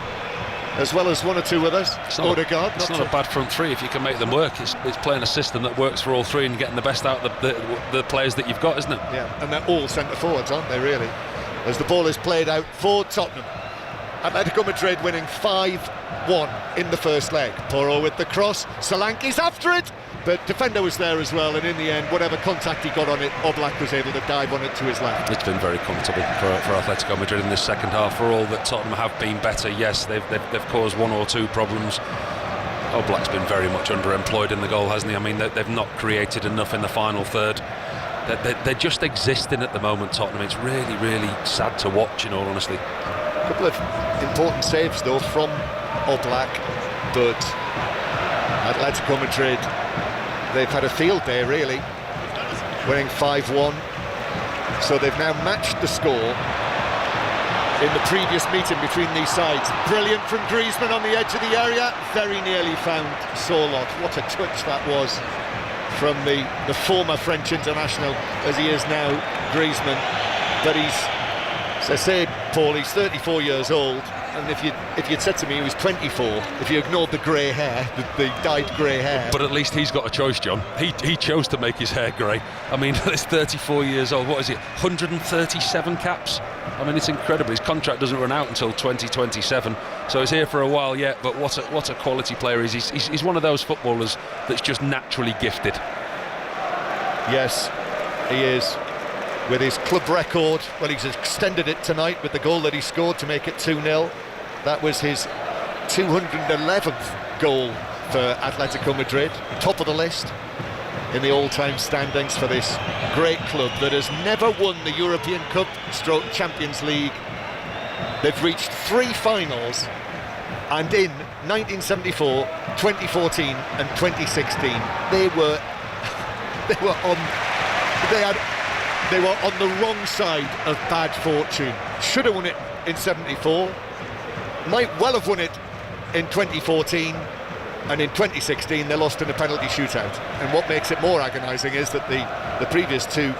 as well as 1 or 2 others. Odegaard. It's not a bad front three if you can make them work. It's playing a system that works for all three and getting the best out of the players that you've got, isn't it? Yeah, and they're all centre forwards, aren't they, really? As the ball is played out for Tottenham. Atletico Madrid winning 5-1 in the first leg. Porro with the cross, Solanke's after it, but defender was there as well, and in the end, whatever contact he got on it, Oblak was able to dive on it to his left. It's been very comfortable for Atletico Madrid in this second half. For all that Tottenham have been better, yes, they've caused 1 or 2 problems. Oblak's been very much underemployed in the goal, hasn't he? I mean, they've not created enough in the final third. They're just existing at the moment, Tottenham. It's really, really sad to watch, in all honesty. A couple of important saves, though, from Oblak, but Atletico Madrid, they've had a field day, really, winning 5-1. So they've now matched the score in the previous meeting between these sides. Brilliant from Griezmann on the edge of the area, very nearly found Sørloth. What a touch that was from the former French international, as he is now, Griezmann. But he's, as I said, Paul, he's 34 years old, and if you'd said to me he was 24, if you ignored the grey hair, the dyed grey hair. But at least he's got a choice, John. He chose to make his hair grey. I mean, he's 34 years old. What is it? 137 caps. I mean, it's incredible. His contract doesn't run out until 2027, so he's here for a while yet. But what a quality player he is. He's one of those footballers that's just naturally gifted. Yes, he is. With his club record, well, he's extended it tonight with the goal that he scored to make it 2-0. That was his 211th goal for Atletico Madrid, top of the list in the all-time standings for this great club that has never won the European Cup / Champions League. They've reached 3 finals, and in 1974, 2014 and 2016 they were on the wrong side of bad fortune. Should have won it in 74, might well have won it in 2014, and in 2016 they lost in a penalty shootout. And what makes it more agonising is that the previous 2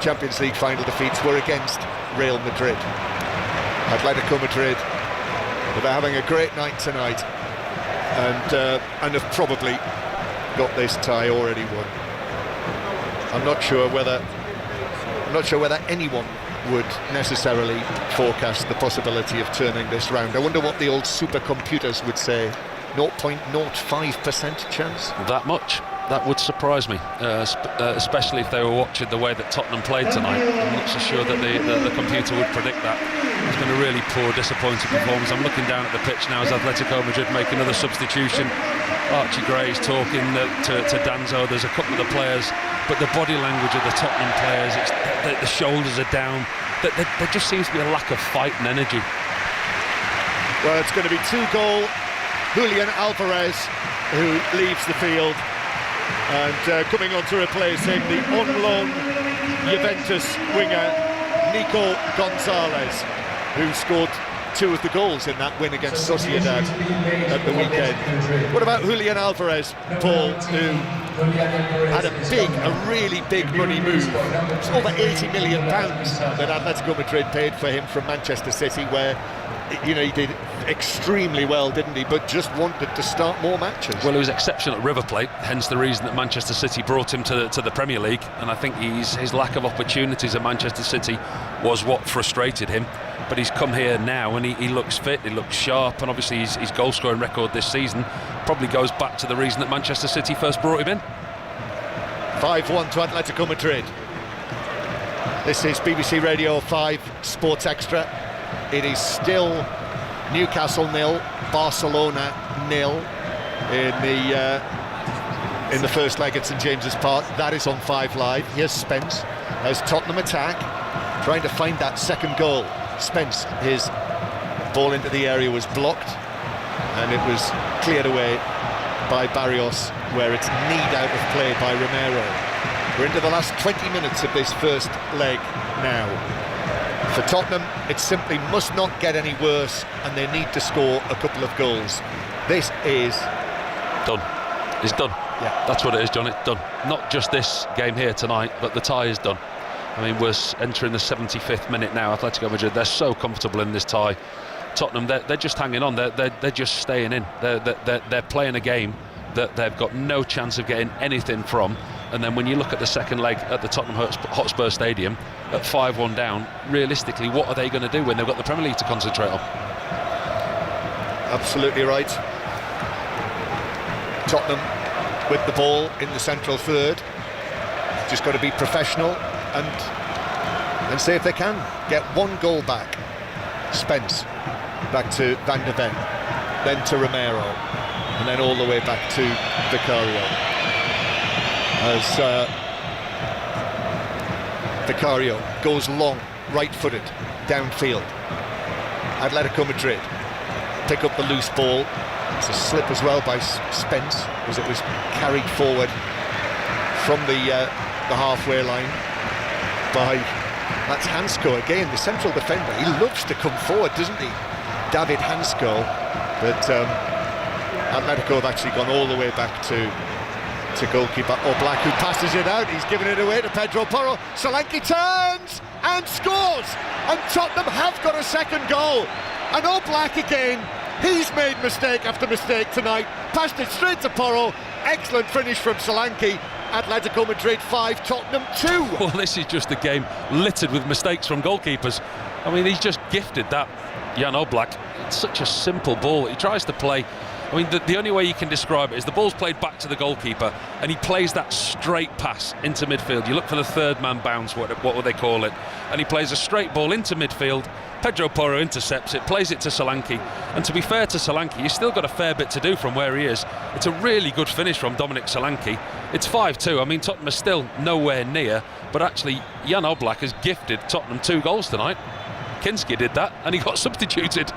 Champions League final defeats were against Real Madrid. Atletico Madrid, but they're having a great night tonight, and have probably got this tie already won. I'm not sure whether anyone would necessarily forecast the possibility of turning this round. I wonder what the old supercomputers would say. 0.05% chance? That much? That would surprise me, especially if they were watching the way that Tottenham played tonight. I'm not so sure that the computer would predict that. It's been a really poor, disappointing performance. I'm looking down at the pitch now as Atletico Madrid make another substitution. Archie Gray's talking to Danzo. There's a couple of the players, but the body language of the Tottenham players, the shoulders are down. There just seems to be a lack of fight and energy. Well, it's going to be 2-goal. Julian Alvarez, who leaves the field, and coming on to replace him, the on loan Juventus winger Nico Gonzalez, who scored 2 of the goals in that win against Sociedad at the weekend. What about Julian Alvarez, Paul, who had a really big money move? It's over £80 million that Atletico Madrid paid for him from Manchester City, where, you know, he did extremely well, didn't he? But just wanted to start more matches. Well, he was exceptional at River Plate, hence the reason that Manchester City brought him to the Premier League. And I think his lack of opportunities at Manchester City was what frustrated him. But he's come here now and he looks fit, he looks sharp, and obviously his goal-scoring record this season probably goes back to the reason that Manchester City first brought him in. 5-1 to Atletico Madrid. This is BBC Radio 5 Sports Extra. It is still Newcastle 0, Barcelona 0 in the first leg at St James's Park. That is on 5 Live. Here's Spence as Tottenham attack, trying to find that second goal. Spence, his ball into the area was blocked and it was cleared away by Barrios, where it's kneed out of play by Romero. We're into the last 20 minutes of this first leg now. For Tottenham, it simply must not get any worse and they need to score a couple of goals. This is... done. It's done. Yeah. That's what it is, John, it's done. Not just this game here tonight, but the tie is done. I mean, we're entering the 75th minute now. Atletico Madrid, they're so comfortable in this tie. Tottenham, they're just hanging on. They're just staying in. They're playing a game that they've got no chance of getting anything from. And then when you look at the second leg at the Tottenham Hotspur Stadium, at 5-1 down, realistically, what are they going to do when they've got the Premier League to concentrate on? Absolutely right. Tottenham with the ball in the central third. Just got to be professional and see if they can get 1 goal back. Spence back to Van de Ven, then to Romero, and then all the way back to Vicario. As Vicario goes long, right-footed, downfield. Atletico Madrid pick up the loose ball. It's a slip as well by Spence, as it was carried forward from the halfway line by, that's Hansko again, the central defender. He loves to come forward, doesn't he, David Hansko? But Atletico have actually gone all the way back to goalkeeper Oblak, who passes it out. He's given it away to Pedro Porro. Solanke turns and scores, and Tottenham have got a second goal. And Oblak again, he's made mistake after mistake tonight. Passed it straight to Porro. Excellent finish from Solanke. Atletico Madrid 5, Tottenham 2. Well, this is just a game littered with mistakes from goalkeepers. I mean, he's just gifted that Jan Oblak. It's such a simple ball. He tries to play. I mean, the only way you can describe it is the ball's played back to the goalkeeper and he plays that straight pass into midfield. You look for the third man bounce, what would they call it? And he plays a straight ball into midfield. Pedro Porro intercepts it, plays it to Solanke. And to be fair to Solanke, he's still got a fair bit to do from where he is. It's a really good finish from Dominic Solanke. It's 5-2. I mean, Tottenham are still nowhere near, but actually Jan Oblak has gifted Tottenham 2 goals tonight. Kinski did that and he got substituted.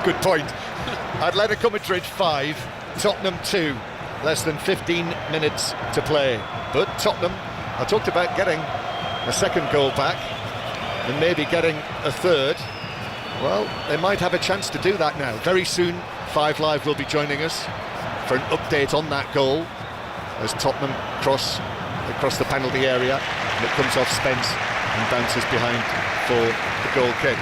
Good point. Atletico Madrid 5, Tottenham 2. Less than 15 minutes to play. But Tottenham, I talked about getting a second goal back and maybe getting a third. Well, they might have a chance to do that now. Very soon, 5 Live will be joining us for an update on that goal as Tottenham cross across the penalty area, and it comes off Spence and bounces behind for the goal kick.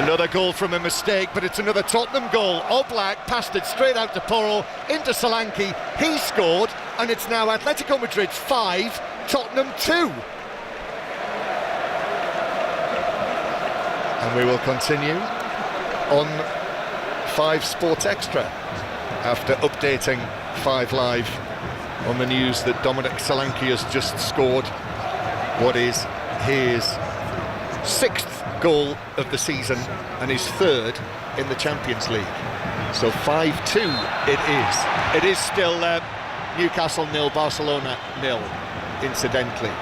Another goal from a mistake, but it's another Tottenham goal. Oblak passed it straight out to Porro, into Solanke. He scored, and it's now Atletico Madrid 5, Tottenham 2. And we will continue on 5 Sports Extra after updating 5 Live on the news that Dominic Solanke has just scored what is his 6th goal of the season and his 3rd in the Champions League. So 5-2 it is. It is still Newcastle 0, Barcelona 0, incidentally.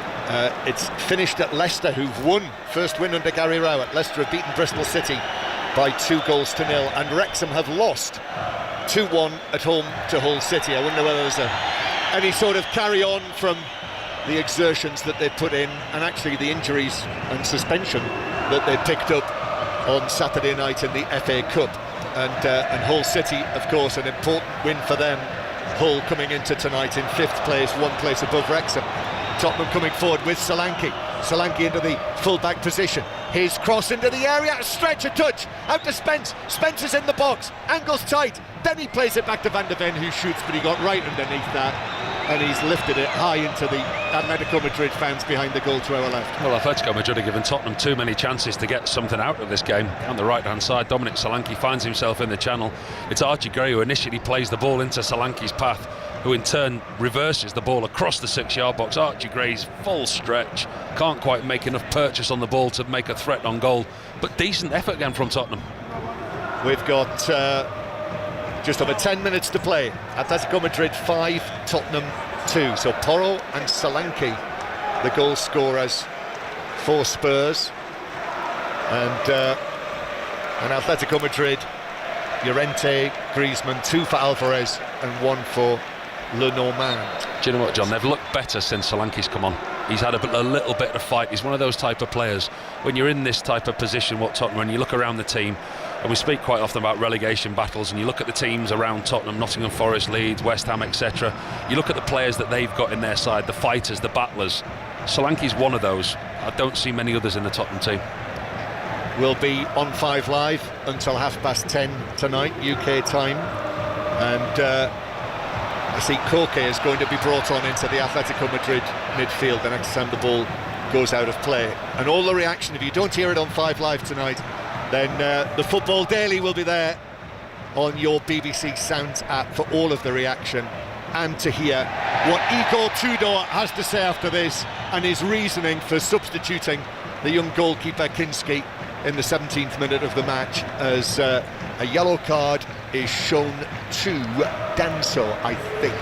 It's finished at Leicester, who've won. First win under Gary Rowett. Leicester have beaten Bristol City by 2-0, and Wrexham have lost 2-1 at home to Hull City. I wonder whether there's any sort of carry-on from the exertions that they put in, and actually the injuries and suspension that they picked up on Saturday night in the FA Cup. And Hull City, of course, an important win for them. Hull coming into tonight in 5th place, 1 place above Wrexham. Tottenham coming forward with Solanke. Solanke into the full-back position. His cross into the area, stretch a touch, out to Spence. Spence is in the box, angles tight. Then he plays it back to Van de Ven, who shoots, but he got right underneath that. And he's lifted it high into the Atletico Madrid fans behind the goal to our left. Well, Atletico Madrid have given Tottenham too many chances to get something out of this game. On the right-hand side, Dominic Solanke finds himself in the channel. It's Archie Gray who initially plays the ball into Solanke's path, who in turn reverses the ball across the 6-yard box. Archie Gray's full stretch, can't quite make enough purchase on the ball to make a threat on goal, but decent effort again from Tottenham. We've got just over 10 minutes to play. Atletico Madrid 5, Tottenham 2. So Porro and Solanke, the goal scorers for Spurs. And Atletico Madrid, Llorente, Griezmann, 2 for Alvarez and 1 for Lenormand. Do you know what, John? They've looked better since Solanke's come on. He's had a little bit of fight. He's one of those type of players. When you're in this type of position, what Tottenham, when you look around the team, and we speak quite often about relegation battles, and you look at the teams around Tottenham, Nottingham Forest, Leeds, West Ham, etc. You look at the players that they've got in their side, the fighters, the battlers. Solanke's one of those. I don't see many others in the Tottenham team. We'll be on 5 Live until 10:30 tonight, UK time. And I see Koke is going to be brought on into the Atletico Madrid midfield the next time the ball goes out of play. And all the reaction, if you don't hear it on 5 Live tonight, then the Football Daily will be there on your BBC Sounds app for all of the reaction, and to hear what Igor Tudor has to say after this and his reasoning for substituting the young goalkeeper Kinski in the 17th minute of the match, as a yellow card is shown to Danso, I think.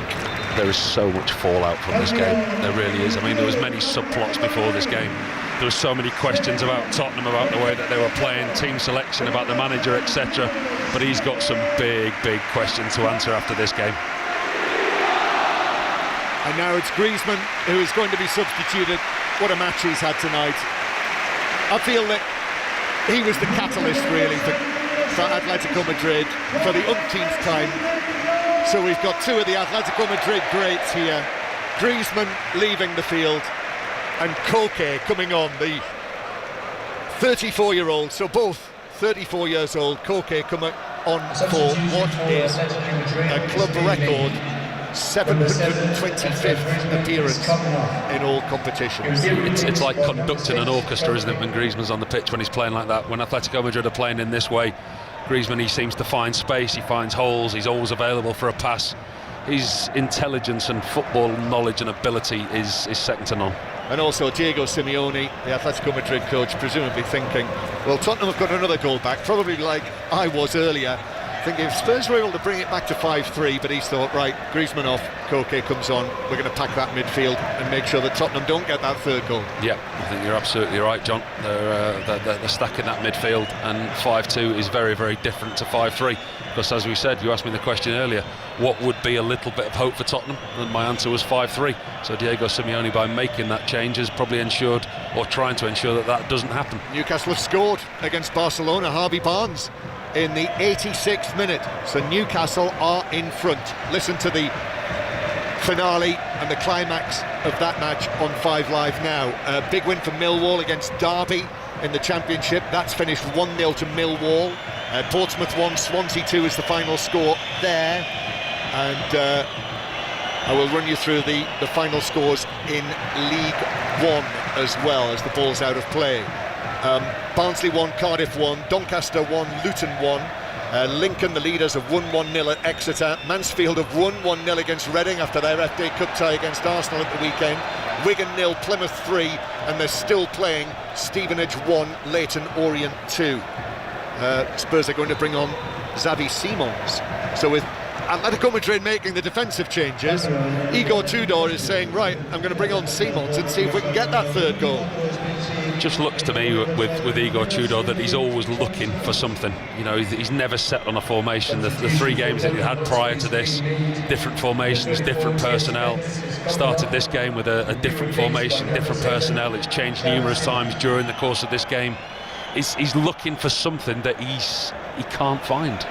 There is so much fallout from this game, there really is. I mean, there was many subplots before this game. There were so many questions about Tottenham, about the way that they were playing, team selection, about the manager, etc. But he's got some big questions to answer after this game. And now it's Griezmann who is going to be substituted. What a match he's had tonight. I feel that he was the catalyst, really, for Atletico Madrid for the umpteenth time. So we've got 2 of the Atletico Madrid greats here. Griezmann leaving the field, and Koke coming on, the 34-year-old, so both 34 years old. Koke coming on for what is a club record 725th appearance in all competitions. It's like conducting an orchestra, isn't it, when Griezmann's on the pitch, when he's playing like that. When Atletico Madrid are playing in this way, Griezmann, he seems to find space, he finds holes, he's always available for a pass. His intelligence and football knowledge and ability is second to none. And also Diego Simeone, the Atletico Madrid coach, presumably thinking, well, Tottenham have got another goal back, probably like I was earlier, thinking if Spurs were able to bring it back to 5-3, but he's thought, right, Griezmann off, Koke comes on, we're going to pack that midfield and make sure that Tottenham don't get that 3rd goal. Yeah, I think you're absolutely right, John. They're stacking that midfield, and 5-2 is very different to 5-3. Because as we said, you asked me the question earlier, what would be a little bit of hope for Tottenham? And my answer was 5-3. So Diego Simeone, by making that change, has probably ensured, or trying to ensure, that that doesn't happen. Newcastle have scored against Barcelona, Harvey Barnes, in the 86th minute. So Newcastle are in front. Listen to the finale and the climax of that match on 5 Live now. A big win for Millwall against Derby in the Championship. That's finished 1-0 to Millwall. Portsmouth 1, Swansea 2 is the final score there. And I will run you through the final scores in League One as well, as the ball's out of play. Barnsley 1, Cardiff 1, Doncaster 1, Luton 1. Lincoln, the leaders, have won 1-0 at Exeter. Mansfield have won 1-0 against Reading after their FA Cup tie against Arsenal at the weekend. Wigan 0, Plymouth 3, and they're still playing Stevenage 1, Leyton Orient 2. Spurs are going to bring on Xavi Simons. So with Atletico Madrid making the defensive changes, Igor Tudor is saying, right, I'm going to bring on Simons and see if we can get that 3rd goal. just looks to me with Igor Tudor that he's always looking for something. You know, he's never set on a formation. The 3 games that he had prior to this, different formations, different personnel. Started this game with a different formation, different personnel. It's changed numerous times during the course of this game. He's looking for something that he can't find.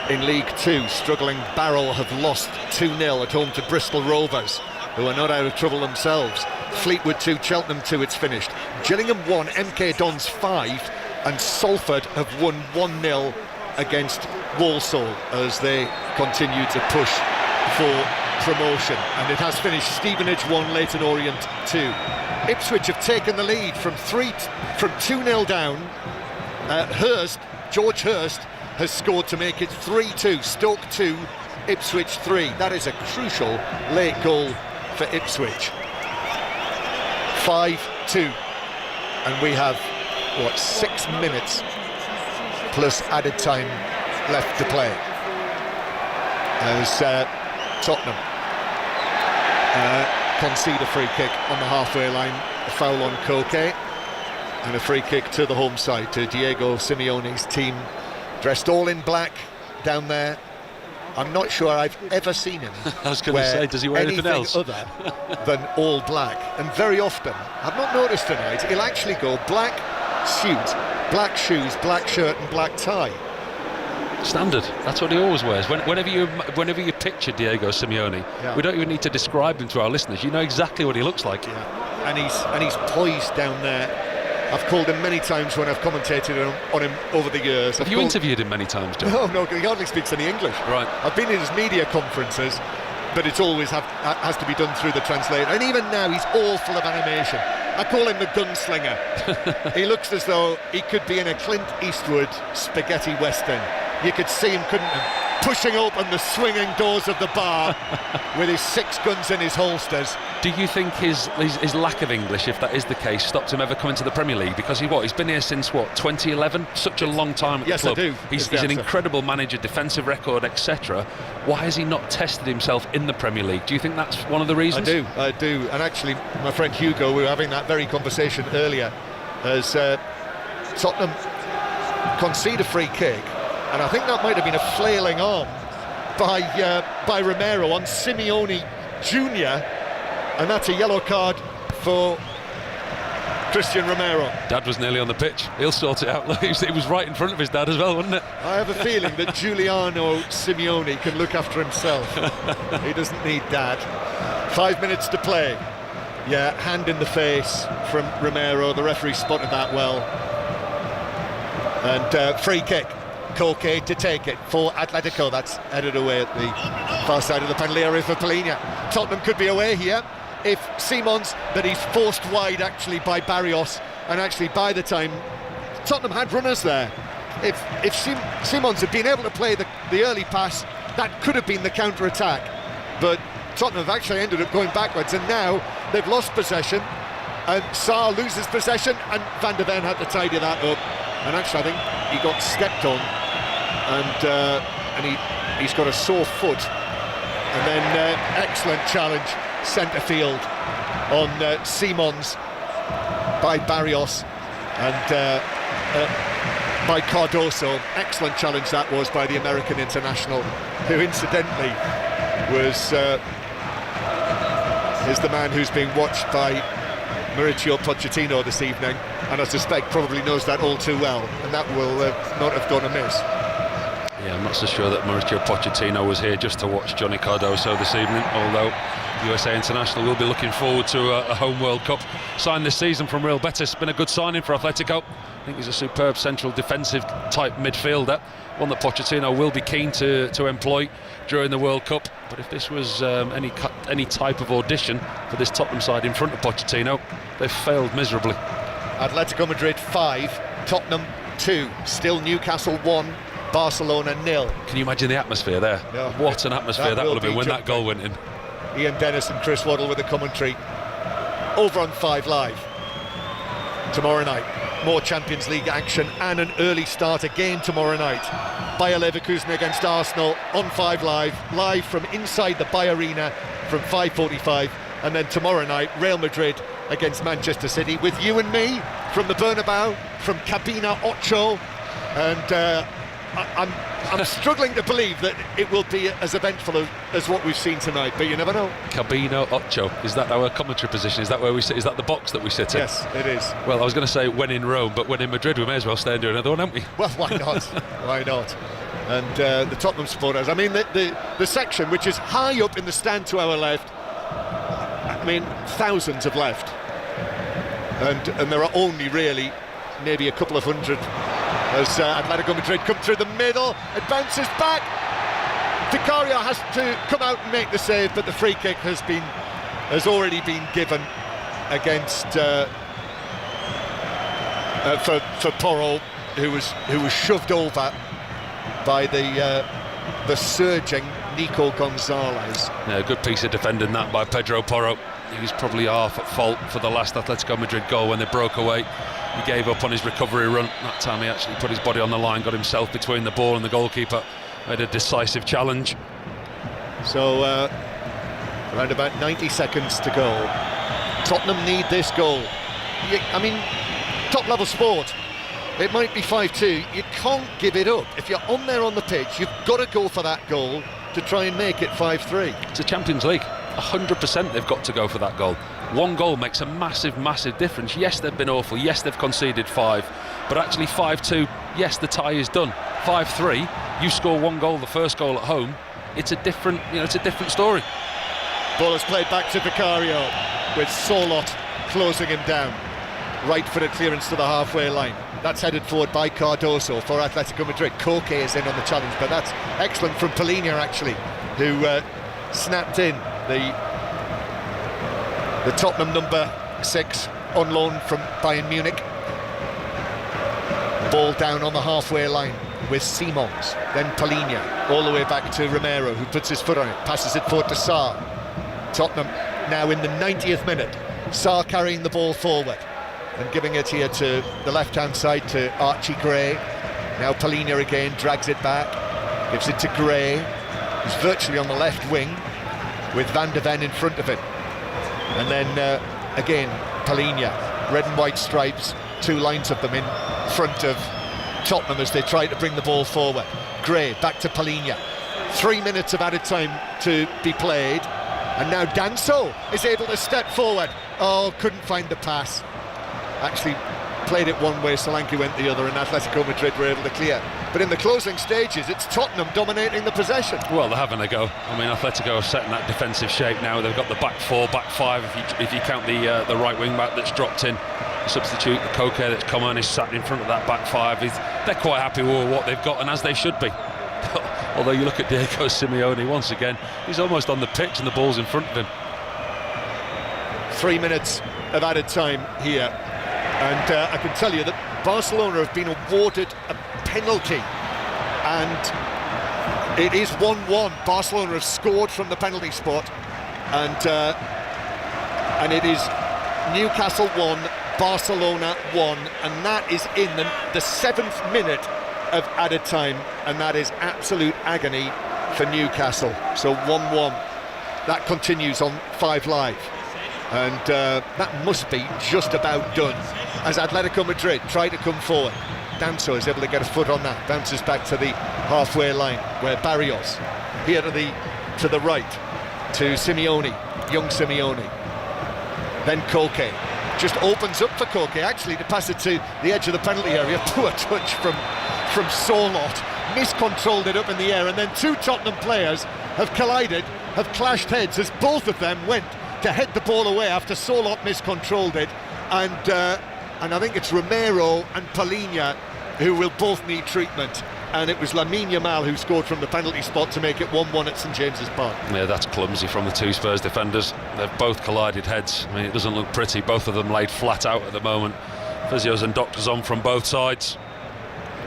In League Two, struggling Barrow have lost 2-0 at home to Bristol Rovers, who are not out of trouble themselves. Fleetwood 2, Cheltenham 2, it's finished. Gillingham 1, MK Dons 5, and Salford have won 1-0 against Walsall as they continue to push for promotion. And it has finished Stevenage 1, Leyton Orient 2. Ipswich have taken the lead from 2-0 down. George Hurst has scored to make it 3-2. Stoke 2, Ipswich 3. That is a crucial late goal for Ipswich. 5-2, and we have 6 minutes plus added time left to play as Tottenham concede a free kick on the halfway line, a foul on Koke, and a free kick to the home side, to Diego Simeone's team, dressed all in black down there. I'm not sure I've ever seen him I was going to say, does he wear anything else other than all black? And very often, I've not noticed tonight, he'll actually go black suit, black shoes, black shirt and black tie. Standard. That's what he always wears. Whenever you picture Diego Simeone, we don't even need to describe him to our listeners. You know exactly what he looks like. Yeah. And he's poised down there. I've called him many times when I've commentated on him over the years. Have you interviewed him many times, John? No, he hardly speaks any English. Right. I've been in his media conferences, but it's always has to be done through the translator. And even now, he's all full of animation. I call him the gunslinger. He looks as though he could be in a Clint Eastwood spaghetti western. You could see him, couldn't you? Pushing open the swinging doors of the bar with his 6 guns in his holsters. Do you think his lack of English, if that is the case, stopped him ever coming to the Premier League? Because he's been here since 2011, such a long time at the club. Yes, I do. He's an incredible manager, defensive record, etc. Why has he not tested himself in the Premier League? Do you think that's one of the reasons? I do. And actually, my friend Hugo, we were having that very conversation earlier, as Tottenham concede a free kick. And I think that might have been a flailing arm by Romero on Simeone Jr. And that's a yellow card for Christian Romero. Dad was nearly on the pitch. He'll sort it out. It was right in front of his dad as well, wasn't it? I have a feeling that Giuliano Simeone can look after himself. He doesn't need Dad. 5 minutes to play. Yeah, hand in the face from Romero. The referee spotted that well. And free kick. Koke to take it for Atletico. That's headed away at the far side of the penalty area for Polina. Tottenham could be away here if Simons, that he's forced wide actually by Barrios, and actually by the time Tottenham had runners there, if Simons had been able to play the early pass, that could have been the counter-attack. But Tottenham have actually ended up going backwards, and now they've lost possession, and Sarr loses possession, and Van de Ven had to tidy that up. And actually I think he got stepped on, and he's got a sore foot. And then excellent challenge, centre field on Simons by Barrios and by Cardoso. Excellent challenge that was by the American international, who incidentally is the man who's being watched by Mauricio Pochettino this evening, and I suspect probably knows that all too well, and that will not have gone amiss. Yeah, I'm not so sure that Mauricio Pochettino was here just to watch Johnny Cardoso this evening, although USA International will be looking forward to a home World Cup. Signed this season from Real Betis, been a good signing for Atletico. I think he's a superb central defensive type midfielder, one that Pochettino will be keen to employ during the World Cup. But if this was any type of audition for this Tottenham side in front of Pochettino, they've failed miserably. Atletico Madrid 5, Tottenham 2, still Newcastle 1, Barcelona 0. Can you imagine the atmosphere there? Yeah. What an atmosphere that would have been when that goal went in. Ian Dennis and Chris Waddle with the commentary over on 5 Live. Tomorrow night, more Champions League action and an early starter game tomorrow night. Bayer Leverkusen against Arsenal on 5 live from inside the Bayer Arena from 5:45, and then tomorrow night Real Madrid against Manchester City, with you and me from the Bernabeu, from Cabina Ocho, and I'm struggling to believe that it will be as eventful as what we've seen tonight, but you never know. Cabina Ocho, is that our commentary position? Is that where we sit? Is that the box that we sit in? Yes, it is. Well, I was going to say when in Rome, but when in Madrid we may as well stay and do another one, haven't we? Well, why not? Why not? And the Tottenham supporters, I mean, the section which is high up in the stand to our left, I mean, thousands have left, and there are only really maybe a couple of hundred as Atletico Madrid come through the middle. It bounces back. Vicario has to come out and make the save, but the free kick has already been given against for Porro, who was shoved over by the surging Nico Gonzalez. Yeah, good piece of defending that by Pedro Porro. He was probably half at fault for the last Atletico Madrid goal when they broke away. He gave up on his recovery run. That time he actually put his body on the line, got himself between the ball and the goalkeeper. Made a decisive challenge. So around about 90 seconds to go. Tottenham need this goal. I mean, top level sport. It might be 5-2. You can't give it up. If you're on there on the pitch, you've got to go for that goal to try and make it 5-3. It's a Champions League. 100% they've got to go for that goal. One goal makes a massive difference. Yes, they've been awful. Yes, they've conceded 5, but actually 5-2, yes, the tie is done. 5-3, you score one goal, the first goal at home, it's a different story. Ball is played back to Vicario with Solot closing him down. Right-footed clearance to the halfway line. That's headed forward by Cardoso for Atletico Madrid. Koke is in on the challenge, but that's excellent from Polina, actually, who snapped in the Tottenham number 6 on loan from Bayern Munich. Ball down on the halfway line with Simons, then Polina, all the way back to Romero, who puts his foot on it, passes it forward to Sarr. Tottenham now in the 90th minute. Sarr carrying the ball forward and giving it here to the left-hand side to Archie Gray. Now Polina again drags it back, gives it to Gray, who's virtually on the left wing, with Van de Ven in front of him. And then again, Polina, red and white stripes, 2 lines of them in front of Tottenham as they try to bring the ball forward. Gray back to Polina. 3 minutes of added time to be played. And now Danso is able to step forward. Oh, couldn't find the pass. Actually played it one way, Solanke went the other, and Atletico Madrid were able to clear. But in the closing stages, it's Tottenham dominating the possession. Well, they're having a go. I mean, Atletico are setting that defensive shape now. They've got the back 4, back 5, if you count the right wing back that's dropped in. The substitute, the Koke that's come on, is sat in front of that back 5. They're quite happy with what they've got, and as they should be. Although you look at Diego Simeone once again, he's almost on the pitch and the ball's in front of him. 3 minutes of added time here. And I can tell you that Barcelona have been awarded a penalty, and it is 1-1. Barcelona have scored from the penalty spot, and it is Newcastle 1, Barcelona 1, and that is in the 7th minute of added time, and that is absolute agony for Newcastle. So 1-1. That continues on 5 Live. And that must be just about done as Atletico Madrid try to come forward. Danso is able to get a foot on that, bounces back to the halfway line where Barrios here to the right to Simeone, young Simeone, then Koke just opens up for Koke actually to pass it to the edge of the penalty area. Poor touch from Solot, miscontrolled it up in the air, and then 2 Tottenham players have collided, have clashed heads as both of them went to head the ball away after Solot miscontrolled it, and I think it's Romero and Polina who will both need treatment, and it was Lamine Yamal who scored from the penalty spot to make it 1-1 at St James's Park. Yeah, that's clumsy from the 2 Spurs defenders. They've both collided heads. I mean, it doesn't look pretty. Both of them laid flat out at the moment. Physios and doctors on from both sides.